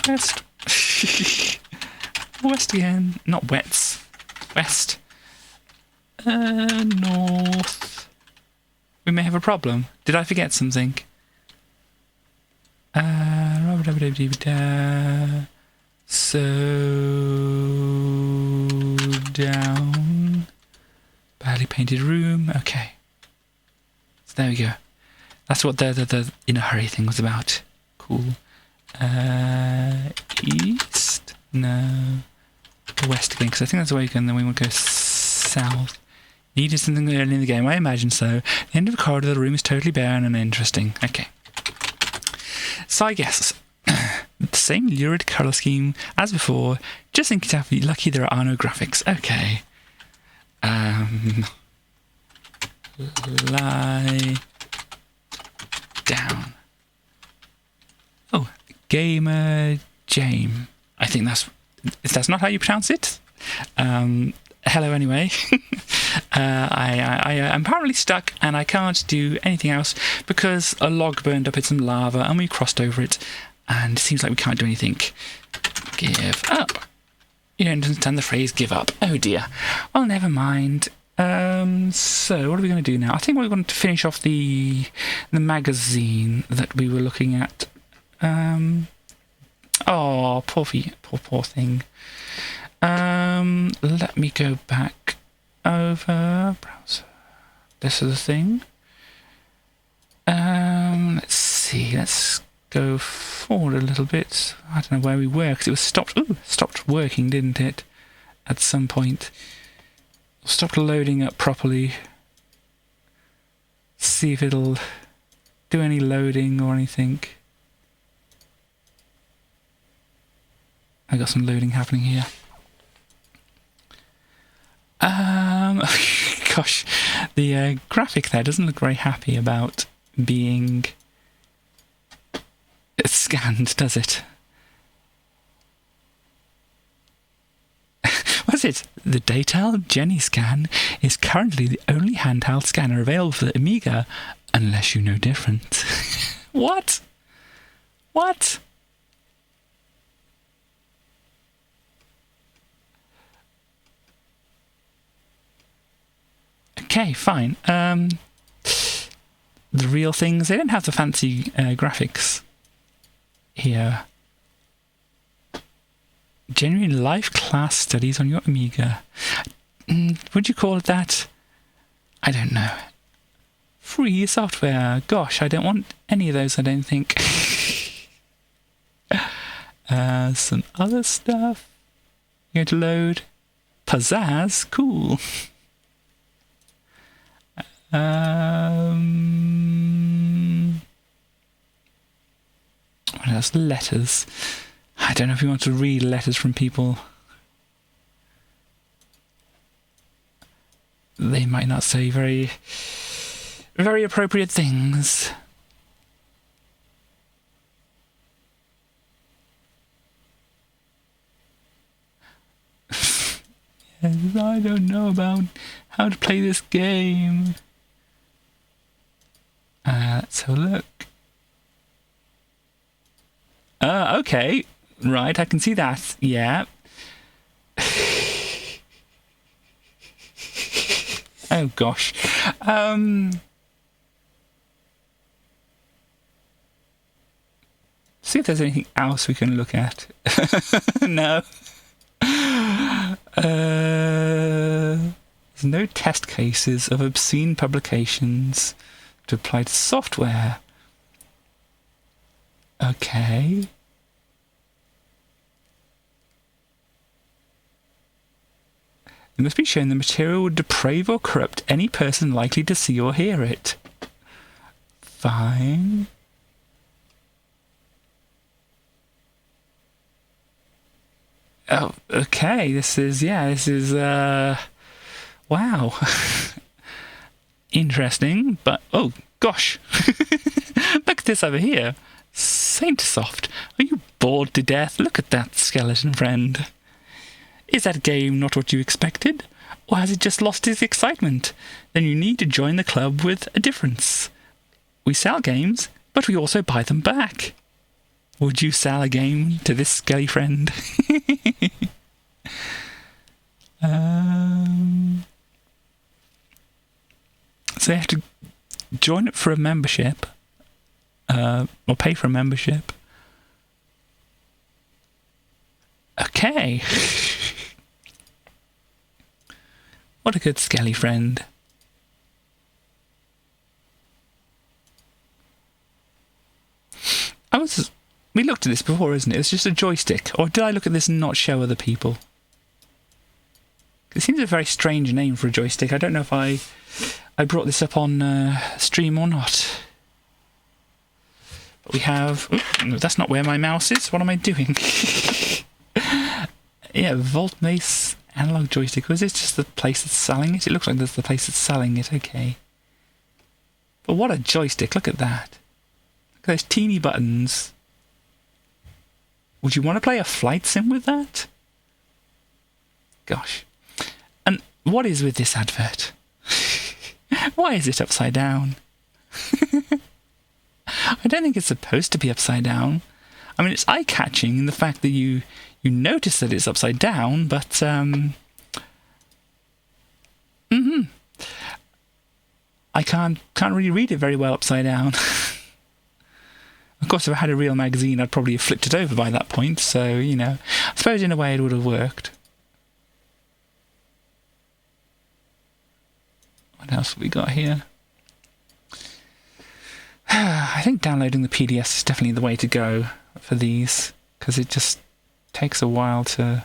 West. West again. Not wets. West. North. We may have a problem. Did I forget something? So down. Badly painted room. Okay. So there we go. That's what the in a hurry thing was about. Cool. East. No. West again, because I think that's the way you go, and then we want to go south. Needed something early in the game, I imagine so. The end of the corridor, the room is totally bare and uninteresting. Okay. So I guess the same lurid colour scheme as before, just think to be lucky there are no graphics. Okay. Lie down. Oh, Gamer Jame. I think that's not how you pronounce it. Hello anyway. I'm apparently stuck and I can't do anything else because a log burned up in some lava and we crossed over it and it seems like we can't do anything. Give up. You don't understand the phrase give up. Oh dear. Well, never mind. So what are we going to do now? I think we're going to finish off the magazine that we were looking at. Oh, poor thing. Let me go back over browser. This is the thing. Let's see. Let's go forward a little bit. I don't know where we were, because it was stopped working, didn't it? At some point. Stopped loading up properly. See if it'll do any loading or anything. I got some loading happening here. Gosh, the graphic there doesn't look very happy about being scanned, does it? Was it? The Daytal Jenny Scan is currently the only handheld scanner available for the Amiga, unless you know different. What? What? Okay, fine. The real things, they don't have the fancy graphics here. Genuine life class studies on your Amiga. Would you call it that? I don't know. Free software. Gosh, I don't want any of those, I don't think. Some other stuff. Going to load. Pizzazz. Cool. What else? Letters. I don't know if you want to read letters from people. They might not say very, very appropriate things. Yes, I don't know about how to play this game. Let's have a look. Okay. Right, I can see that. Yeah. Oh, gosh. See if there's anything else we can look at. No. There's no test cases of obscene publications to apply to software. Okay. It must be shown the material would deprave or corrupt any person likely to see or hear it. Fine. Oh, okay. This is, wow. Interesting, but, oh, gosh. Look at this over here. Saintsoft. Are you bored to death? Look at that skeleton, friend. Is that game not what you expected? Or has it just lost its excitement? Then you need to join the club with a difference. We sell games, but we also buy them back. Would you sell a game to this skelly friend? So you have to join it for a membership, or pay for a membership. Okay. What a good skelly friend. We looked at this before, isn't it? It's just a joystick. Or did I look at this and not show other people? It seems a very strange name for a joystick. I don't know if I brought this up on stream or not. But we have... Ooh, that's not where my mouse is. What am I doing? Yeah, Voltmace analog joystick. Was it just the place that's selling it? It looks like there's the place that's selling it. Okay. But what a joystick. Look at that. Look at those teeny buttons. Would you want to play a flight sim with that? Gosh. And what is with this advert? Why is it upside down? I don't think it's supposed to be upside down. I mean, it's eye-catching in the fact that you notice that it's upside down, but I can't really read it very well upside down. Of course, if I had a real magazine, I'd probably have flipped it over by that point, so, you know, I suppose in a way it would have worked. What else have we got here? I think downloading the PDFs is definitely the way to go for these, because it just takes a while to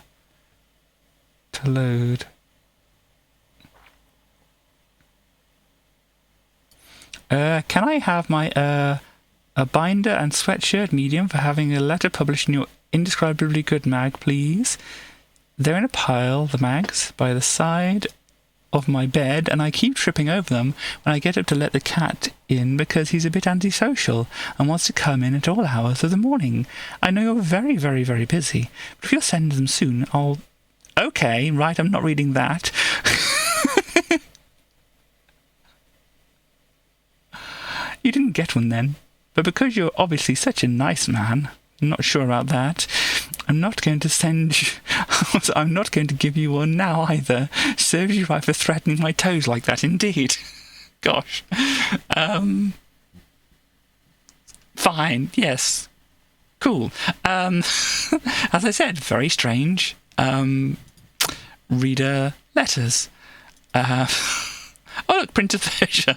load. Can I have my a binder and sweatshirt medium for having a letter published in your indescribably good mag, please? They're in a pile, the mags, by the side of my bed, and I keep tripping over them when I get up to let the cat in because he's a bit antisocial and wants to come in at all hours of the morning. I know you're very, very, very busy, but if you'll send them soon, I'll... Okay, right, I'm not reading that. You didn't get one then, but because you're obviously such a nice man, I'm not sure about that, I'm not going to send you... I'm not going to give you one now either. Serves you right for threatening my toes like that, indeed. Gosh. Fine, yes. Cool. As I said, very strange. Reader letters. Oh, look, printed version.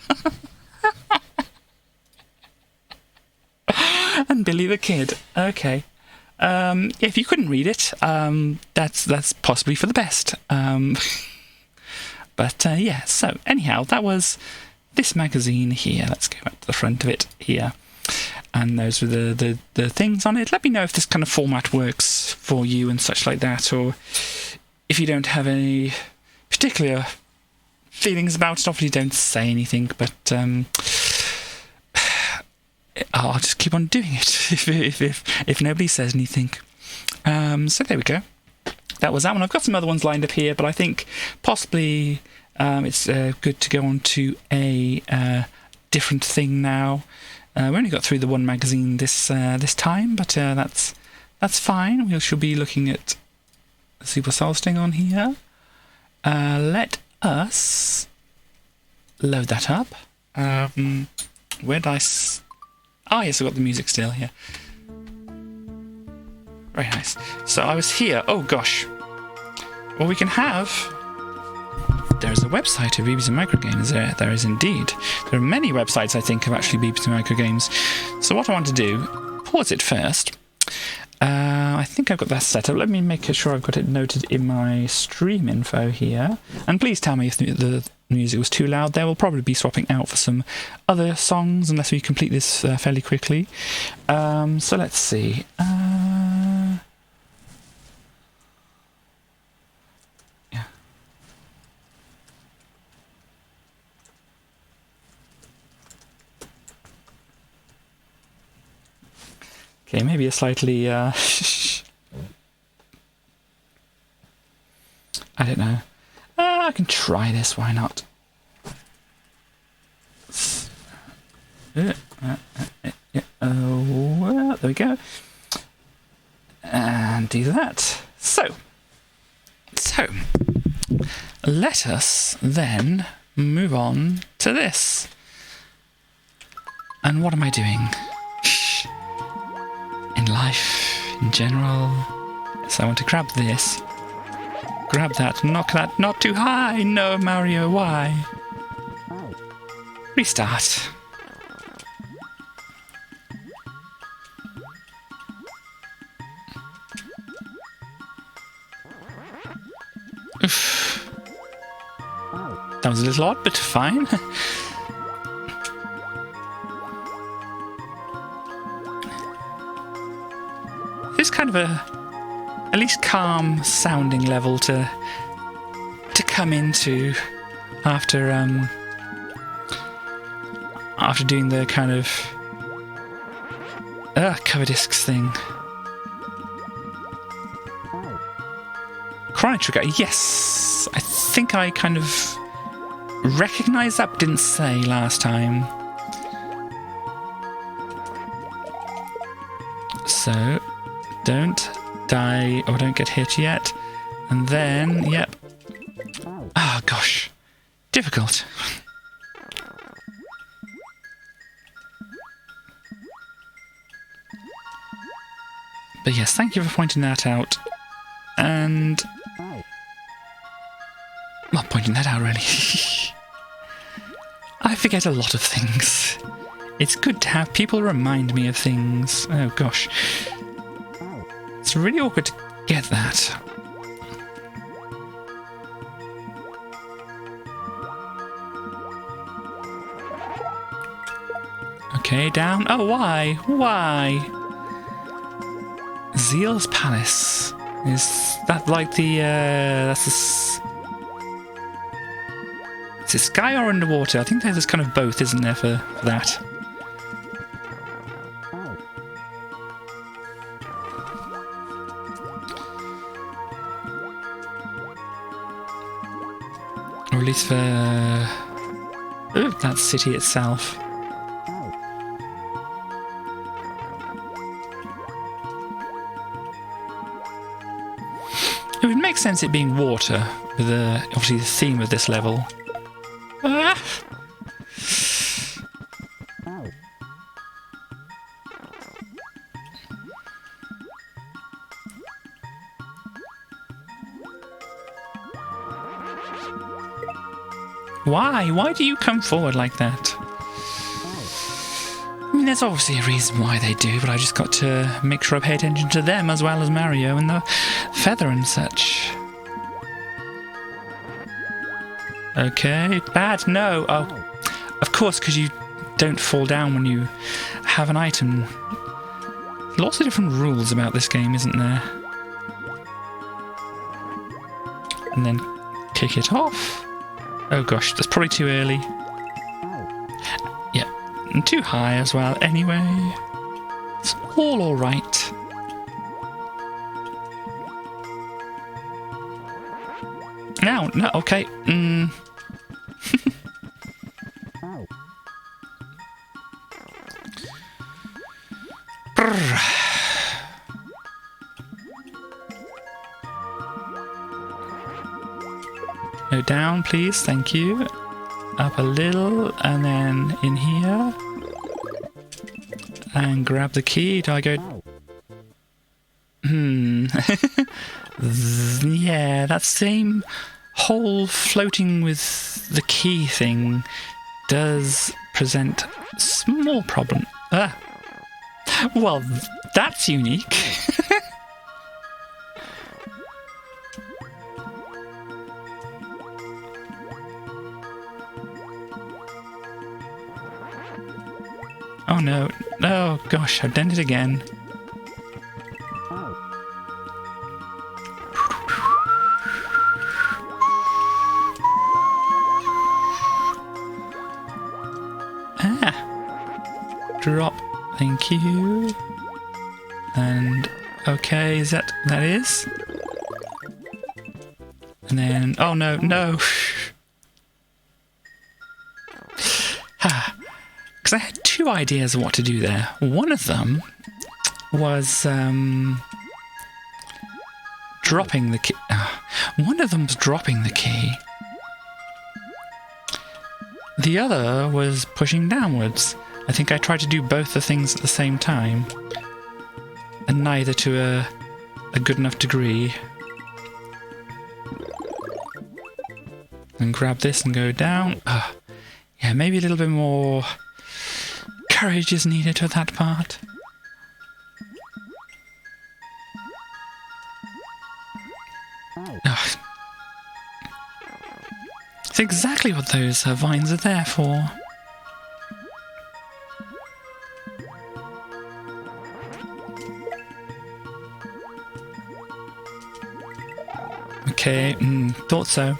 And Billy the Kid. Okay. If you couldn't read it, that's possibly for the best. But yeah, so anyhow, that was this magazine here. Let's go back to the front of it here. And those were the things on it. Let me know if this kind of format works for you and such like that, or if you don't have any particular feelings about it. Obviously don't say anything, but I'll just keep on doing it if nobody says anything. So there we go. That was that one. I've got some other ones lined up here, but I think possibly it's good to go on to a different thing now. We only got through the one magazine this time, but that's fine. We shall be looking at Super Solstng on here. Let us load that up. Where did I... Oh, yes, I've got the music still here. Very nice. So I was here. Oh, gosh. Well, we can have... There's a website of BBC Micro Games. There is indeed. There are many websites, I think, of actually BBC Micro Games. So what I want to do, pause it first. I think I've got that set up. Let me make sure I've got it noted in my stream info here. And please tell me if the music was too loud there. We'll probably be swapping out for some other songs unless we complete this fairly quickly. So let's see. Yeah. Okay, maybe a slightly... I don't know. I can try this, why not? There we go. And do that. So, let us then move on to this. And what am I doing? In life, in general. So I want to grab this. Grab that, knock that not too high. No, Mario, why? Restart. Oof. That was a little odd, but fine. It's kind of a at least calm sounding level to come into after doing the kind of cover discs thing. Chrono Trigger, yes, I think I kind of recognised that, but didn't say last time. So don't die or don't get hit yet, and then yep. Oh gosh, difficult. But yes, thank you for pointing that out. And not pointing that out really. I forget a lot of things It's good to have people remind me of things. Oh gosh. It's really awkward to get that. Okay, down. Oh, why? Why? Zeal's Palace. Is that like the, that's the... Is it sky or underwater? I think there's kind of both, isn't there, for that? Or at least for... Ooh, that city itself. It would make sense it being water, with obviously the theme of this level. Ah! Why? Why do you come forward like that? I mean, there's obviously a reason why they do, but I just got to make sure I pay attention to them as well as Mario and the feather and such. Okay, bad, no. Oh, of course, because you don't fall down when you have an item. Lots of different rules about this game, isn't there? And then kick it off. Oh gosh, that's probably too early. Yeah, and too high as well. Anyway, it's all right. No, no, okay. Go down, please. Thank you. Up a little, and then in here. And grab the key. Do I go... Yeah, that same whole floating with the key thing does present a small problem. Ah. Well, that's unique. Oh no. Oh gosh, I've done it again. Ah. Drop. Thank you. And okay, is that is? And then oh no, no. Because I had two ideas of what to do there. One of them was dropping the key. One of them was dropping the key. The other was pushing downwards. I think I tried to do both the things at the same time, and neither to a good enough degree. And grab this and go down. Yeah, maybe a little bit more courage is needed for that part. It's exactly what those vines are there for. Okay, thought so.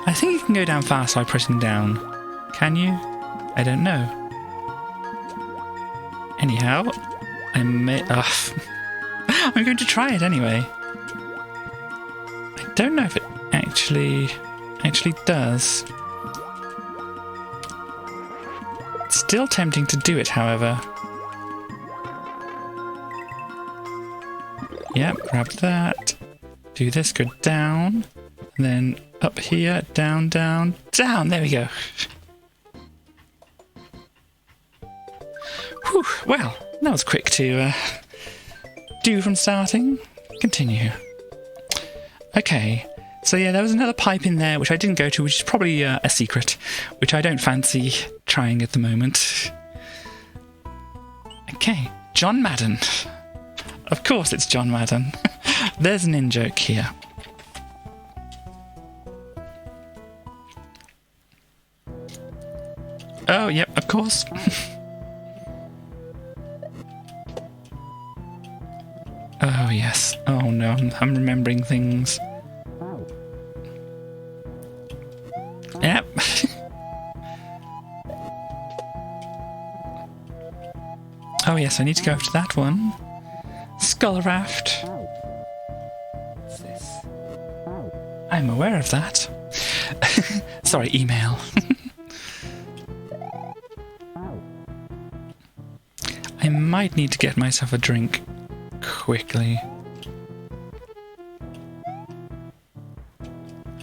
I think you can go down fast by pressing down. Can you? I don't know. Anyhow, I may... I'm going to try it anyway. I don't know if it actually does. It's still tempting to do it, however. Yep, grab that. Do this, go down. And then up here, down, down, down. There we go. Whew, well, that was quick to do from starting. continue. Okay, so yeah, there was another pipe in there which I didn't go to, which is probably a secret, which I don't fancy trying at the moment. Okay, John Madden. Of course it's John Madden. There's an in-joke here. Oh, yep, of course. Oh, yes. Oh, no, I'm remembering things. Yep. Oh, yes, I need to go after that one. Skull Raft. What's this? I'm aware of that. Sorry, email. I might need to get myself a drink quickly.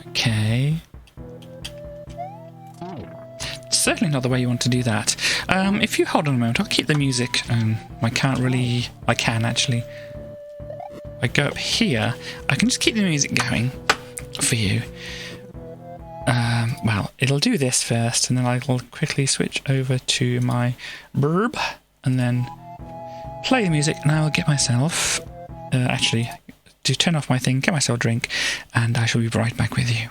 Okay. Certainly not the way you want to do that. If you hold on a moment, I'll keep the music. I can actually. If I go up here, I can just keep the music going for you. Well, it'll do this first, and then I will quickly switch over to my burb, and then play the music, and I will get myself, actually, to turn off my thing, get myself a drink, and I shall be right back with you.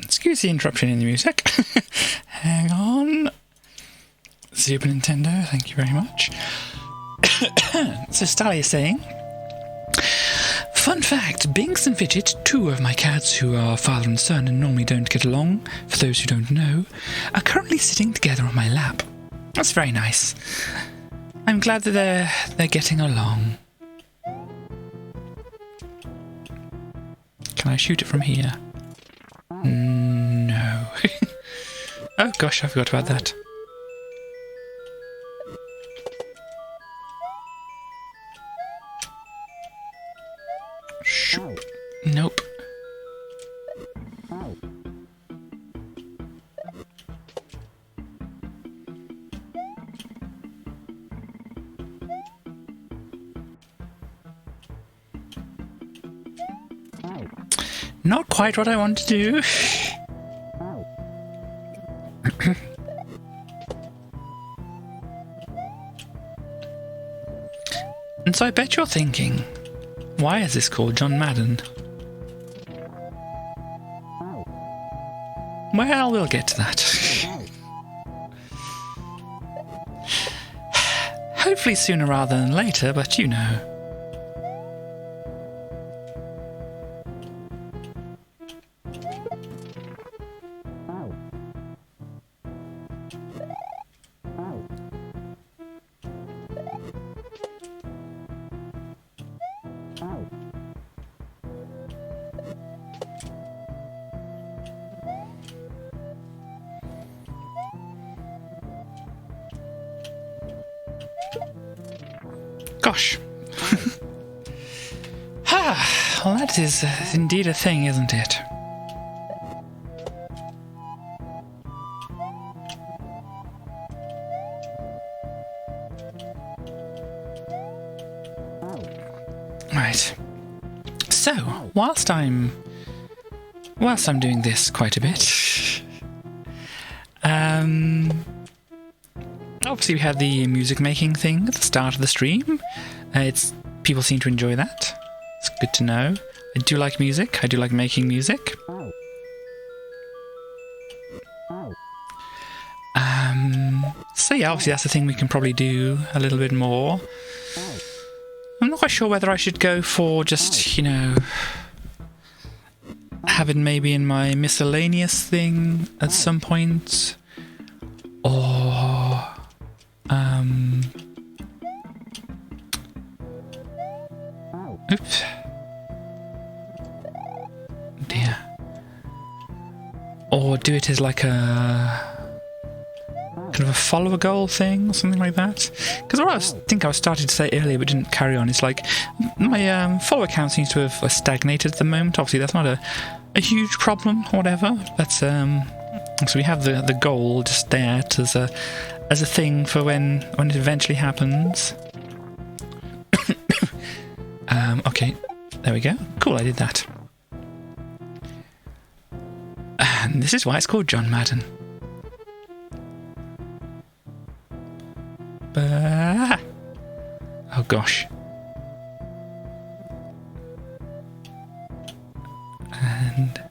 Excuse the interruption in the music. Hang on. Super Nintendo, thank you very much. So Stally is saying, fun fact, Binks and Fidget, two of my cats who are father and son and normally don't get along, for those who don't know, are currently sitting together on my lap. That's very nice. I'm glad that they're getting along. Can I shoot it from here? No. Oh gosh, I forgot about that. Shoop. Nope. Not quite what I want to do. And so I bet you're thinking, why is this called John Madden? Well, we'll get to that. Hopefully sooner rather than later, but you know. gosh. Well, that is indeed a thing, isn't it? Right. So, whilst I'm doing this quite a bit, obviously we had the music making thing at the start of the stream. People seem to enjoy that. It's good to know. I do like music. I do like making music. So yeah, obviously that's the thing we can probably do a little bit more. I'm not quite sure whether I should go for just, you know, have it maybe in my miscellaneous thing at some point, or oops. Dear. Or do it as like a kind of a follow a goal thing or something like that. Because what I was starting to say earlier but didn't carry on, it's like my follower count seems to have stagnated at the moment. Obviously that's not a huge problem or whatever, but so we have the goal just there as a thing for when it eventually happens. Okay, there we go. Cool, I did that. And this is why it's called John Madden. Oh gosh. And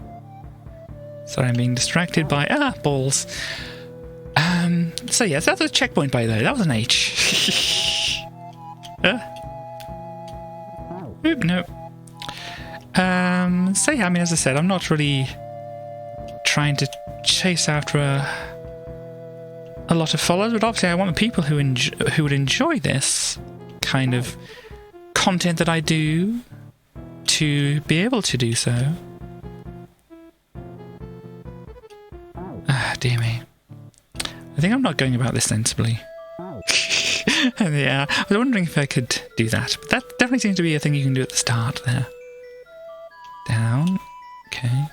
sorry, I'm being distracted by balls. So yes, that was a checkpoint by the way. That was an H. Oop, no. So yeah, I mean, as I said, I'm not really trying to chase after a lot of followers, but obviously I want the people who would enjoy this kind of content that I do to be able to do so. Dear me. I think I'm not going about this sensibly. Yeah, I was wondering if I could do that, but that definitely seems to be a thing you can do at the start there. Down. Okay.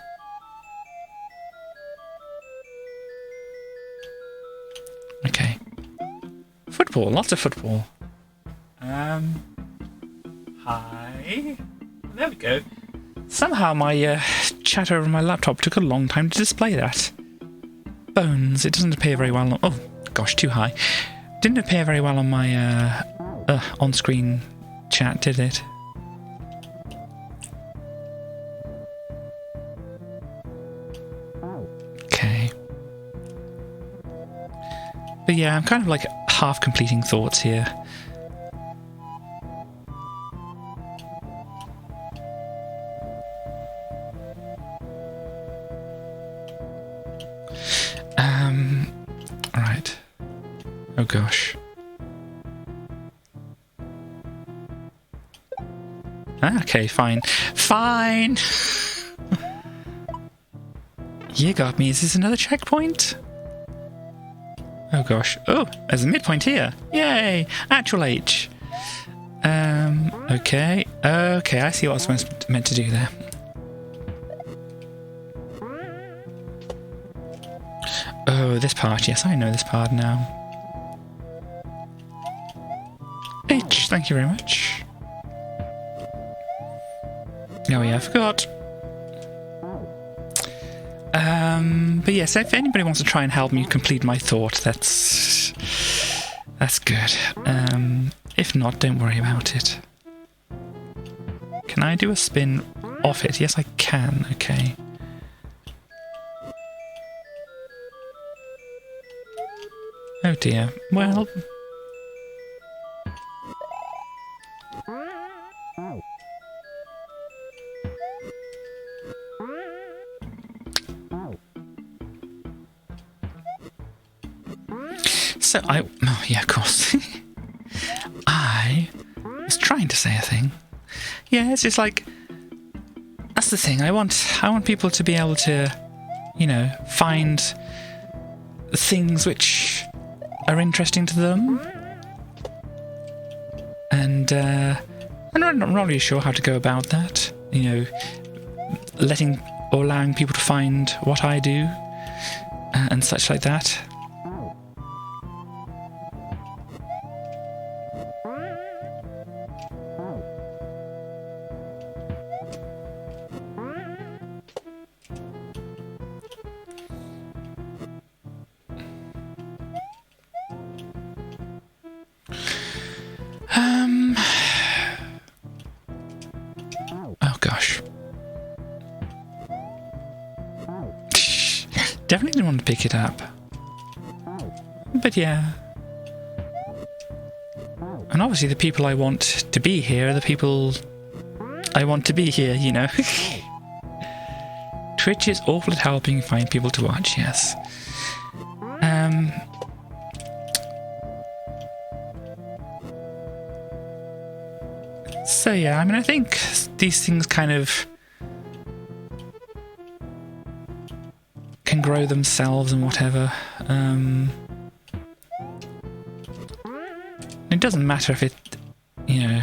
Okay. Football, lots of football. Hi. There we go. Somehow my chat over my laptop took a long time to display that. Bones, it doesn't appear very well on... Oh, gosh, too high. Didn't appear very well on my on-screen chat, did it? Okay. But yeah, I'm kind of like half completing thoughts here. Right. Oh gosh. Okay, fine. Fine! You got me. Is this another checkpoint? Oh gosh. Oh, there's a midpoint here. Yay! Actual H. Okay. Okay, I see what I was meant to do there. Oh, this part. Yes, I know this part now. H, thank you very much. Oh yeah, I forgot. But yes, if anybody wants to try and help me complete my thought, that's good. If not, don't worry about it. Can I do a spin off it? Yes, I can. Okay. Oh dear. Well... So oh yeah, of course. I was trying to say a thing. Yeah, it's just like, that's the thing. I want people to be able to, you know, find things which are interesting to them, and And I'm not really sure how to go about that. You know, letting or allowing people to find what I do and such like that. Oh gosh. Definitely didn't want to pick it up. But yeah. And obviously the people I want to be here are the people I want to be here, you know. Twitch is awful at helping find people to watch, yes. So yeah, I mean, I think these things kind of can grow themselves and whatever. It doesn't matter if it, you know,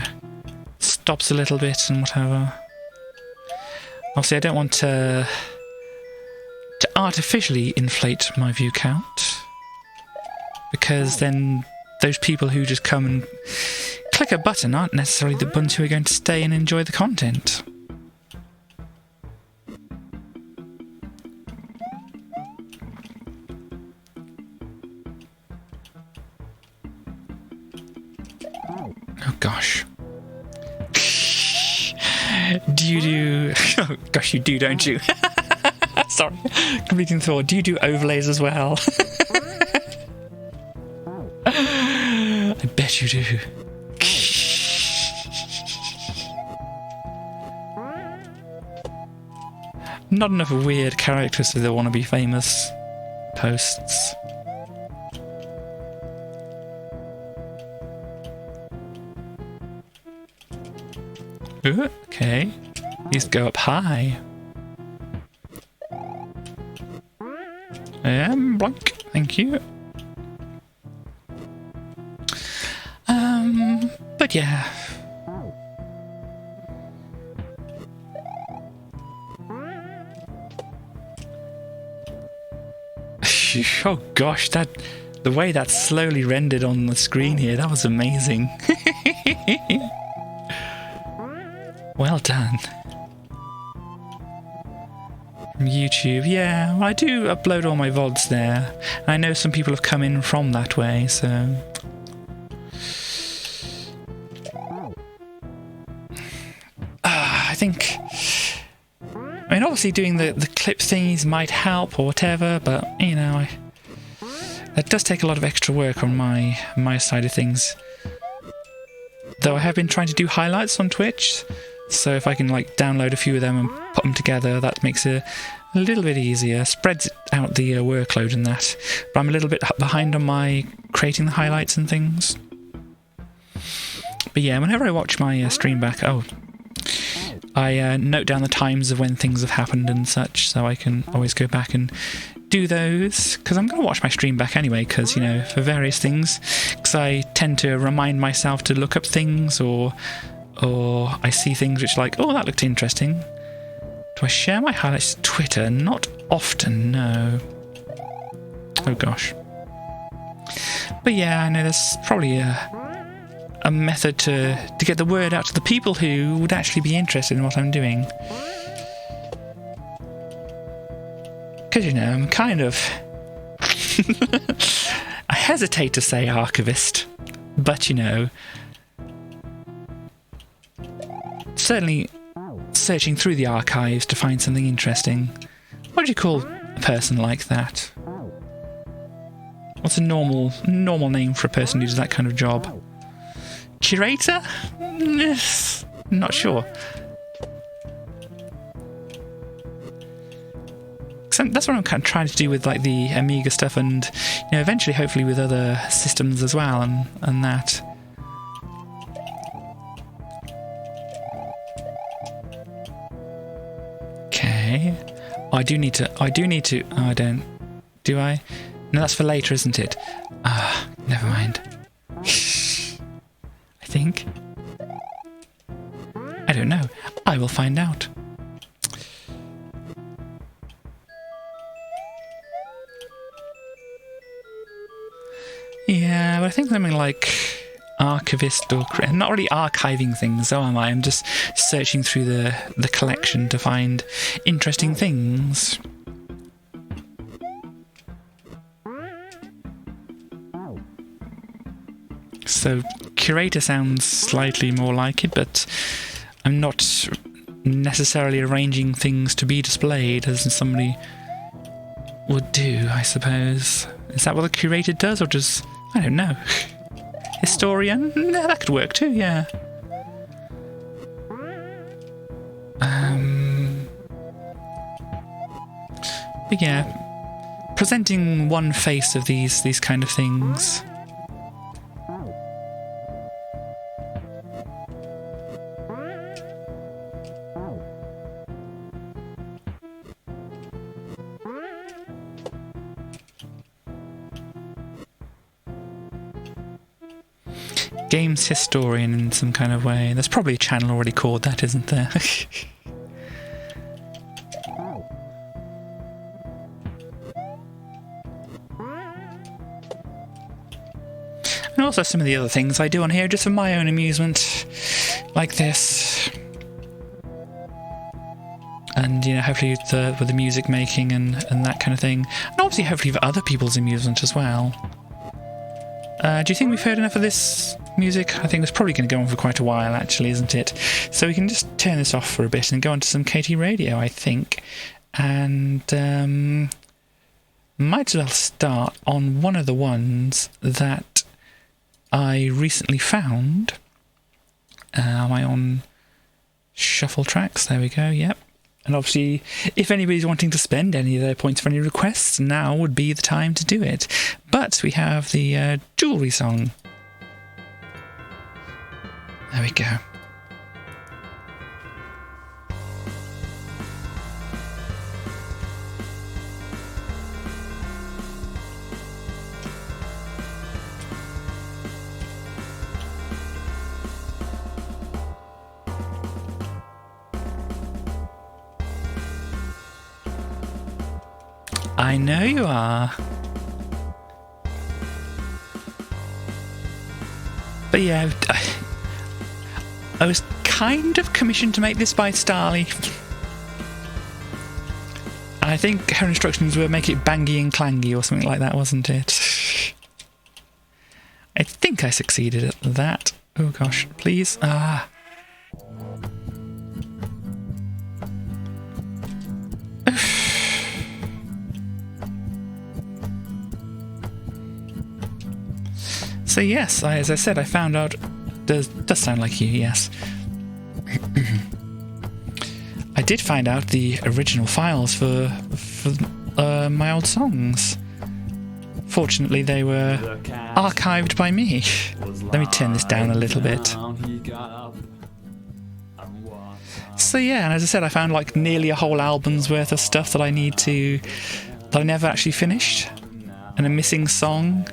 stops a little bit and whatever. Obviously, I don't want to artificially inflate my view count, because then those people who just come and click a button aren't necessarily the ones who are going to stay and enjoy the content. Oh gosh. Oh gosh, you do, don't you? Sorry, completing thought. Do you do overlays as well? I bet you do. Not enough weird characters for the wannabe famous posts. Ooh, okay. These go up high. Blank. Thank you. But yeah. Oh gosh, the way that slowly rendered on the screen here, that was amazing. Well done. From YouTube, yeah, well, I do upload all my VODs there. I know some people have come in from that way, so... I think... I mean, obviously doing the clip thingies might help or whatever, but, you know, that does take a lot of extra work on my side of things. Though I have been trying to do highlights on Twitch, so if I can, like, download a few of them and put them together, that makes it a little bit easier, spreads out the workload and that. But I'm a little bit behind on my creating the highlights and things. But yeah, whenever I watch my stream back, I note down the times of when things have happened and such, so I can always go back and do those, because I'm going to watch my stream back anyway, because, you know, for various things, because I tend to remind myself to look up things, or I see things which like, oh, that looked interesting. Do I share my highlights to Twitter? Not often, no. Oh gosh. But yeah, I know there's probably a method to get the word out to the people who would actually be interested in what I'm doing. Because, you know, I'm kind of... I hesitate to say archivist, but, you know, certainly searching through the archives to find something interesting. What do you call a person like that? What's a normal name for a person who does that kind of job? Curator? Not sure. That's what I'm kind of trying to do with, like, the Amiga stuff, and, you know, eventually hopefully with other systems as well, and that. Okay. Oh, I do need to. Oh, I don't. Do I? No, that's for later, isn't it? Never mind. I think. will find out. Yeah, but I think something like archivist or... not really archiving things, though, am I? I'm just searching through the collection to find interesting things. So, curator sounds slightly more like it, but I'm not necessarily arranging things to be displayed as somebody would do, I suppose. Is that what the curator does, or just... I don't know. Historian? Yeah, that could work too, yeah. But yeah, presenting one face of these kind of things. Games historian in some kind of way. There's probably a channel already called that, isn't there? And also some of the other things I do on here just for my own amusement, like this. And, you know, hopefully with the music making and that kind of thing. And obviously hopefully for other people's amusement as well. Do you think we've heard enough of this music? I think it's probably going to go on for quite a while, actually, isn't it? So we can just turn this off for a bit and go on to some KT Radio, I think. And might as well start on one of the ones that I recently found. Am I on shuffle tracks? There we go, yep. And obviously, if anybody's wanting to spend any of their points for any requests, now would be the time to do it. But we have the jewellery song. There we go. I know you are. But yeah, I was kind of commissioned to make this by Starly. And I think her instructions were make it bangy and clangy or something like that, wasn't it? I think I succeeded at that. Oh gosh, please. So yes, as I said, I found out... Does sound like you, yes. I did find out the original files for my old songs. Fortunately, they were archived by me. Let me turn this down a little bit. So yeah, and as I said, I found like nearly a whole album's worth of stuff that I never actually finished, and a missing song.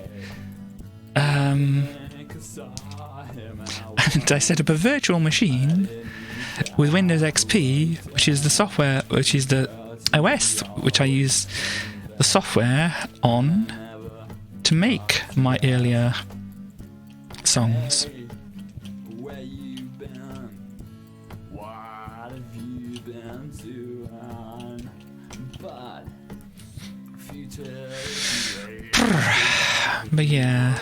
And I set up a virtual machine with Windows XP, which is the software, which is the OS, which I use the software on to make my earlier songs. But yeah.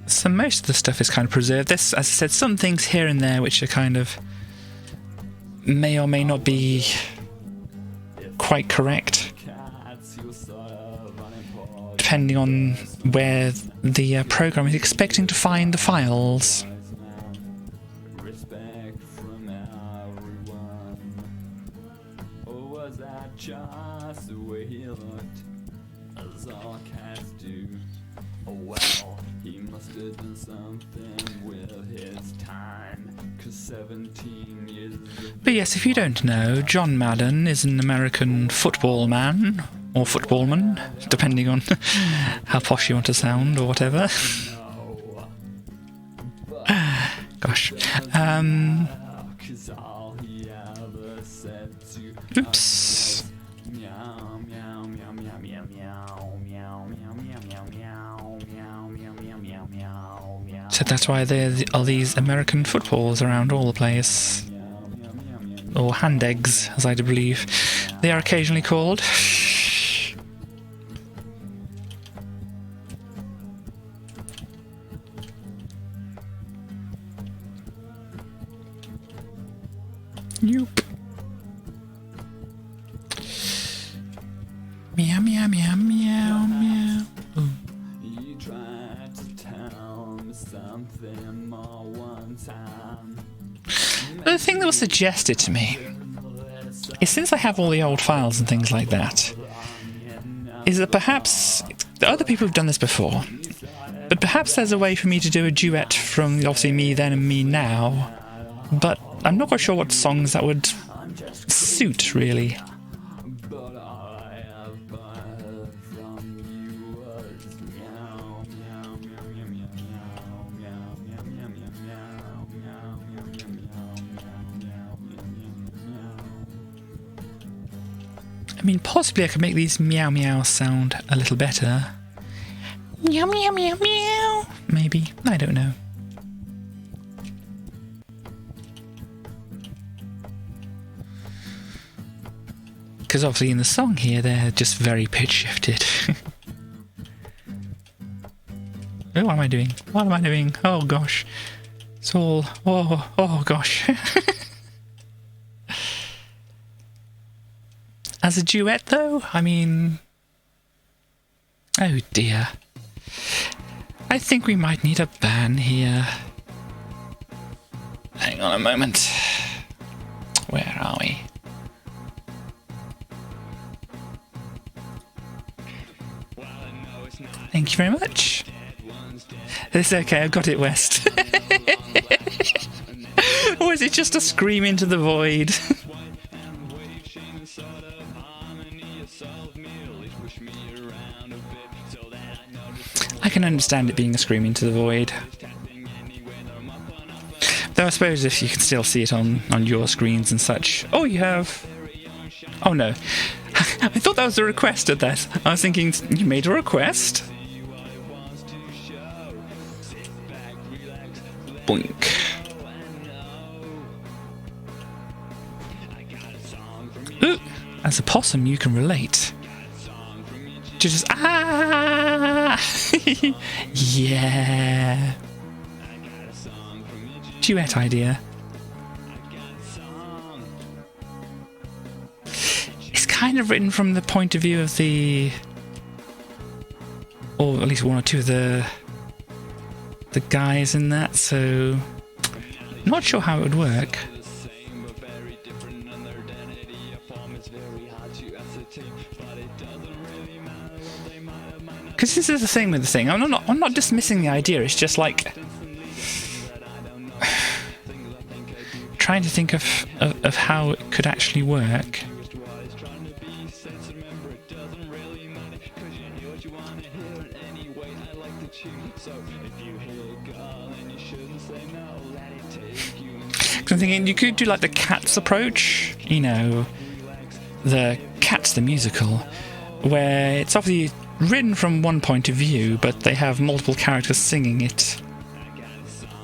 So most of the stuff is kind of preserved. There's, as I said, some things here and there which are kind of may or may not be quite correct, depending on where the program is expecting to find the files. But yes, if you don't know, John Madden is an American football man, or footballman, depending on how posh you want to sound, or whatever. Gosh. Oops. So that's why there are these American footballs around all the place. Or hand eggs, as I do believe they are occasionally called. Nope. Meow, meow, meow, meow, meow. Ooh. You tried to tell me something more one time. The thing that was suggested to me is, since I have all the old files and things like that, is that perhaps other people have done this before, but perhaps there's a way for me to do a duet from obviously me then and me now, but I'm not quite sure what songs that would suit, really. I mean, possibly I could make these meow meow sound a little better. Meow meow meow meow. Maybe. I don't know. Because obviously in the song here, they're just very pitch shifted. Oh, what am I doing? What am I doing? Oh gosh. It's all... Oh gosh. As a duet, though, I mean... Oh dear. I think we might need a ban here. Hang on a moment. Where are we? Thank you very much. It's okay, I've got it, West. Or is it just a scream into the void? I can understand it being a scream into the void. Though I suppose if you can still see it on your screens and such. Oh, you have... Oh no. I thought that was a request at that. I was thinking, you made a request? Boink. Ooh, as a possum you can relate. Just ah! Yeah. Duet idea. It's kind of written from the point of view of the, or at least one or two of the guys in that, so not sure how it would work. Because this is the thing with the thing. I'm not dismissing the idea. It's just like trying to think of how it could actually work. Because I'm thinking you could do like the Cats approach, you know, the Cats the musical, where it's obviously written from one point of view, but they have multiple characters singing it.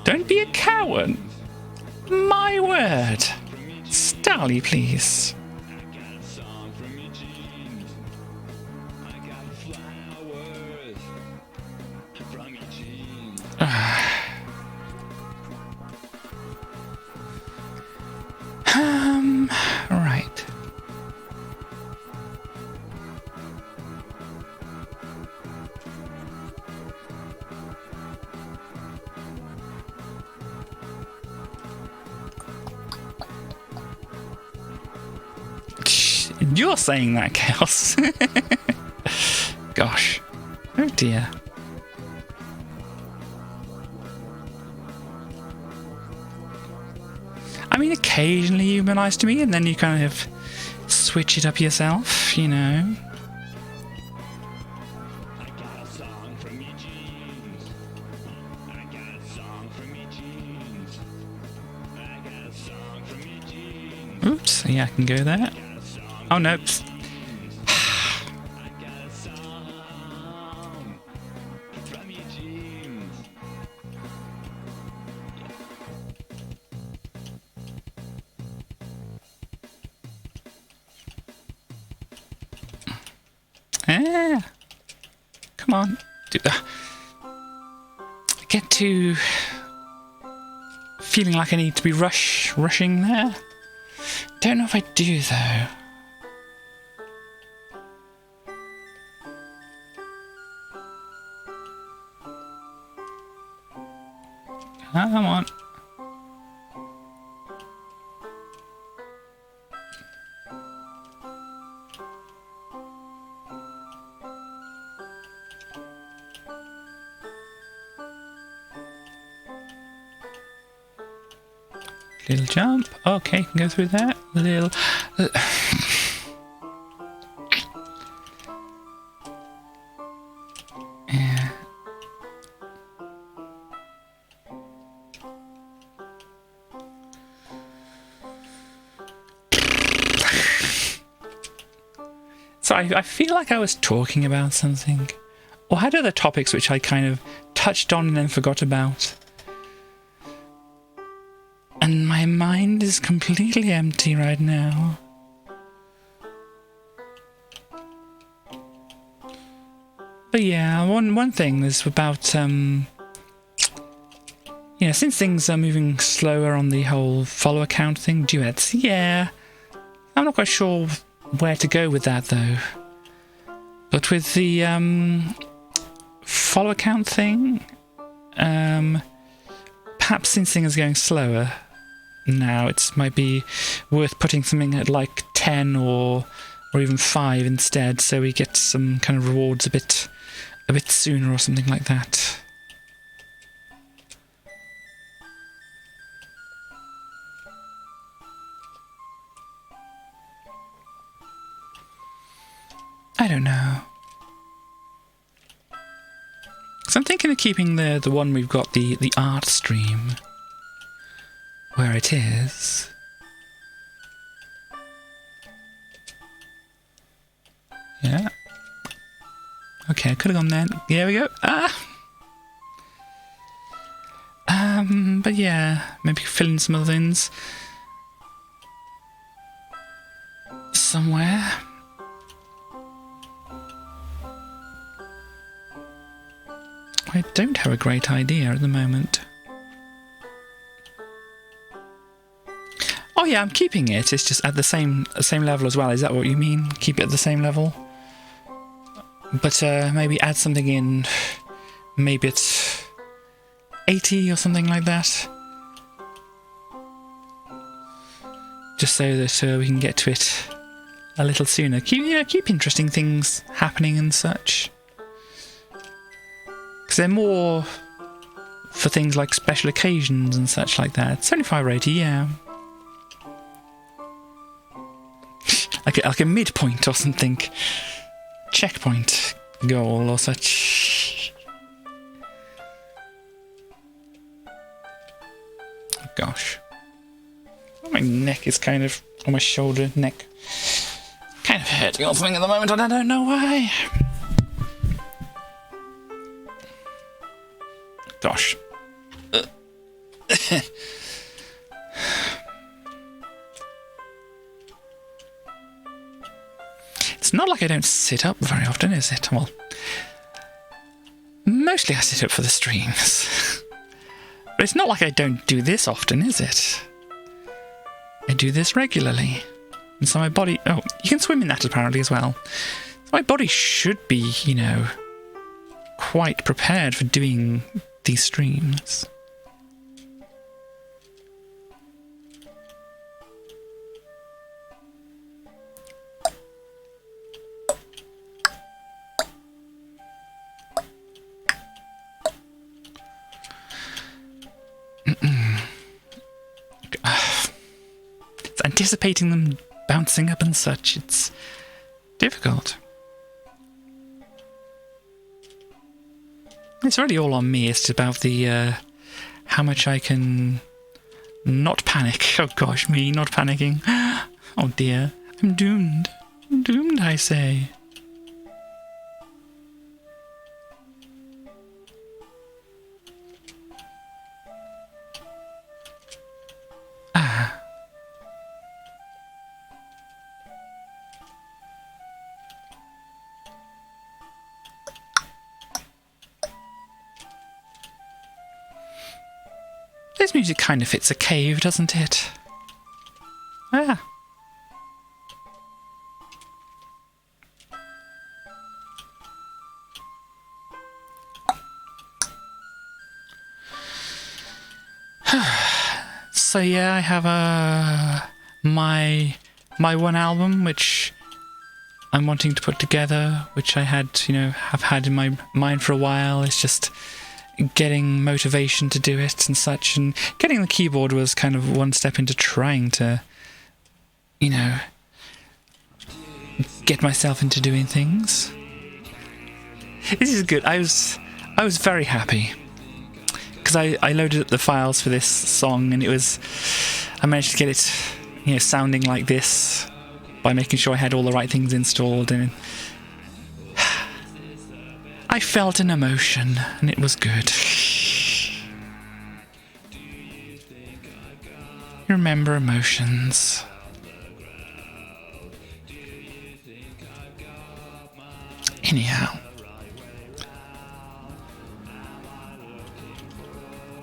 Don't be a coward! My word! Starly, please. Right. You're saying that, Chaos. Gosh. Oh dear. I mean, occasionally you've been nice to me, and then you kind of switch it up yourself, you know. Yeah, I can go there. Oh, no. Ah. Come on. I get to feeling like I need to be rushing there. Don't know if I do, though. Come on. Little jump. Okay, can go through that. Little... yeah. So I feel like I was talking about something. Or had other topics which I kind of touched on and then forgot about. And my mind is completely empty right now. But yeah, one thing is about, you know, since things are moving slower on the whole follow account thing, duets, yeah. I'm not quite sure where to go with that, though. But with the, follow account thing, perhaps since things are going slower now, it might be worth putting something at like 10 or even 5 instead, so we get some kind of rewards a bit sooner or something like that. I don't know. So I'm thinking of keeping the one we've got, the art stream, where it is. Yeah. Okay, I could have gone there. There we go. But yeah, maybe fill in some other things somewhere. I don't have a great idea at the moment. Oh yeah, I'm keeping it. It's just at the same level as well. Is that what you mean? Keep it at the same level? But maybe add something in. Maybe it's 80 or something like that. Just so that we can get to it a little sooner. Keep interesting things happening and such. Because they're more for things like special occasions and such like that. 75 or 80, yeah. like a midpoint or something. Checkpoint goal or such. Oh, gosh. Oh, my neck is kind of, or my shoulder, neck, kind of hurting or something at the moment, and I don't know why. Gosh. It's not like I don't sit up very often, is it? Well, mostly I sit up for the streams. But it's not like I don't do this often, is it? I do this regularly. And so my body... Oh, you can swim in that apparently as well. So my body should be, you know, quite prepared for doing these streams. It's anticipating them bouncing up and such. It's difficult. It's really all on me. It's about the how much I can not panic. Oh gosh, me not panicking. Oh dear, I'm doomed. I'm doomed, I say. Ah. This music kind of fits a cave, doesn't it? Ah. So yeah, I have my one album which I'm wanting to put together, which I had, have had in my mind for a while. It's just getting motivation to do it and such, and getting the keyboard was kind of one step into trying to, get myself into doing things. This is good. I was very happy because I loaded up the files for this song, and I managed to get it, sounding like this by making sure I had all the right things installed, and I felt an emotion, and it was good. Remember emotions. Anyhow.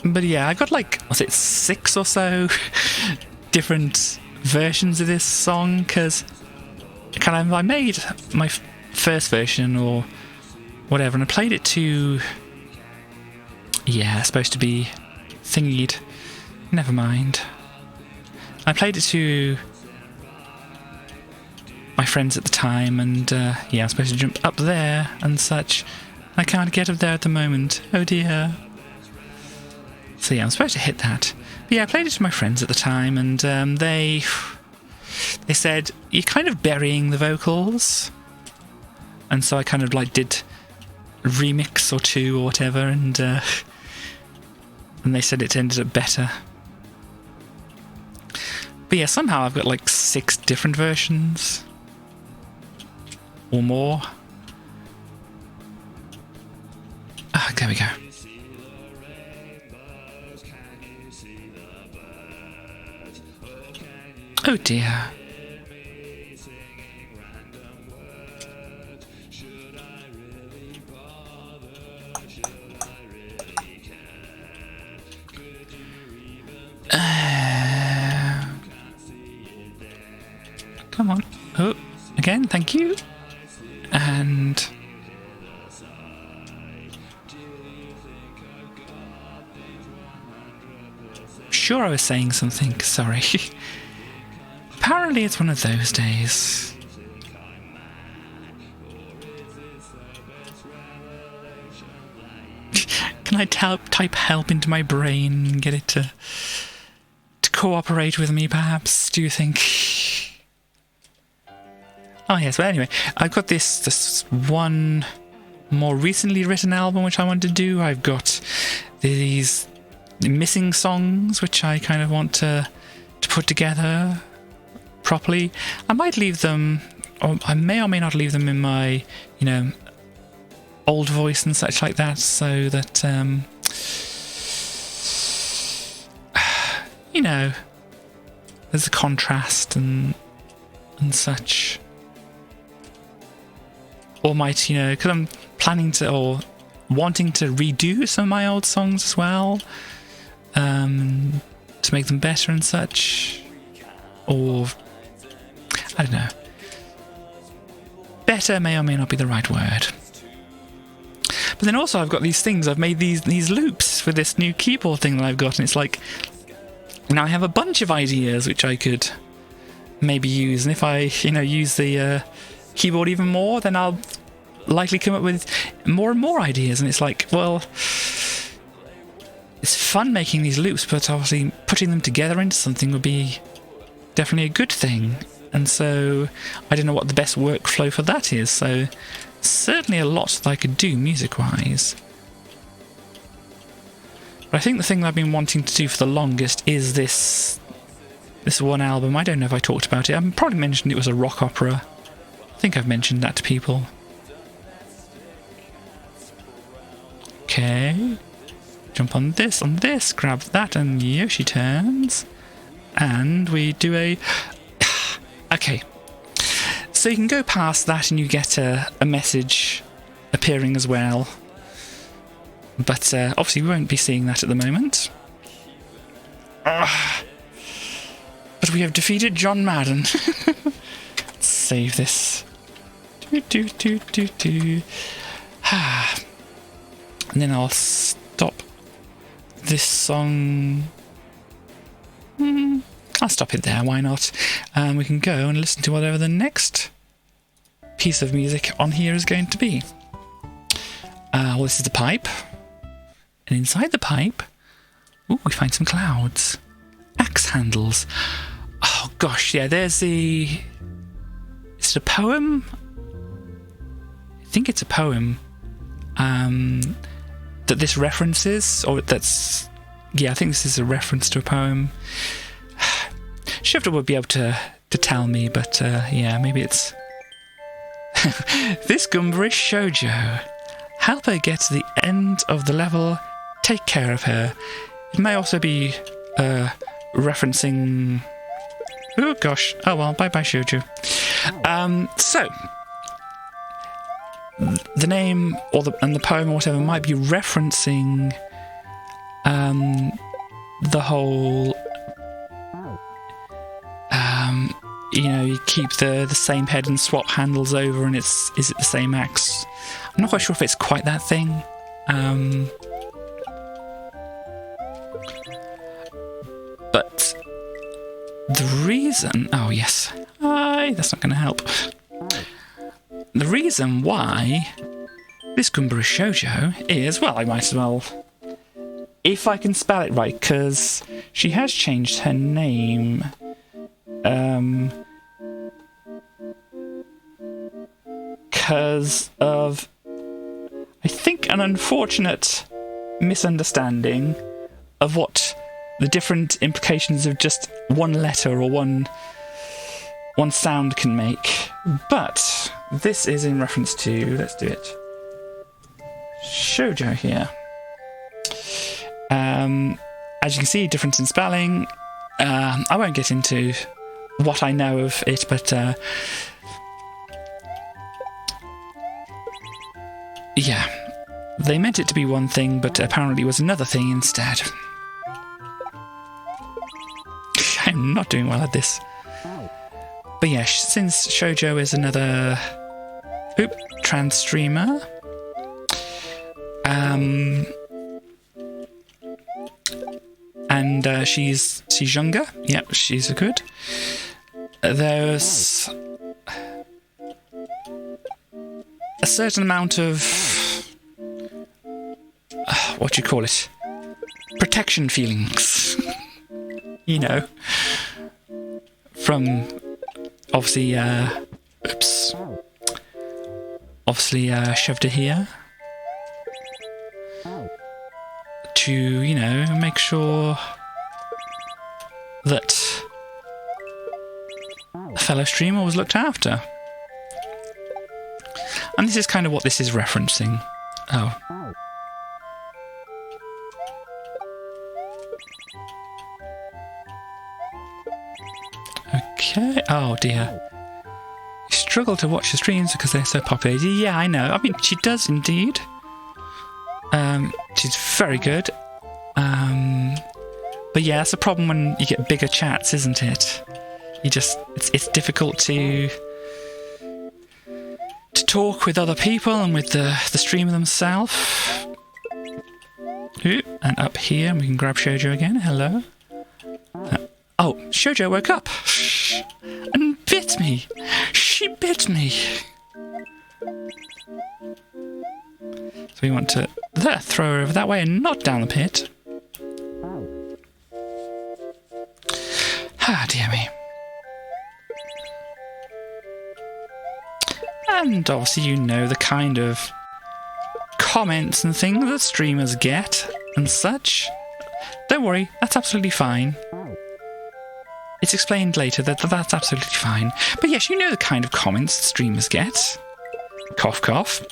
But yeah, I got was it 6 or so different versions of this song, because I made my first version or whatever, and I played it to, supposed to be thingied. Never mind. I played it to my friends at the time, and I'm supposed to jump up there and such. I can't get up there at the moment. Oh dear. So yeah, I'm supposed to hit that. But yeah, I played it to my friends at the time, and they said, you're kind of burying the vocals. And so I kind of did a remix or 2 or whatever, and they said it ended up better. But yeah, somehow I've got 6 different versions. Or more. Ah, there we go. Oh dear. Come on. Oh, again, thank you. And sure, I was saying something, sorry. Apparently it's one of those days. Can I type help into my brain and get it to cooperate with me, perhaps? Do you think? Oh yes, but anyway, I've got this one more recently written album which I want to do. I've got these missing songs which I kind of want to put together properly. I might leave them, or I may or may not leave them in my, old voice and such like that, so that, there's a contrast and such. Or might, because I'm planning to, or wanting to redo some of my old songs as well, to make them better and such. Or, I don't know. Better may or may not be the right word. But then also I've got these things, I've made these loops for this new keyboard thing that I've got, and it's now I have a bunch of ideas which I could maybe use, and if I, use the keyboard even more, then I'll likely come up with more and more ideas, and it's well, it's fun making these loops, but obviously putting them together into something would be definitely a good thing, and so I don't know what the best workflow for that is, so certainly a lot that I could do music-wise. But I think the thing that I've been wanting to do for the longest is this this one album. I don't know if I talked about it. I probably mentioned it was a rock opera. I think I've mentioned that to people. Okay. Jump on this, grab that, and Yoshi turns. And we do a... Okay. So you can go past that and you get a message appearing as well. But obviously we won't be seeing that at the moment. But we have defeated John Madden. Let's save this. And then I'll stop this song. I'll stop it there, why not? We can go and listen to whatever the next piece of music on here is going to be. Well, this is the pipe. And inside the pipe, ooh, we find some clouds. Axe handles. Oh gosh, yeah, there's the... Is it a poem? I think it's a poem. That this references, or that's... Yeah, I think this is a reference to a poem. Shifter would be able to tell me, but yeah, maybe it's... This Gumberish Shoujo. Help her get to the end of the level. Take care of her. It may also be referencing... Oh gosh. Oh well, bye-bye Shoujo. So... The name or the poem or whatever might be referencing the whole you know, you keep the same head and swap handles over and is it the same axe? I'm not quite sure if it's quite that thing. But the reason... Oh yes. That's not going to help. The reason why this Gumberish Shoujo is, well, I might as well, if I can spell it right, because she has changed her name. Because of, I think, an unfortunate misunderstanding of what the different implications of just one letter or one sound can make. But this is in reference to, let's do it, Shoujo here. As you can see, difference in spelling. I won't get into what I know of it, but yeah, they meant it to be one thing, but apparently it was another thing instead. I'm not doing well at this. But yeah, since Shoujo is another trans streamer, and she's younger. Yep, she's good. There's a certain amount of what do you call it? Protection feelings, you know, from obviously shoved her here to, you know, make sure that a fellow streamer was looked after. And this is kind of what this is referencing. Oh. Okay. Oh dear. You struggle to watch the streams because they're so popular. Yeah, I know. I mean, she does indeed. She's very good. But yeah, that's a problem when you get bigger chats, isn't it? You just, it's difficult to talk with other people and with the streamer themselves. Ooh, and up here, we can grab Shoujo again. Hello. Oh, Shoujo woke up and bit me. She bit me. So we want to throw her over that way and not down the pit. Ah, dear me. And obviously you know the kind of comments and things that streamers get and such. Don't worry, that's absolutely fine. it's explained later that's absolutely fine. But yes, you know the kind of comments streamers get. Cough, cough.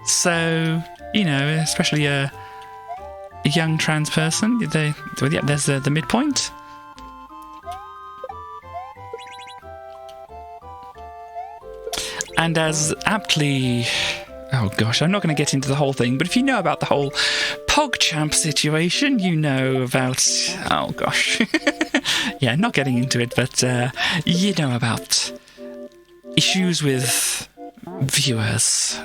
So, you know, especially a young trans person, there's the midpoint. And as aptly... Oh gosh, I'm not going to get into the whole thing, but if you know about the whole PogChamp situation, you know about... Oh gosh. Yeah, not getting into it, but you know about issues with viewers.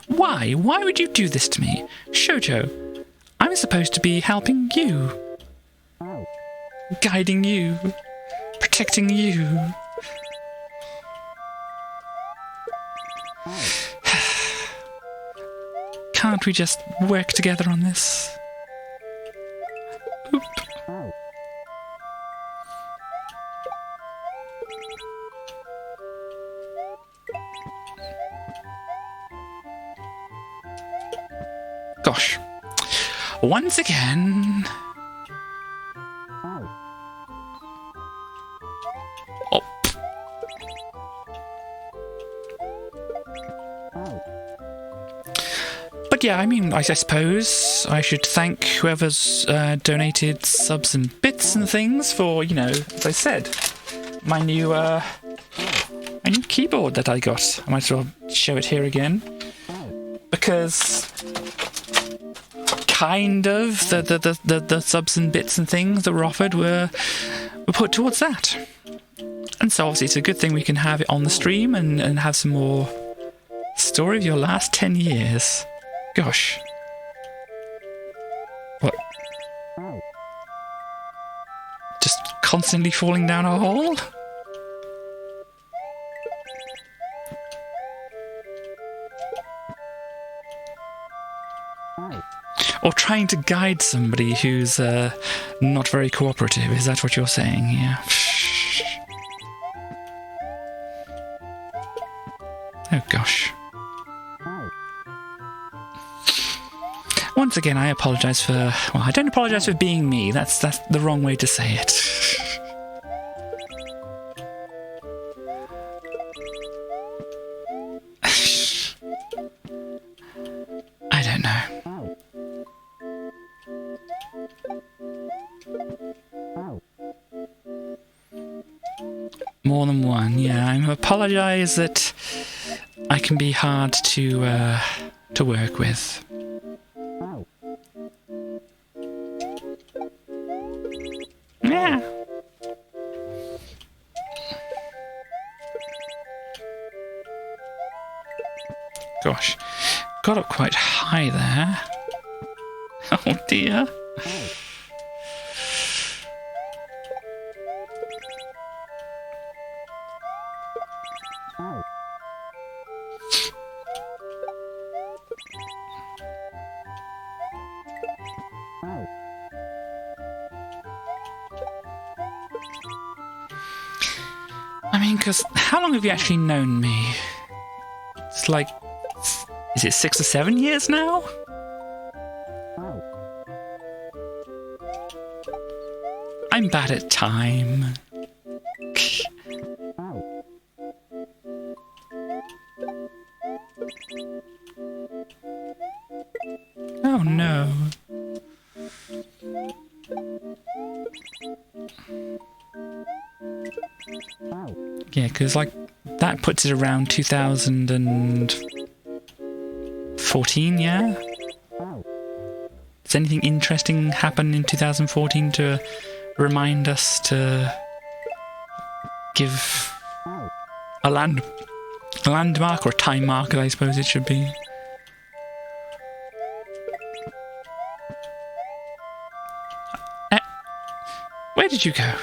Why? Why would you do this to me? Shoujo, I'm supposed to be helping you. Guiding you. Protecting you. Can't we just work together on this? Oop. Gosh. Once again... Oh. But yeah, I mean, I suppose I should thank whoever's donated subs and bits and things for, you know, as I said, my new keyboard that I got. I might as well show it here again. Because... kind of the subs and bits and things that were offered were put towards that. And so obviously it's a good thing we can have it on the stream and have some more story of your last 10 years. Gosh. What? Just constantly falling down a hole? Or trying to guide somebody who's not very cooperative. Is that what you're saying? Yeah. Oh gosh. Once again, I apologise for... Well, I don't apologise for being me. That's the wrong way to say it. I don't know. More than one, yeah. I apologise that I can be hard to work with. Yeah. Gosh, got up quite high there. Oh dear. I mean, because how long have you actually known me? It's like, is it 6 or 7 years now? I'm bad at time. Oh no. Yeah, because like that puts it around 2014, yeah? Does anything interesting happen in 2014 to remind us to give a landmark or a time marker, I suppose it should be? Where did you go?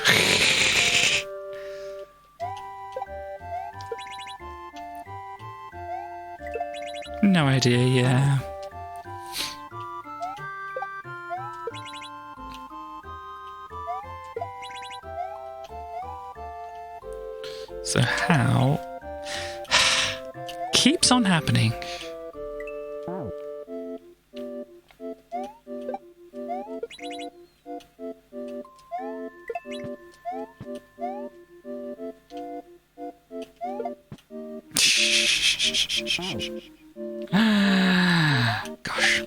No idea, yeah. So how... keeps on happening. Gosh.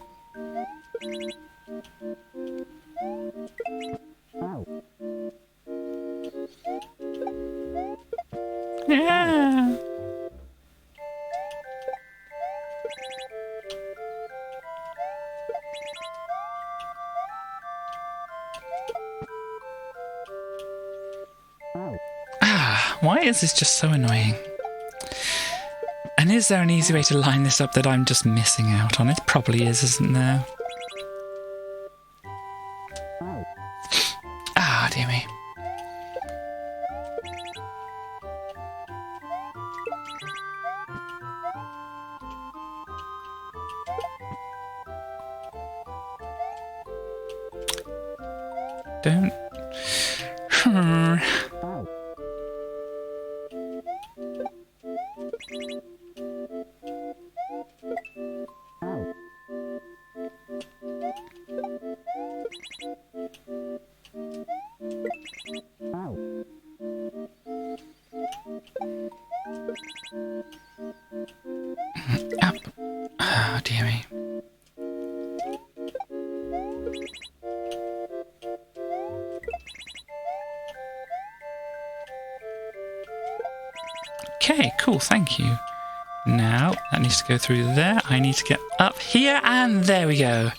Yeah. Why is this just so annoying? And is there an easy way to line this up that I'm just missing out on? It probably is, isn't there? Ah, dear me. Don't... Up. Oh, dear me. Okay, cool, thank you. Now, that needs to go through there. I need to get up here, and there we go.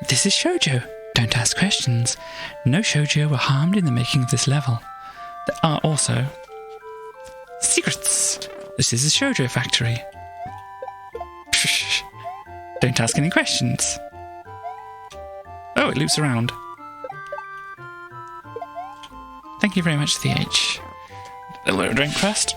This is shoujo. Don't ask questions. No shoujo were harmed in the making of this level. There are also secrets. This is a shoujo factory. Don't ask any questions. Oh, it loops around. Thank you very much, TH. A little drink first.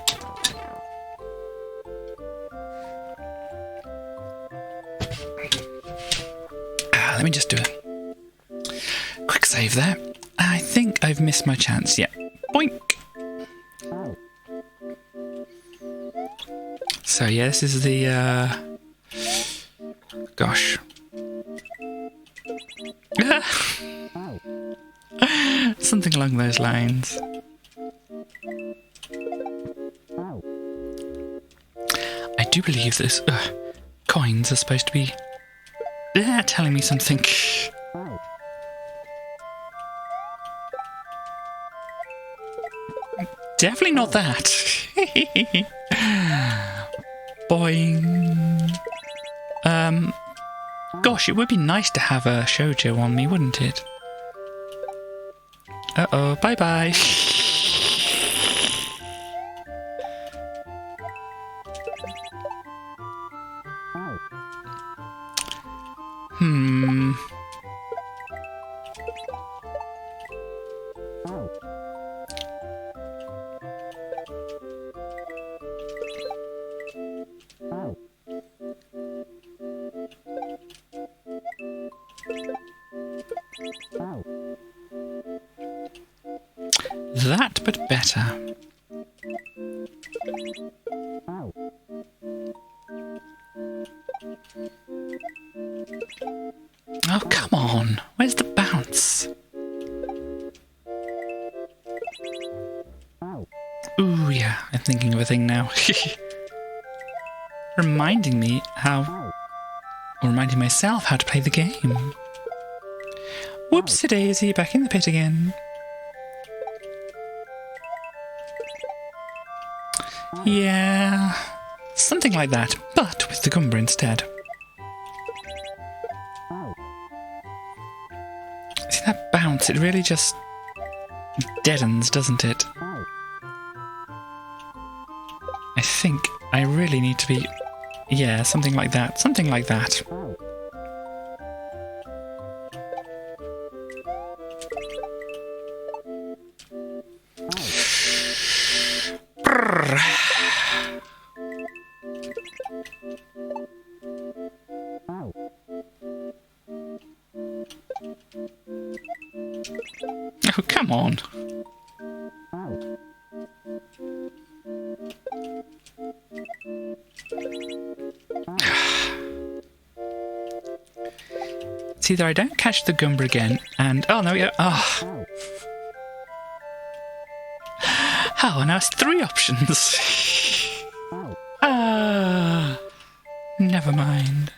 Let me just do a quick save there. I think I've missed my chance. Yeah. Boink. So yeah, this is the gosh. Something along those lines. I do believe this coins are supposed to be telling me something. Definitely not that. Boing. Gosh, it would be nice to have a shoujo on me, wouldn't it? Uh-oh, bye-bye. That, but better. Oh, come on. Where's the bounce? Ooh, yeah. I'm thinking of a thing now. Reminding myself how to play the game. Whoopsie-daisy, back in the pit again. Yeah, something like that, but with the Goomba instead. See that bounce? It really just deadens, doesn't it? I think I really need to be... Yeah, something like that. Something like that. Oh, come on. it's either I don't catch the Goomba again, and oh no, yeah, oh, now it's 3 options. Never mind.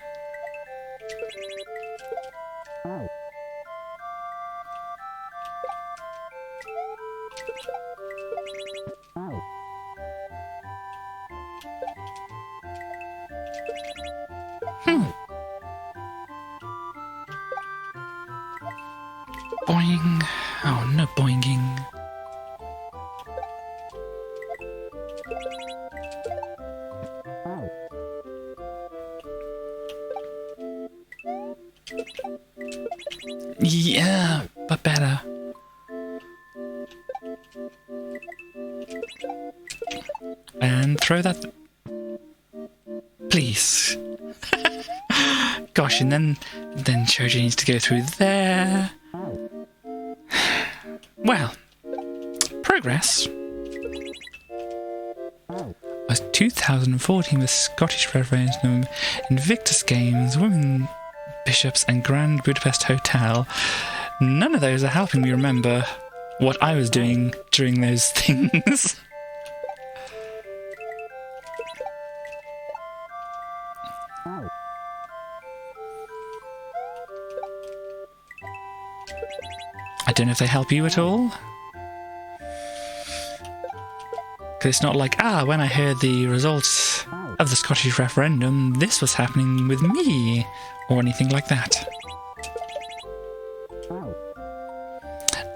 Boing. Oh, no boinging. Yeah, but better. And throw that... Please. Gosh, and then Shoji needs to go through there. Well, progress. Was 2014 the Scottish referendum, Invictus Games, Women Bishops and Grand Budapest Hotel. None of those are helping me remember what I was doing during those things. I don't know if they help you at all. Because it's not like, when I heard the results of the Scottish referendum, this was happening with me, or anything like that.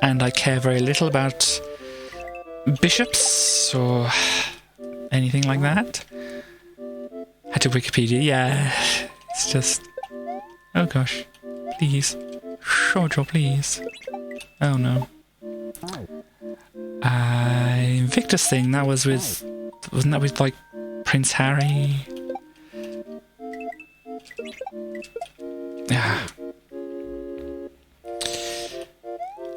And I care very little about bishops, or anything like that. Had to Wikipedia, yeah. It's just... Oh gosh. Please. Shoujo, please. Oh no. Invictus thing, that was with... Wasn't that with, like, Prince Harry? Yeah.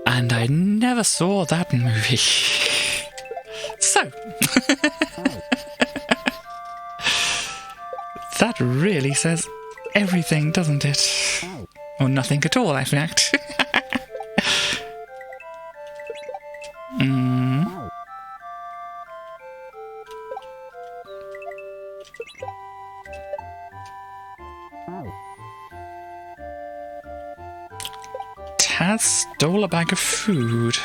And I never saw that movie. So... That really says everything, doesn't it? Or nothing at all, in fact. Taz stole a bag of food.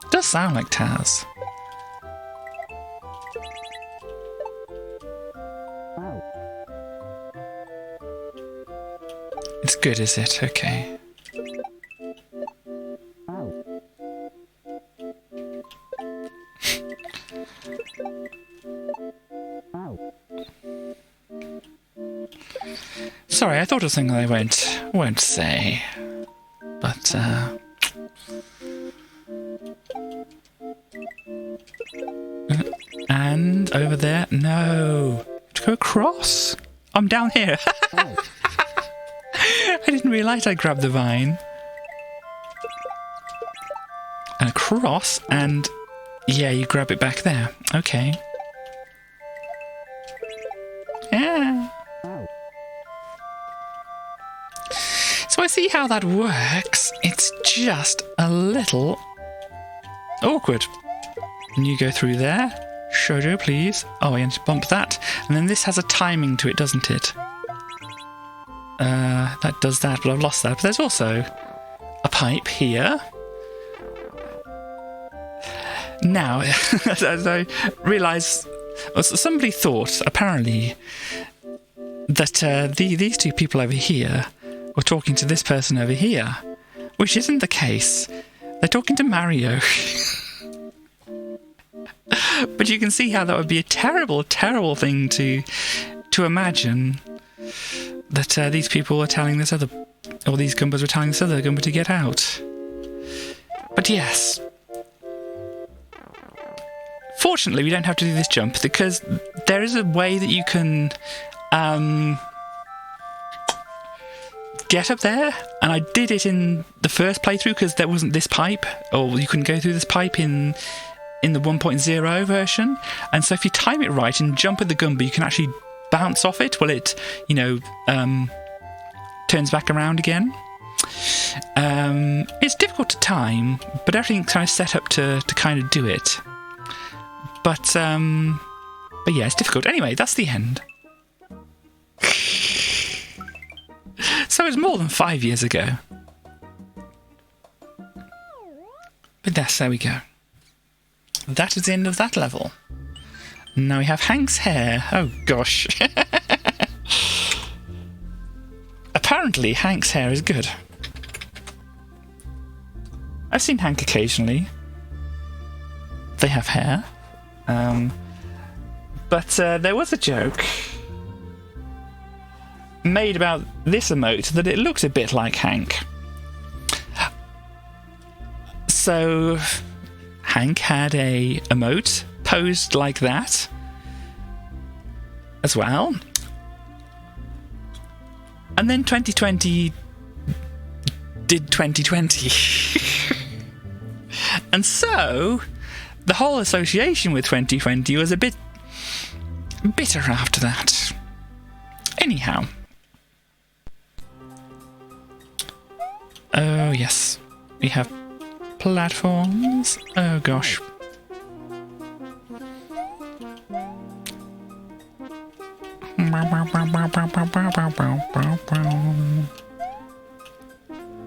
Does sound like Taz. It's good, is it? Okay. Sorry, I thought of something I won't say. But, and over there, no. To go across. I'm down here. I didn't realise I grabbed the vine. And across, and yeah, you grab it back there. Okay. Yeah. So I see how that works. It's just a little awkward. And you go through there. Shoujo, please. Oh, I need to bump that. And then this has a timing to it, doesn't it? That does that, but I've lost that. But there's also a pipe here. Now, as I realise, somebody thought, apparently, that these two people over here were talking to this person over here, which isn't the case. They're talking to Mario. But you can see how that would be a terrible, terrible thing to imagine, that these people were telling this other, or these Goombas were telling this other Goomba to get out. But yes. Fortunately, we don't have to do this jump, because there is a way that you can get up there, and I did it in the first playthrough because there wasn't this pipe, or you couldn't go through this pipe in the 1.0 version. And so if you time it right and jump with the Goomba, you can actually bounce off it. Well, it, turns back around again. It's difficult to time, but everything's kind of set up to kind of do it. But yeah, it's difficult. Anyway, that's the end. So it's more than 5 years ago. But there we go. That is the end of that level. Now we have Hank's hair. Oh gosh. Apparently Hank's hair is good. I've seen Hank occasionally. They have hair. But there was a joke made about this emote that it looks a bit like Hank. So Hank had a emote posed like that as well. And then 2020 did 2020. And so the whole association with 2020 was a bit bitter after that. Anyhow. Oh yes, we have platforms. Oh gosh.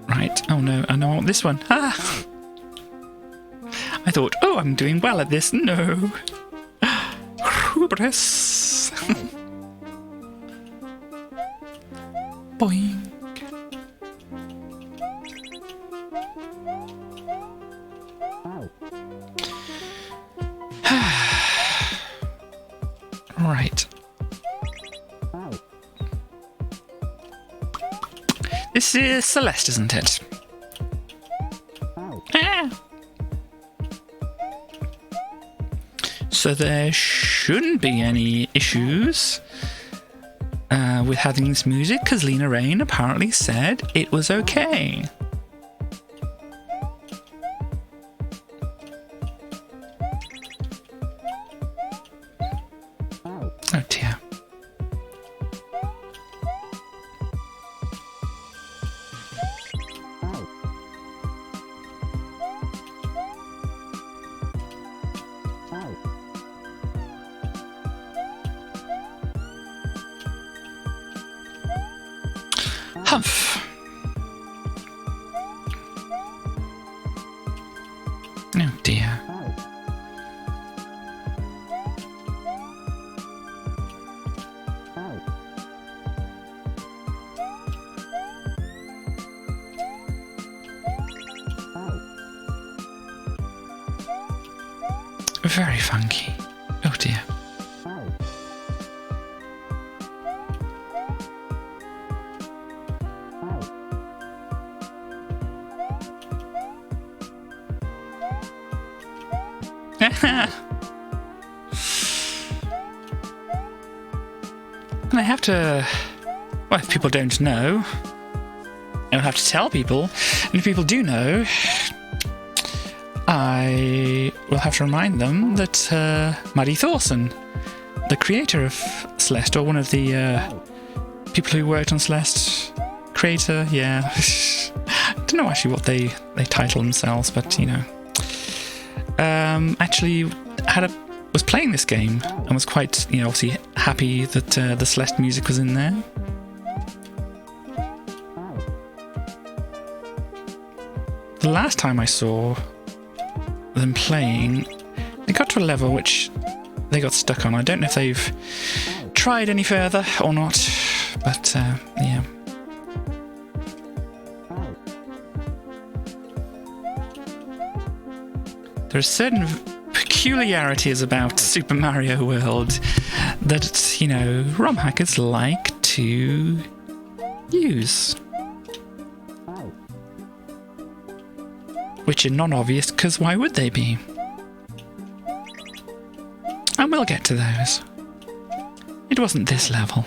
Right, oh no, I know I want this one. Ah! I thought, oh, I'm doing well at this. No. Hubris. Boing. Right. This is Celeste, isn't it? Ah. So there shouldn't be any issues with having this music, because Lena Raine apparently said it was okay. Oh dear. Humph. Oh dear. Very funky. Oh dear. And I have to, well, if people don't know, I'll have to tell people, and if people do know, I will have to remind them that Maddie Thorson, the creator of Celeste, or one of the people who worked on Celeste, creator, yeah, I don't know actually what they title themselves, but you know, actually was playing this game and was quite, you know, obviously happy that the Celeste music was in there. The last time I saw them playing, they got to a level which they got stuck on. I don't know if they've tried any further or not, but yeah. There are certain peculiarities about Super Mario World that, you know, ROM hackers like to use. Which are non-obvious, because why would they be? And we'll get to those. It wasn't this level.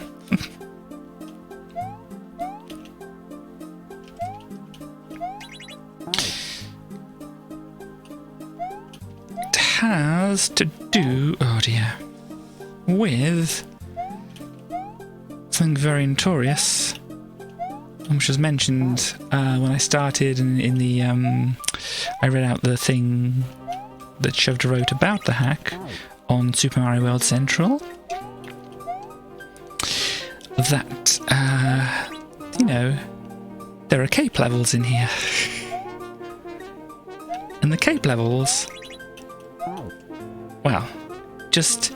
It has to do, oh dear, with something very notorious which was mentioned when I started in the I read out the thing that Shoved wrote about the hack on Super Mario World Central, that you know, there are cape levels in here. And the cape levels, well, just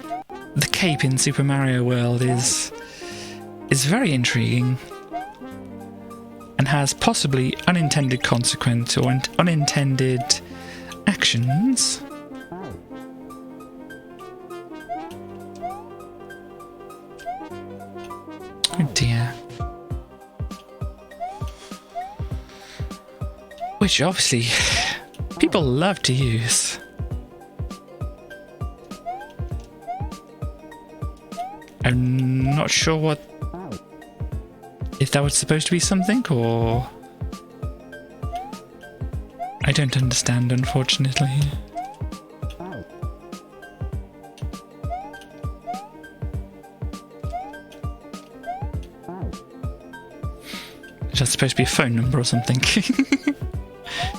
the cape in Super Mario World is very intriguing and has possibly unintended consequence or unintended actions. Oh dear. Which obviously people love to use. I'm not sure if that was supposed to be something, or I don't understand, unfortunately. Is that supposed to be a phone number or something?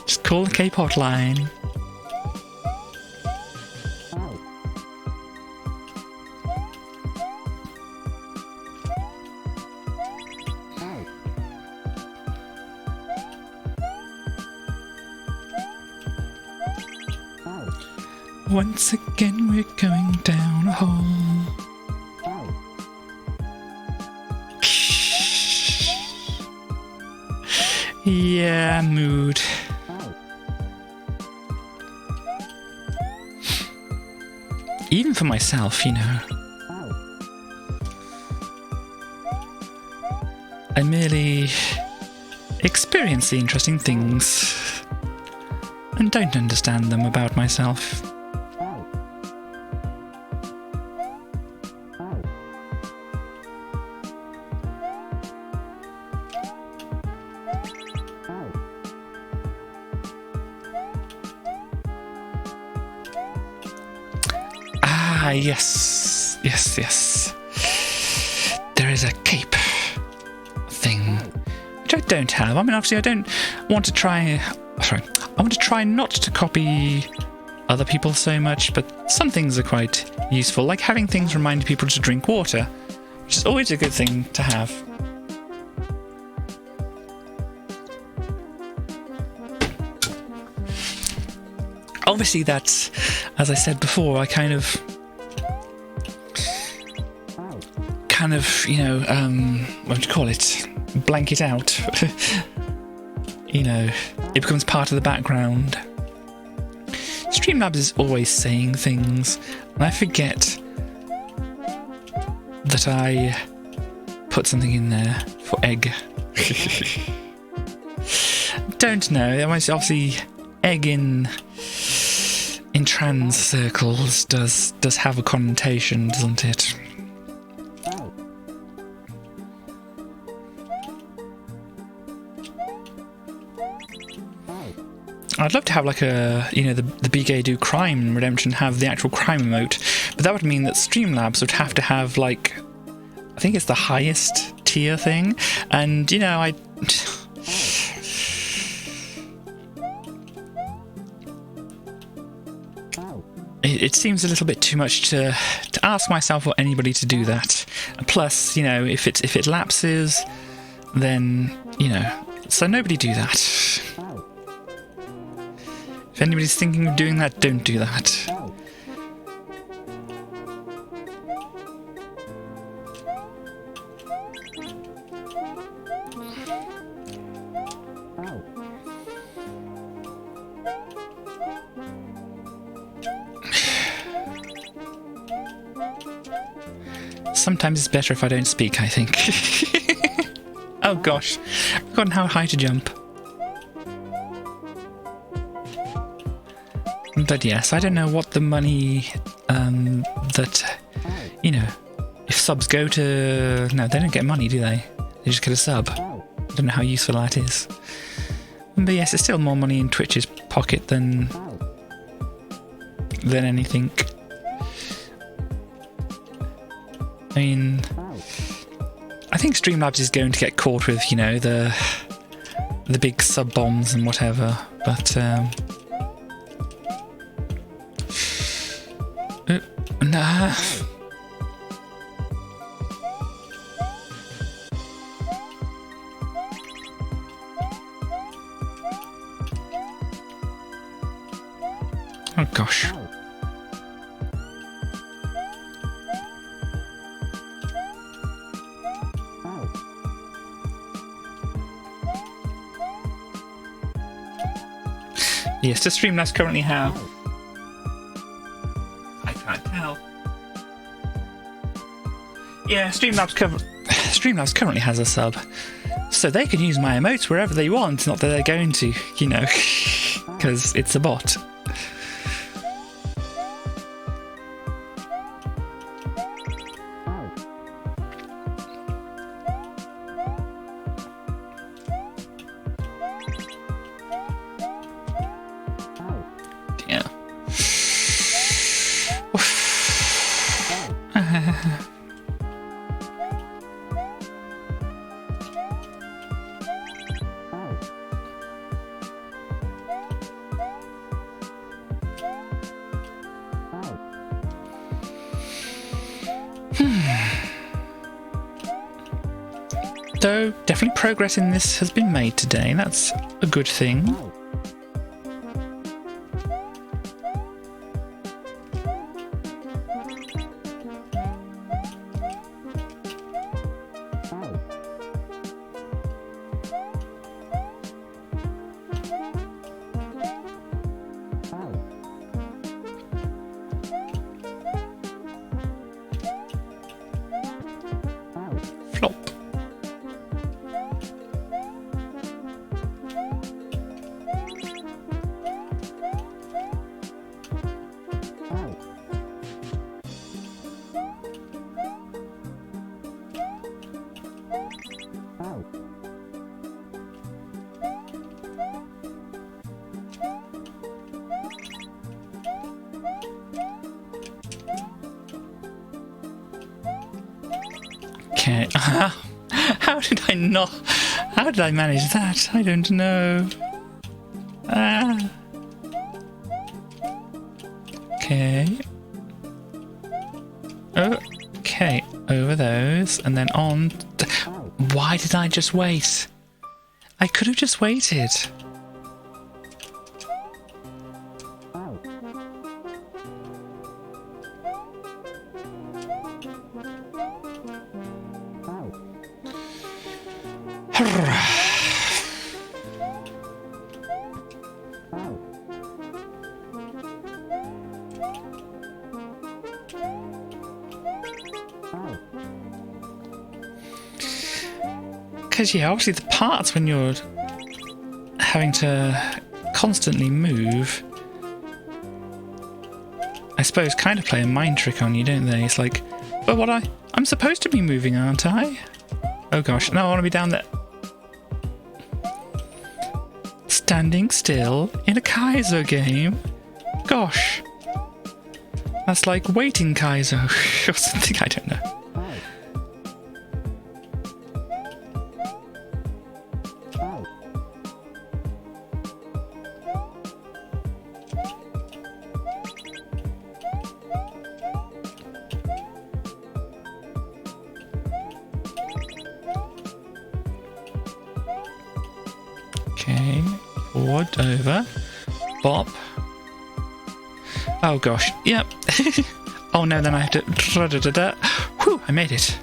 Just call the Cape hotline. Once again we're going down a hole. Yeah, mood. Even for myself, you know. I merely experience the interesting things and don't understand them about myself. Ah, yes. Yes. There is a cape thing, which I don't have. I mean, obviously I don't want to try... Sorry. I want to try not to copy other people so much, but some things are quite useful, like having things remind people to drink water, which is always a good thing to have. Obviously that's, as I said before, I kind of, you know, what do you call it? Blank it out. You know, it becomes part of the background. Streamlabs is always saying things, and I forget that I put something in there for egg. Don't know. Obviously, egg in trans circles does have a connotation, doesn't it? I'd love to have like a, you know, the BK Do Crime Redemption have the actual crime emote, but that would mean that Streamlabs would have to have like, I think it's the highest tier thing, and you know, it seems a little bit too much to ask myself or anybody to do that. Plus, you know, if it lapses, then, you know, so nobody do that. If anybody's thinking of doing that, don't do that. Sometimes it's better if I don't speak, I think. Oh gosh, I've forgotten how high to jump. But yes, I don't know what the money that, you know, if subs go to... No, they don't get money, do they? They just get a sub. I don't know how useful that is. But yes, it's still more money in Twitch's pocket than anything. I mean, I think Streamlabs is going to get caught with, you know, the big sub bombs and whatever, but nah. Oh gosh. Yes, does Streamlabs currently have? I can't tell. Yeah, Streamlabs currently has a sub, so they can use my emotes wherever they want. Not that they're going to, you know, because it's a bot. Though definitely progress in this has been made today, that's a good thing. Flop. Okay. How did I not? How did I manage that? I don't know. Okay. Okay. Over those, and then on. Why did I just wait? I could have just waited. Because, yeah, obviously the parts when you're having to constantly move, I suppose, kind of play a mind trick on you, don't they? It's like, but I'm supposed to be moving, aren't I? Oh gosh, no, I want to be down there. Standing still in a Kaizo game? Gosh. That's like waiting Kaizo or something, I don't know. Okay, forward, over, bop. Oh gosh, yep. Oh no, then I have to... Whew, I made it.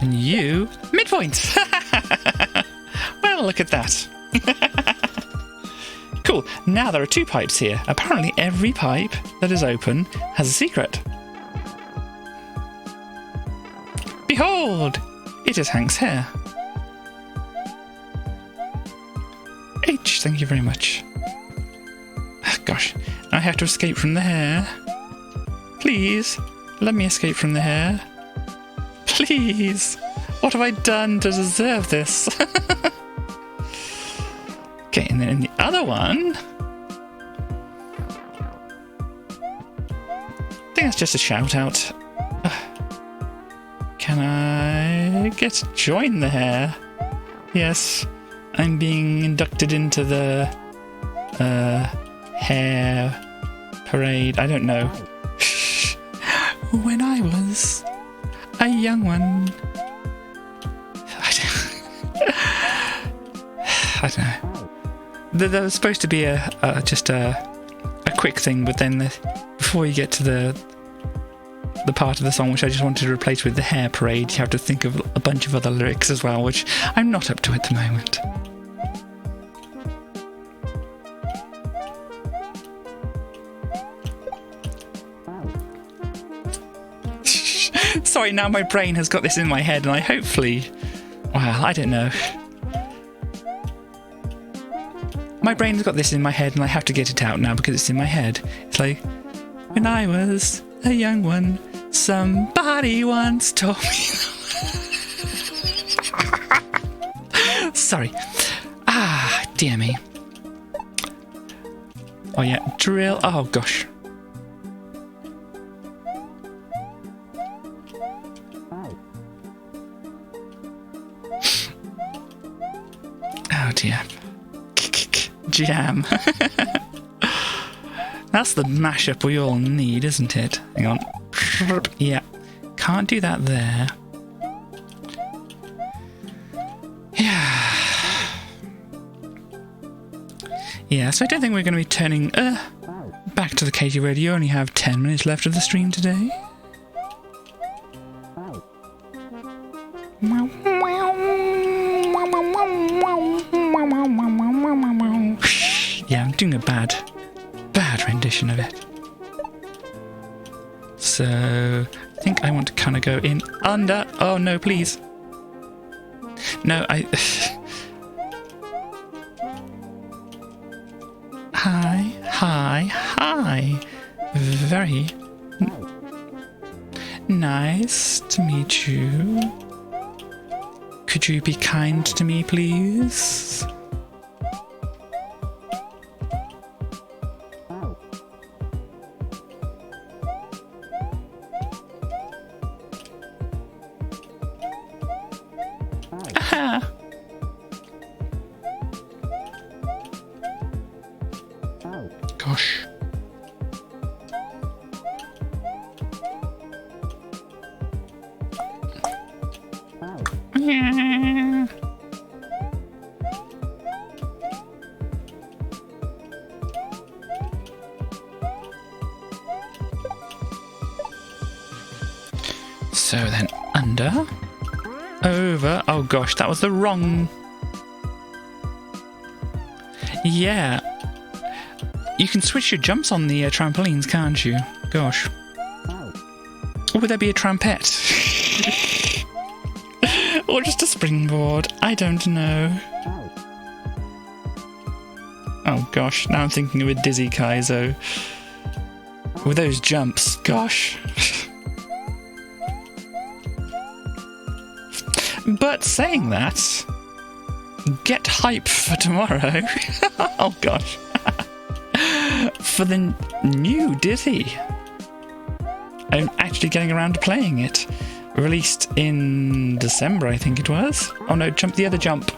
And you... midpoint! Well, look at that. Cool, now there are 2 pipes here. Apparently every pipe that is open has a secret. Behold! It is Hank's hair. H, thank you very much. Gosh, I have to escape from the hair. Please, let me escape from the hair. Please, what have I done to deserve this? Okay, and then in the other one... I think that's just a shout out. Can I get to join the hair. Yes, I'm being inducted into the hair parade. I don't know. When I was a young one. I don't know. There was supposed to be just a quick thing, but then before you get to the part of the song which I just wanted to replace with the hair parade, you have to think of a bunch of other lyrics as well, which I'm not up to at the moment. Sorry, now my brain has got this in my head, and I hopefully... Well, I don't know. My brain has got this in my head, and I have to get it out now because it's in my head. It's like, when I was a young one, somebody once told me... Sorry. Ah, dear me. Oh yeah, drill... Oh gosh. Oh dear. Jam. That's the mashup we all need, isn't it? Hang on. Yeah. Can't do that there. Yeah. Yeah, so I don't think we're going to be turning back to the Katie Radio. You only have 10 minutes left of the stream today. Yeah, I'm doing a bad rendition of it. So, I think I want to kind of go in under. Oh no, please. No, Hi. Very nice to meet you. Could you be kind to me, please? Aha! Gosh. Yeah. So then under, over. Oh gosh, that was the wrong. Yeah. You can switch your jumps on the trampolines, can't you? Gosh. Or would there be a trumpet? Or just a springboard? I don't know. Oh gosh, now I'm thinking of a Dizzy Kaizo. With those jumps, gosh. But saying that, get hype for tomorrow. Oh gosh. For the new Dizzy. I'm actually getting around to playing it. Released in December, I think it was. Oh no, jump the other jump.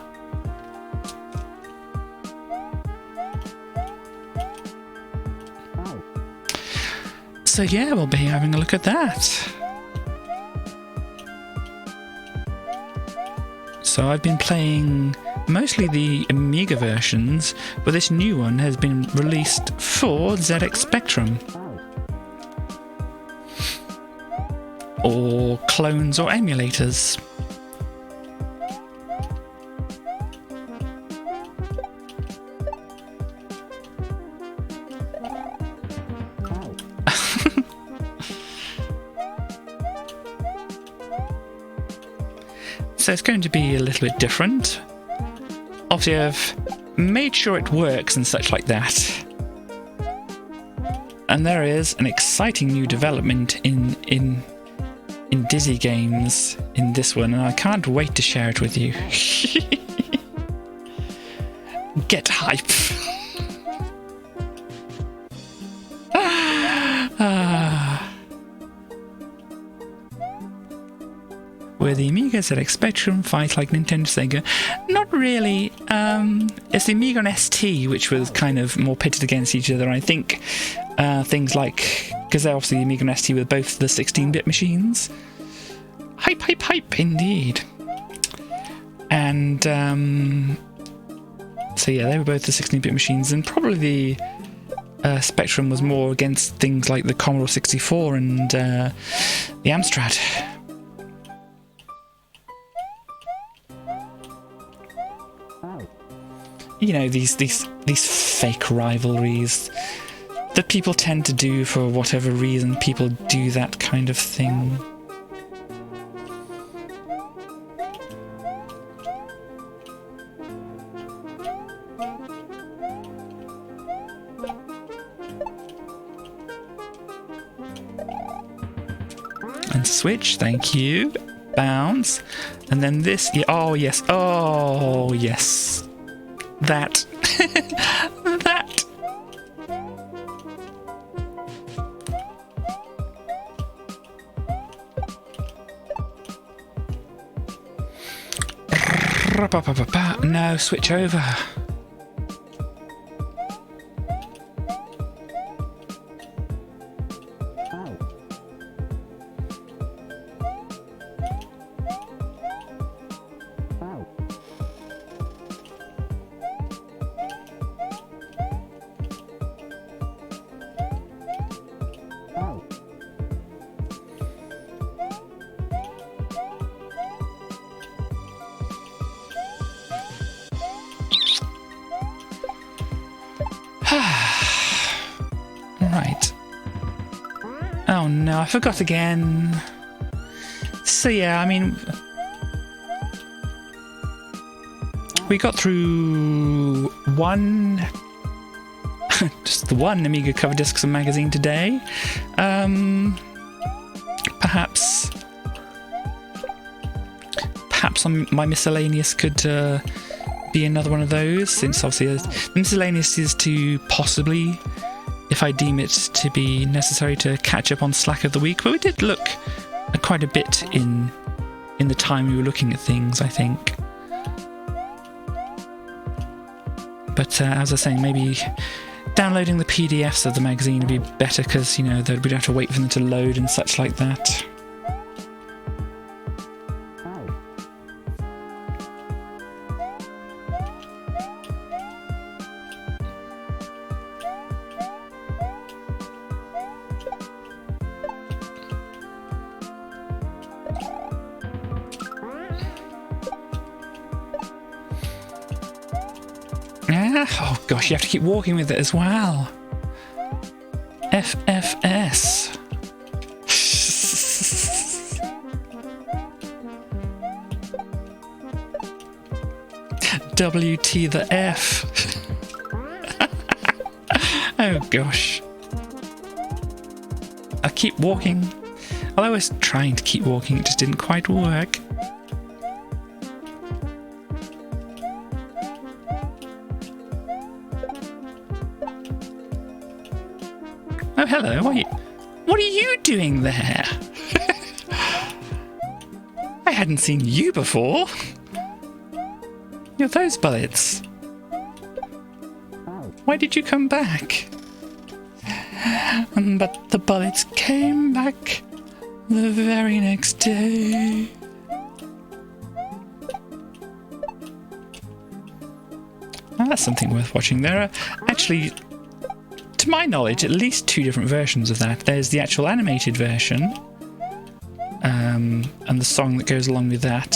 So yeah, we'll be having a look at that. So I've been playing mostly the Amiga versions, but this new one has been released for ZX Spectrum. Or clones or emulators. So it's going to be a little bit different. Obviously I've made sure it works and such like that. And there is an exciting new development in Dizzy games in this one, and I can't wait to share it with you. Get hype. where the Amiga ZX Spectrum fights like Nintendo Sega. Not really. It's the Amiga and ST which was kind of more pitted against each other. I think things like, because obviously the Amiga and ST were both the 16-bit machines. Hype, hype, hype, indeed. And so yeah, they were both the 16-bit machines, and probably the Spectrum was more against things like the Commodore 64 and the Amstrad. You know, these fake rivalries that people tend to do for whatever reason. People do that kind of thing. And switch, thank you. Bounce. And then this. Yeah, oh, yes. Oh, yes. That. That. No, switch over. Right. Oh no, I forgot again. So yeah, I mean, we got through just the one Amiga cover discs and magazine today. Perhaps on my miscellaneous could be another one of those, since obviously the miscellaneous is to possibly, if I deem it to be necessary, to catch up on Slack of the week. But we did look at quite a bit in the time we were looking at things, I think. But as I was saying, maybe downloading the PDFs of the magazine would be better, because, you know, we'd have to wait for them to load and such like that. Oh gosh, you have to keep walking with it as well. FFS. WT the F. Oh gosh. I keep walking. Well, I was trying to keep walking, it just didn't quite work. Oh, hello. What are you doing there? I hadn't seen you before. You're those bullets. Why did you come back? But the bullets came back the very next day. Now that's something worth watching. There are actually, to my knowledge, at least 2 different versions of that. There's the actual animated version, and the song that goes along with that.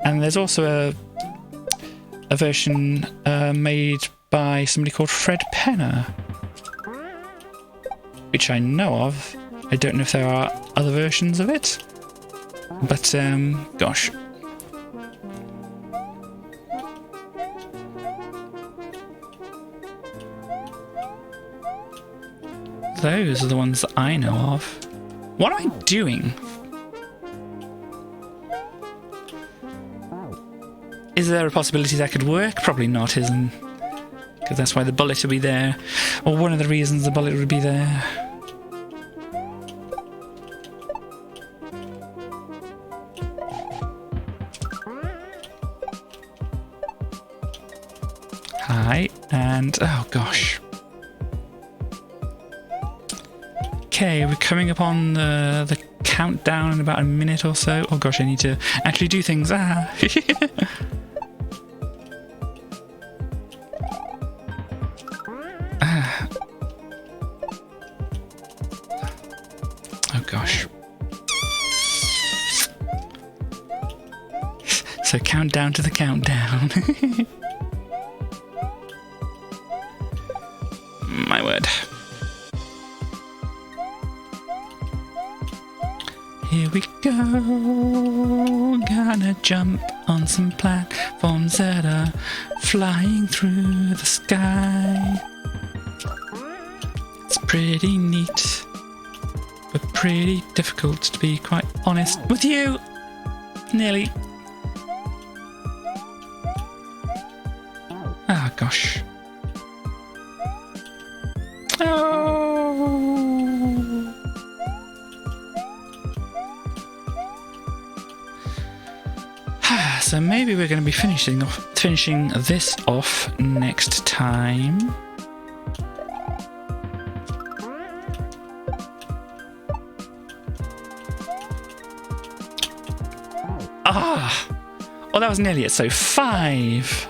And there's also a version made by somebody called Fred Penner, which I know of. I don't know if there are other versions of it, but gosh. Those are the ones that I know of. What am I doing? Is there a possibility that could work? Probably not, isn't? Because that's why the bullet would be there. Or one of the reasons the bullet would be there. Hi, and oh gosh. Okay, we're coming up on the countdown in about a minute or so. Oh gosh, I need to actually do things. Ah. Oh gosh. So countdown to the countdown. My word. Here we go. Gonna jump on some platforms that are flying through the sky. It's pretty neat, but pretty difficult, to be quite honest with you. Nearly. Ah, gosh. Oh. So maybe we're going to be finishing this off next time. Ah! Oh, that was nearly it. So 5.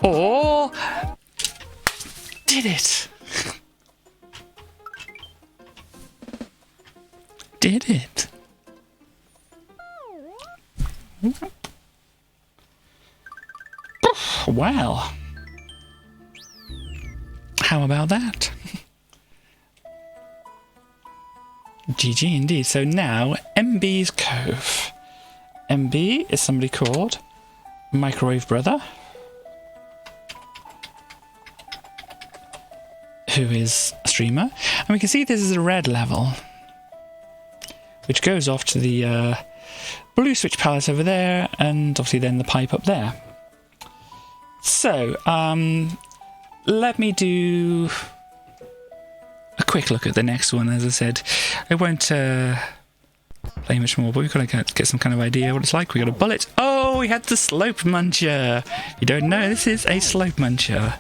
Oh! Did it! Did it? Well, how about that? GG indeed. So now, MB's Cove. MB is somebody called Microwave Brother, who is a streamer. And we can see this is a red level, which goes off to the blue switch palette over there, and obviously then the pipe up there. So, let me do a quick look at the next one. As I said, I won't play much more, but we've got to get some kind of idea what it's like. We got a bullet. Oh, we had the slope muncher. If you don't know, this is a slope muncher.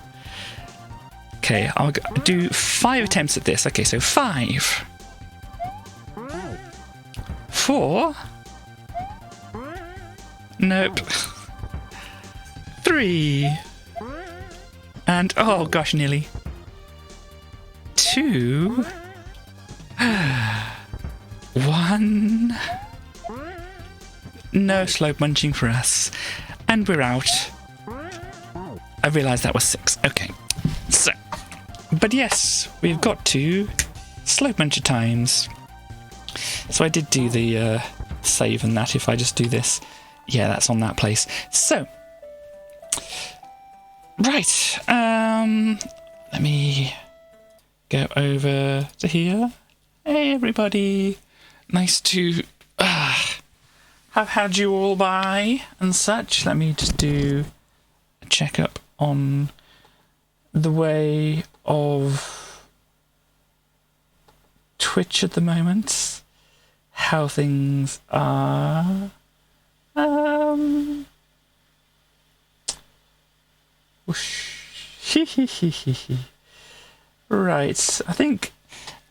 Okay, I'll do 5 attempts at this. Okay, so 5. 4. Nope. 3. And, oh gosh, nearly. 2. 1. No slope munching for us. And we're out. I realised that was 6. Okay. So, but yes, we've got to slope muncher times. So I did do the save and that. If I just do this, yeah, that's on that place. So, right, let me go over to here. Hey everybody, nice to have had you all by and such. Let me just do a checkup on the way of Twitch at the moment, how things are. Right, I think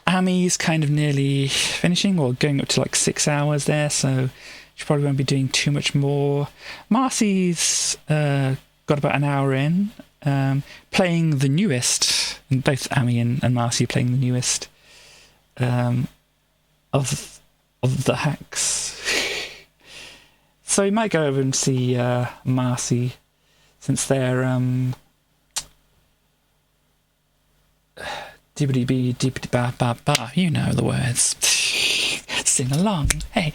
Ami's kind of nearly finishing, or going up to like 6 hours there, so she probably won't be doing too much more. Marcy's got about an hour in, playing the newest, and both Ami and Marcy are playing the newest of the hacks. So we might go over and see Marcy, since they're dibbity-bee, dibbity-ba-ba-ba, you know the words. Sing along, hey.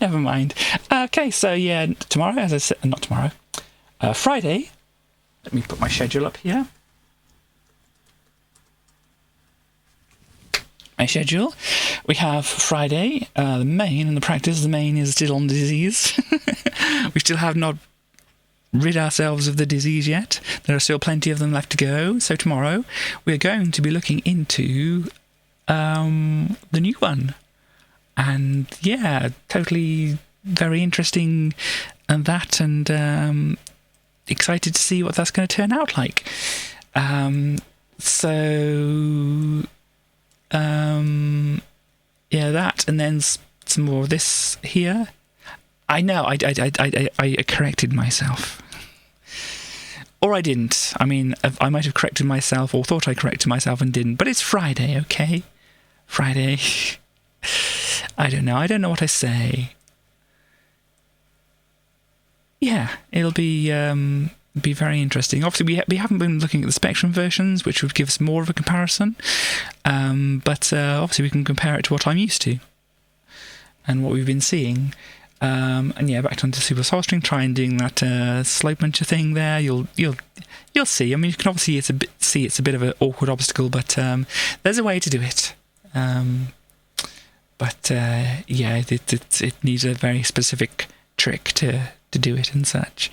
Never mind. Okay, so yeah, tomorrow, as I said, not tomorrow, Friday, let me put my schedule up here. My schedule. We have Friday, the main, and the practice. The main is still on disease. We still have not rid ourselves of the disease yet. There are still plenty of them left to go. So tomorrow we're going to be looking into the new one. And yeah, totally very interesting and excited to see what that's going to turn out like. Yeah, that, and then some more of this here. I know, I corrected myself. Or I didn't. I mean, I might have corrected myself or thought I corrected myself and didn't. But it's Friday, okay? Friday. I don't know. I don't know what I say. Yeah, it'll be very interesting. Obviously, we haven't been looking at the Spectrum versions, which would give us more of a comparison. But obviously, we can compare it to what I'm used to and what we've been seeing. And yeah, back onto Super Solstng. Try and doing that slope muncher thing there. You'll see. I mean, you can obviously it's a bit of an awkward obstacle, but there's a way to do it. Yeah, it needs a very specific trick to do it and such.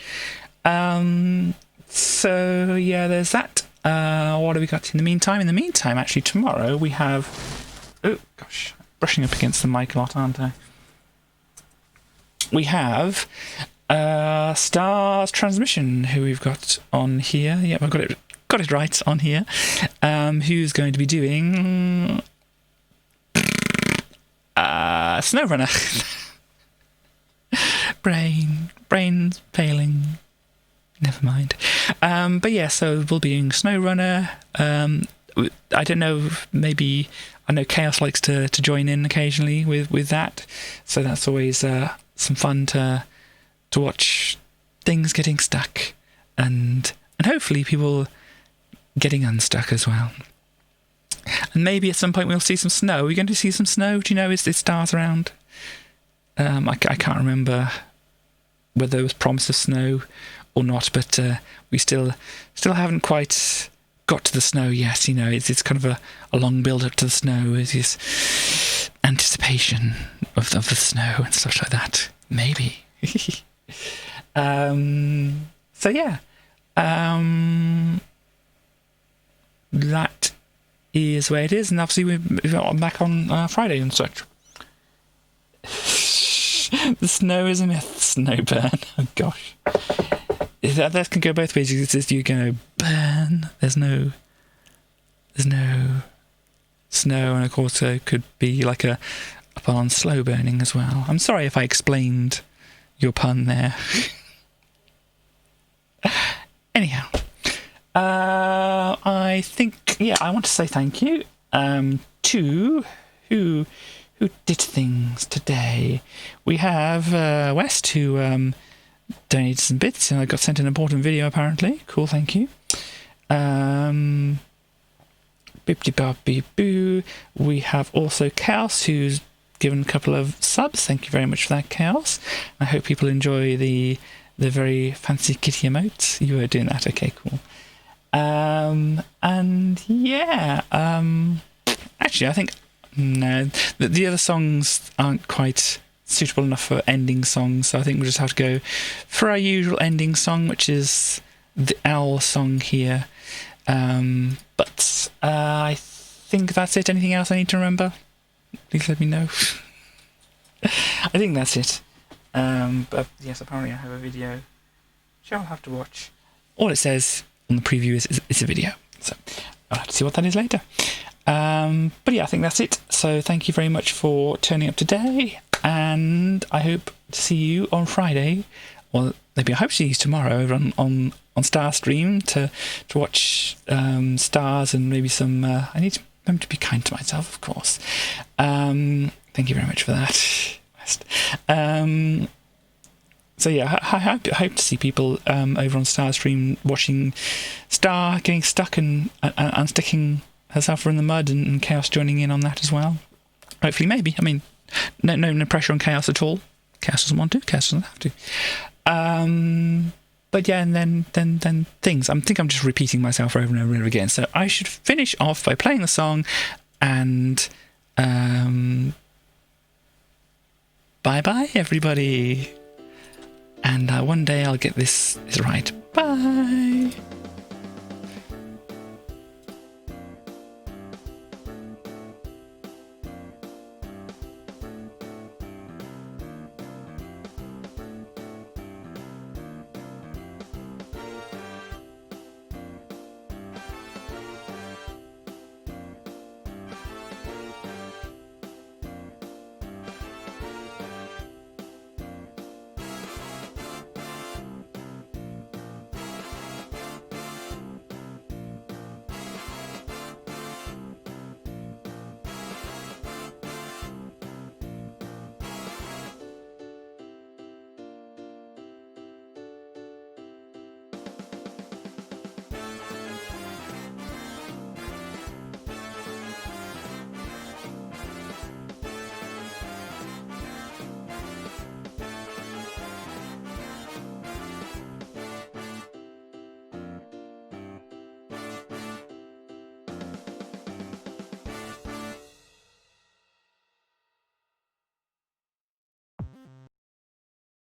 So yeah, there's that. What have we got in the meantime? In the meantime, actually, tomorrow we have... Oh, gosh. Brushing up against the mic a lot, aren't I? We have Stars Transmission, who we've got on here. Yep, I've got it right on here. Who's going to be doing... SnowRunner. Brain's failing. Never mind. But yeah, so we'll be doing SnowRunner. I don't know, maybe... I know Chaos likes to join in occasionally with that. So that's always some fun to watch things getting stuck. And hopefully people getting unstuck as well. And maybe at some point we'll see some snow. Are we going to see some snow? Do you know, is there stars around? I can't remember whether there was promise of snow or not, but we still haven't quite got to the snow yet. You know, it's kind of a long build up to the snow. It's this anticipation of the snow and stuff like that. Maybe. So yeah, that is where it is, and obviously we're back on Friday and such. The snow is a myth. Snow burn. Oh gosh. That can go both ways. You're going to burn. There's no snow, and of course it could be like a pun on slow burning as well. I'm sorry if I explained your pun there. Anyhow, I think, yeah, I want to say thank you to who did things today. We have West, who donated some bits, and I got sent an important video apparently. Cool, thank you. Bip-de-bop-beep-boo. We have also Chaos, who's given a couple of subs. Thank you very much for that, Chaos. I hope people enjoy the very fancy kitty emotes. You were doing that, okay, cool. And yeah, actually I think no, the other songs aren't quite suitable enough for ending songs, so I think we'll just have to go for our usual ending song, which is the Owl song here. But I think that's it. Anything else I need to remember? Please let me know. I think that's it. But yes, apparently I have a video which I'll have to watch. All it says on the preview is it's a video, so I'll have to see what that is later. But yeah, I think that's it. So thank you very much for turning up today, and I hope to see you on Friday, or maybe I hope to see you tomorrow over on Starstream to watch stars and maybe some... I need to remember to be kind to myself, of course. Thank you very much for that, West. So yeah, I hope to see people over on Starstream watching Star getting stuck and sticking herself in the mud, and Chaos joining in on that as well. Hopefully, maybe. I mean, no pressure on Chaos at all. Chaos doesn't want to. Chaos doesn't have to. But yeah, and then things. I think I'm just repeating myself over and over and over again. So I should finish off by playing the song, and bye bye everybody. And One day I'll get this right. Bye!